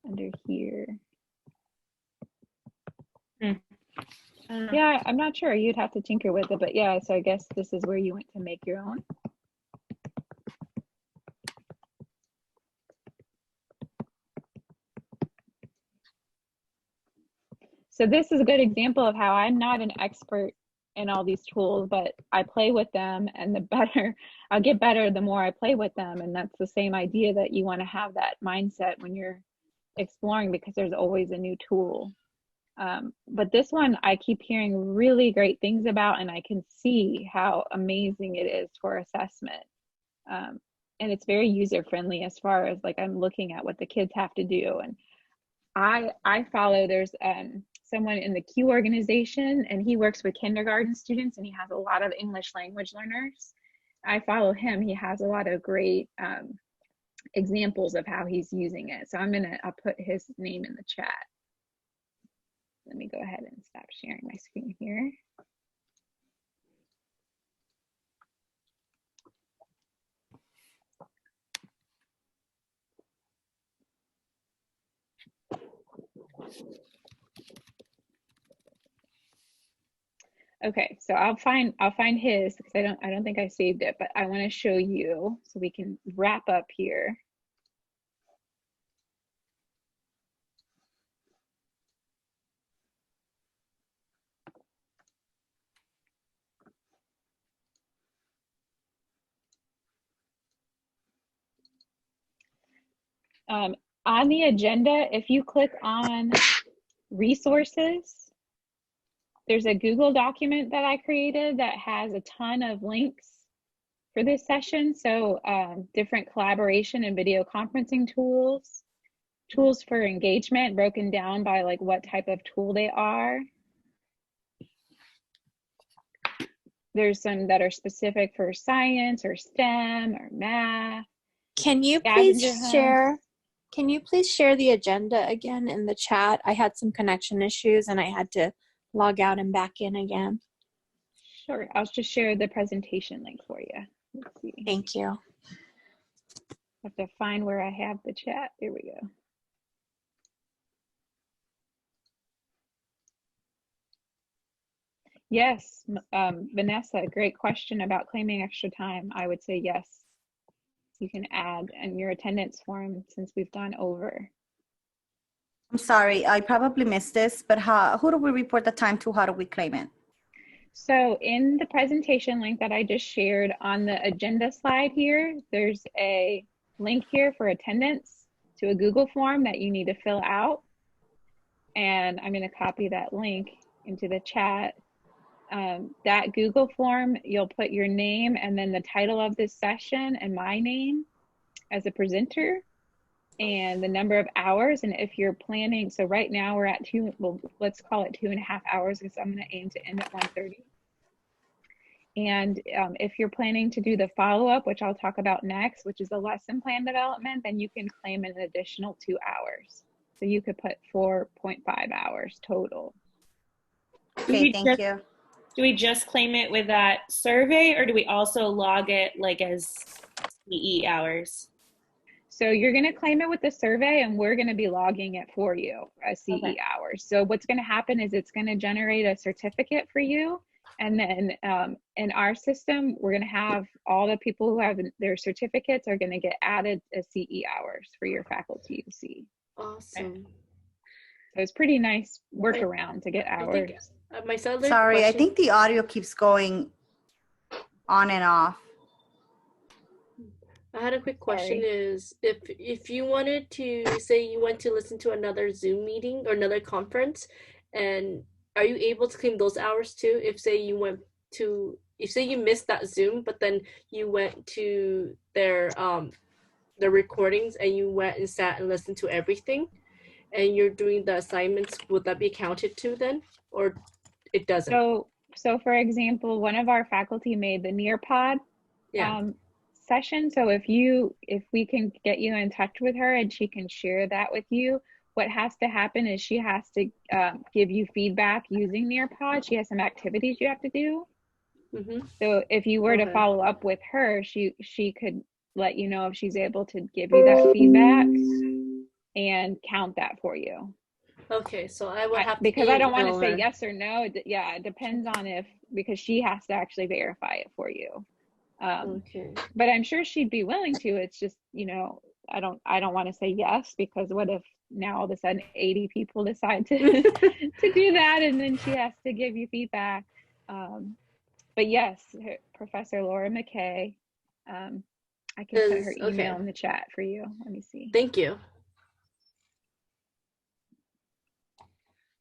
Under here. Yeah, I'm not sure. You'd have to tinker with it, but yeah, so I guess this is where you went to make your own. So this is a good example of how I'm not an expert in all these tools, but I play with them, and I'll get better the more I play with them. And that's the same idea, that you want to have that mindset when you're exploring, because there's always a new tool. But this one I keep hearing really great things about, and I can see how amazing it is for assessment. And it's very user friendly as far as like I'm looking at what the kids have to do. And I follow, there's someone in the Q organization, and he works with kindergarten students, and he has a lot of English language learners. I follow him. He has a lot of great examples of how he's using it. So I'll put his name in the chat. Let me go ahead and stop sharing my screen here. Okay, so I'll find his, because I don't think I saved it, but I want to show you so we can wrap up here. On the agenda, if you click on resources, there's a Google document that I created that has a ton of links for this session. So different collaboration and video conferencing tools, tools for engagement broken down by like what type of tool they are. There's some that are specific for science or STEM or math. Can you please share the agenda again in the chat? I had some connection issues and I had to log out and back in again. Sure, I'll just share the presentation link for you. Let's see. Thank you. I have to find where I have the chat. There we go. Yes, Vanessa, great question about claiming extra time. I would say yes. You can add in your attendance form since we've gone over. I'm sorry, I probably missed this, but who do we report the time to? How do we claim it? So in the presentation link that I just shared on the agenda slide here, there's a link here for attendance to a Google form that you need to fill out. And I'm going to copy that link into the chat. That Google form, you'll put your name and then the title of this session and my name as a presenter and the number of hours. And if you're planning, so right now we're at let's call it 2.5 hours because I'm going to aim to end at 1:30. And if you're planning to do the follow-up, which I'll talk about next, which is the lesson plan development, then you can claim an additional 2 hours. So you could put 4.5 hours total. Okay, thank you. Do we just claim it with that survey, or do we also log it like as CE hours? So you're going to claim it with the survey, and we're going to be logging it for you as CE hours. So what's going to happen is it's going to generate a certificate for you. And then in our system, we're going to have all the people who have their certificates are going to get added as CE hours for your faculty to see. Awesome. So it's pretty nice workaround to get hours. Sorry, I think the audio keeps going on and off. I had a quick question. Is if you wanted to say you went to listen to another Zoom meeting or another conference, and are you able to claim those hours too? If say you went to, if say you missed that Zoom, but then you went to their recordings and you went and sat and listened to everything, and you're doing the assignments, would that be counted too then, or it doesn't? So for example, one of our faculty made the Nearpod session. So if we can get you in touch with her and she can share that with you, what has to happen is she has to give you feedback using Nearpod. She has some activities you have to do. So if you were to follow up with her, she could let you know if she's able to give you that feedback and count that for you. Okay, so I would have to, because I don't want to say yes or no. Yeah, it depends on because she has to actually verify it for you. Okay. But I'm sure she'd be willing to. It's just, I don't want to say yes, because what if now all of a sudden 80 people decide to to do that, and then she has to give you feedback. But yes, Professor Laura McKay. I can put her email in the chat for you. Let me see. Thank you.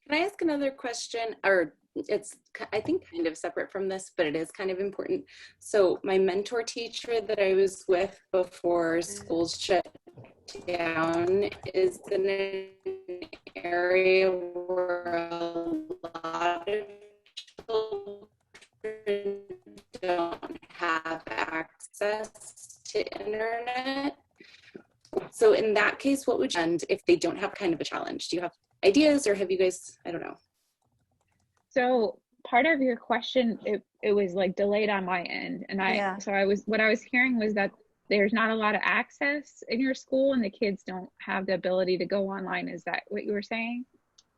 Can I ask another question? Or it's, I think, kind of separate from this, but it is kind of important. So my mentor teacher that I was with before schools shut down is in an area where a lot of children don't have access to internet. So in that case, what would you do if they don't have kind of a challenge? Do you have ideas, or have you guys, I don't know. So part of your question, it was like delayed on my end. And what I was hearing was that there's not a lot of access in your school and the kids don't have the ability to go online. Is that what you were saying?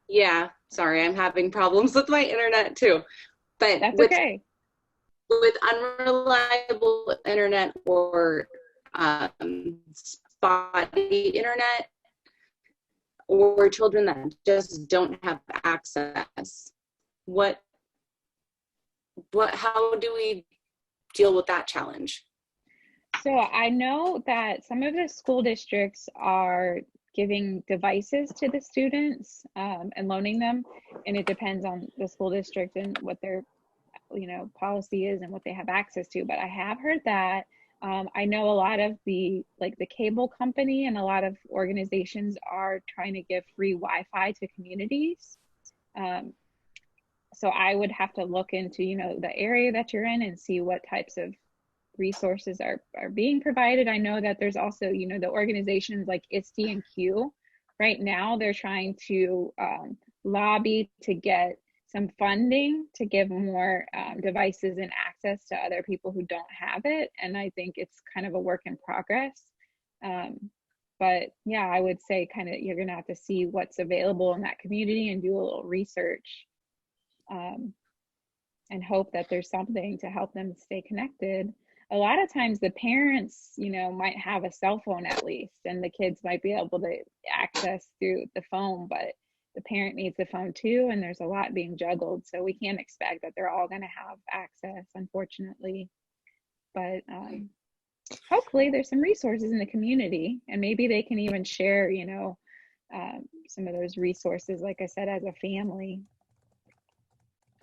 Yeah, sorry, I'm having problems with my internet too. But that's okay. With unreliable internet or spotty internet, or children that just don't have access, how do we deal with that challenge? So I know that some of the school districts are giving devices to the students and loaning them, and it depends on the school district and what their policy is and what they have access to. But I have heard that. I know a lot of the cable company and a lot of organizations are trying to give free Wi-Fi to communities. So I would have to look into, the area that you're in and see what types of resources are being provided. I know that there's also, the organizations like ISTE and CUE. Right now, they're trying to lobby to get some funding to give more devices and access to other people who don't have it. And I think it's kind of a work in progress. But yeah, I would say you're gonna have to see what's available in that community and do a little research. and hope that there's something to help them stay connected. A lot of times the parents, might have a cell phone at least, and the kids might be able to access through the phone, but the parent needs the phone too, and there's a lot being juggled. So we can't expect that they're all going to have access, unfortunately. But hopefully there's some resources in the community, and maybe they can even share, some of those resources, like I said, as a family.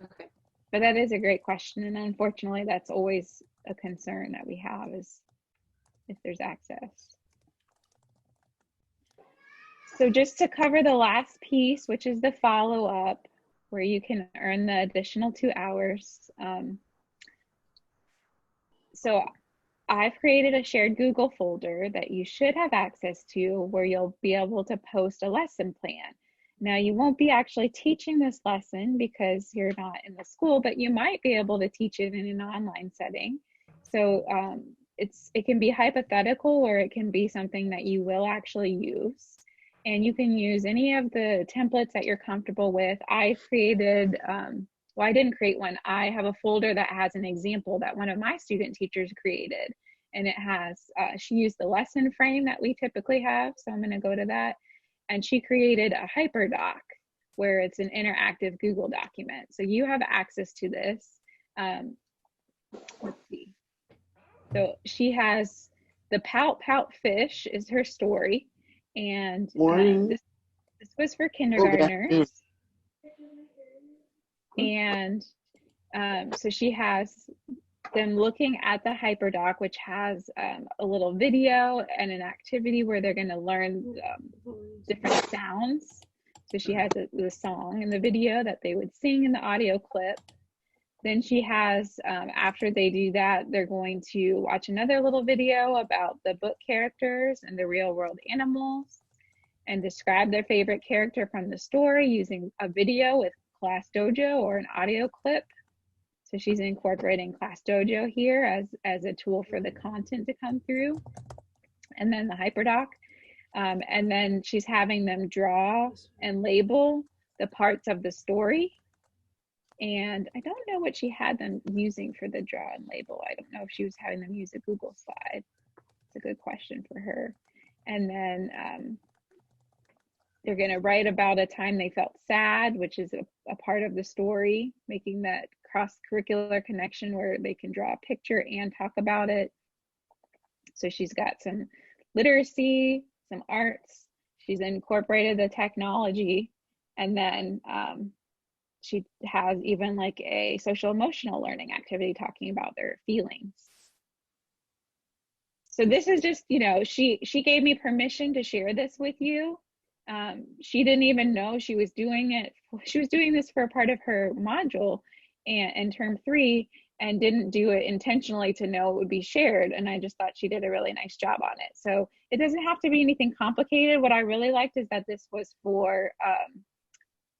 Okay. But that is a great question, and unfortunately that's always a concern that we have, is if there's access. So just to cover the last piece, which is the follow-up, where you can earn the additional 2 hours. So I've created a shared Google folder that you should have access to, where you'll be able to post a lesson plan. Now, you won't be actually teaching this lesson because you're not in the school, but you might be able to teach it in an online setting. So it can be hypothetical, or it can be something that you will actually use. And you can use any of the templates that you're comfortable with. I created, well, I didn't create one. I have a folder that has an example that one of my student teachers created. And it has, she used the lesson frame that we typically have. So I'm going to go to that. And she created a HyperDoc, where it's an interactive Google document. So you have access to this. Let's see. So she has the Pout Pout Fish is her story. And this was for kindergartners. And so she has them looking at the HyperDoc, which has a little video and an activity where they're going to learn different sounds. So she has the song and the video that they would sing in the audio clip. Then she has, after they do that, they're going to watch another little video about the book characters and the real world animals, and describe their favorite character from the story using a video with Class Dojo or an audio clip. So she's incorporating Class Dojo here as a tool for the content to come through. And then the HyperDoc. And then she's having them draw and label the parts of the story. And I don't know what she had them using for the draw and label. I don't know if she was having them use a Google slide. It's a good question for her. And then they're going to write about a time they felt sad, which is a part of the story, making that cross-curricular connection where they can draw a picture and talk about it. So she's got some literacy, some arts. She's incorporated the technology, and then she has even like a social emotional learning activity talking about their feelings. So this is just, she gave me permission to share this with you. She didn't even know she was doing it. She was doing this for a part of her module in term 3, and didn't do it intentionally to know it would be shared. And I just thought she did a really nice job on it. So it doesn't have to be anything complicated. What I really liked is that this was for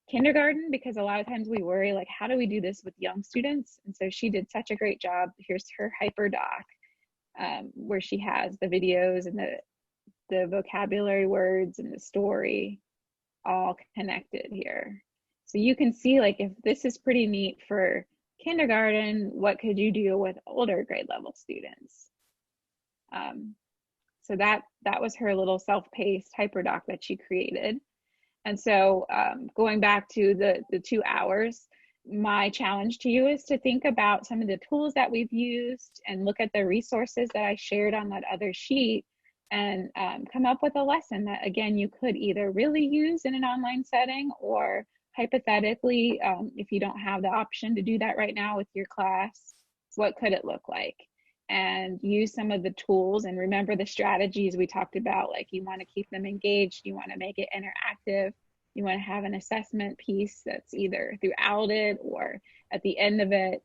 kindergarten, because a lot of times we worry, like, how do we do this with young students? And so she did such a great job. Here's her HyperDoc, where she has the videos and the vocabulary words and the story all connected here. So you can see, like, if this is pretty neat for kindergarten, what could you do with older grade level students? So that was her little self-paced HyperDoc that she created. And so going back to the 2 hours, my challenge to you is to think about some of the tools that we've used and look at the resources that I shared on that other sheet, and come up with a lesson that, again, you could either really use in an online setting, or hypothetically, if you don't have the option to do that right now with your class, what could it look like? And use some of the tools, and remember the strategies we talked about, like you want to keep them engaged, you want to make it interactive, you want to have an assessment piece that's either throughout it or at the end of it.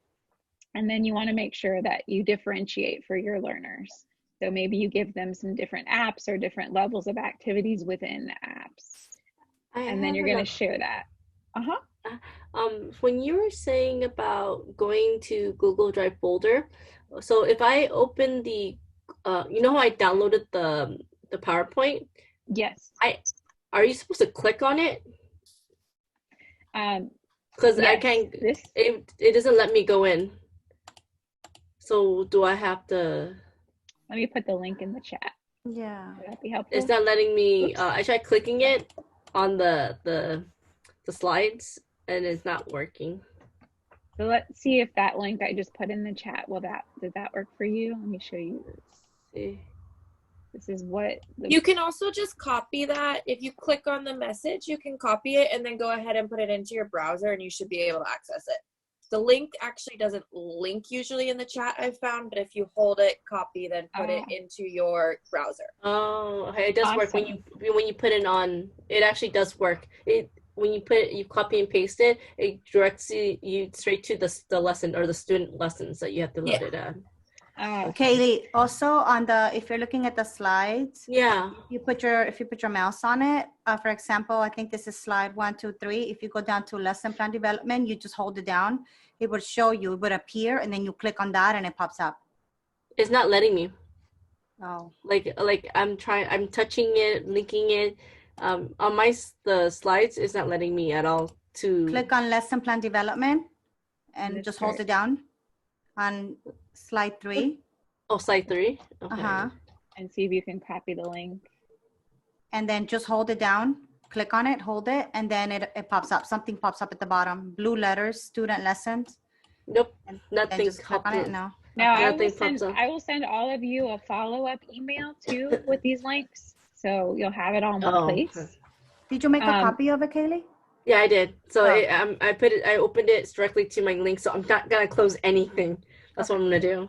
And then you want to make sure that you differentiate for your learners. So maybe you give them some different apps or different levels of activities within the apps. And then you're going to share that. When you were saying about going to Google Drive folder, so if I open the, you know how I downloaded the PowerPoint? Yes. Are you supposed to click on it? Because I can't. It doesn't let me go in. So do I have to? Let me put the link in the chat. Yeah. Would that be helpful? It's not letting me. I tried clicking it on the slides, and it's not working. So let's see if that link I just put in the chat, did that work for you? Let me show you this. This is what you can also just copy that. If you click on the message, you can copy it and then go ahead and put it into your browser and you should be able to access it. The link actually doesn't link usually in the chat, I've found, but if you hold it, copy, then put it into your browser. Oh, okay. It does work when you put it on. It actually does work. When you copy and paste it, it directs you straight to the lesson or the student lessons that you have to load it at. Kaylee, also on if you're looking at the slides, if you put your mouse on it. For example, I think this is slide 1, 2, 3. If you go down to lesson plan development, you just hold it down. It would show you. It would appear, and then you click on that, and it pops up. It's not letting me. Oh. Like I'm touching it, linking it. On the slides, it's not letting me at all to click on lesson plan development and just hold it down on slide 3. Oh, slide 3. Okay. And see if you can copy the link. And then just hold it down, click on it, hold it, and then it pops up. Something pops up at the bottom. Blue letters, student lessons. Nope, nothing. Just click on it. No. Now I will send all of you a follow-up email too with these links. So you'll have it all in one place. Okay. Did you make a copy of it, Kaylee? Yeah, I did. So I opened it directly to my link. So I'm not gonna close anything. That's what I'm gonna do.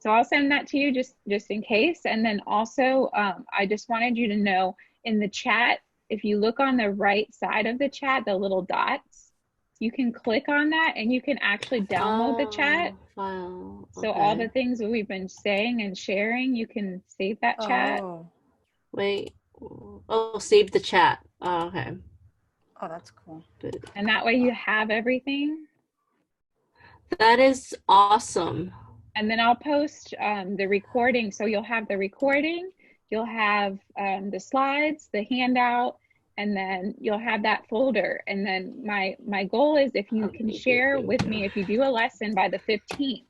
So I'll send that to you just in case. And then also, I just wanted you to know in the chat, if you look on the right side of the chat, the little dots, you can click on that and you can actually download the chat. Wow. So all the things that we've been saying and sharing, you can save that chat. Wait. Oh, save the chat. Oh, okay. Oh, that's cool. And that way you have everything. That is awesome. And then I'll post the recording. So you'll have the recording, you'll have the slides, the handout, and then you'll have that folder. And then my goal is if you can share with me if you do a lesson by the 15th,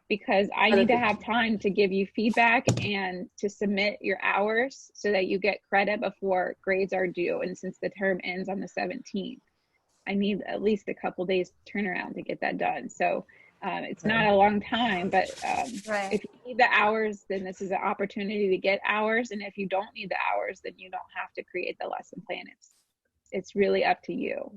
because I need to have time to give you feedback and to submit your hours so that you get credit before grades are due. And since the term ends on the 17th, I need at least a couple days turnaround to get that done. So it's not a long time, but if you need the hours, then this is an opportunity to get hours. And if you don't need the hours, then you don't have to create the lesson plan. It's really up to you.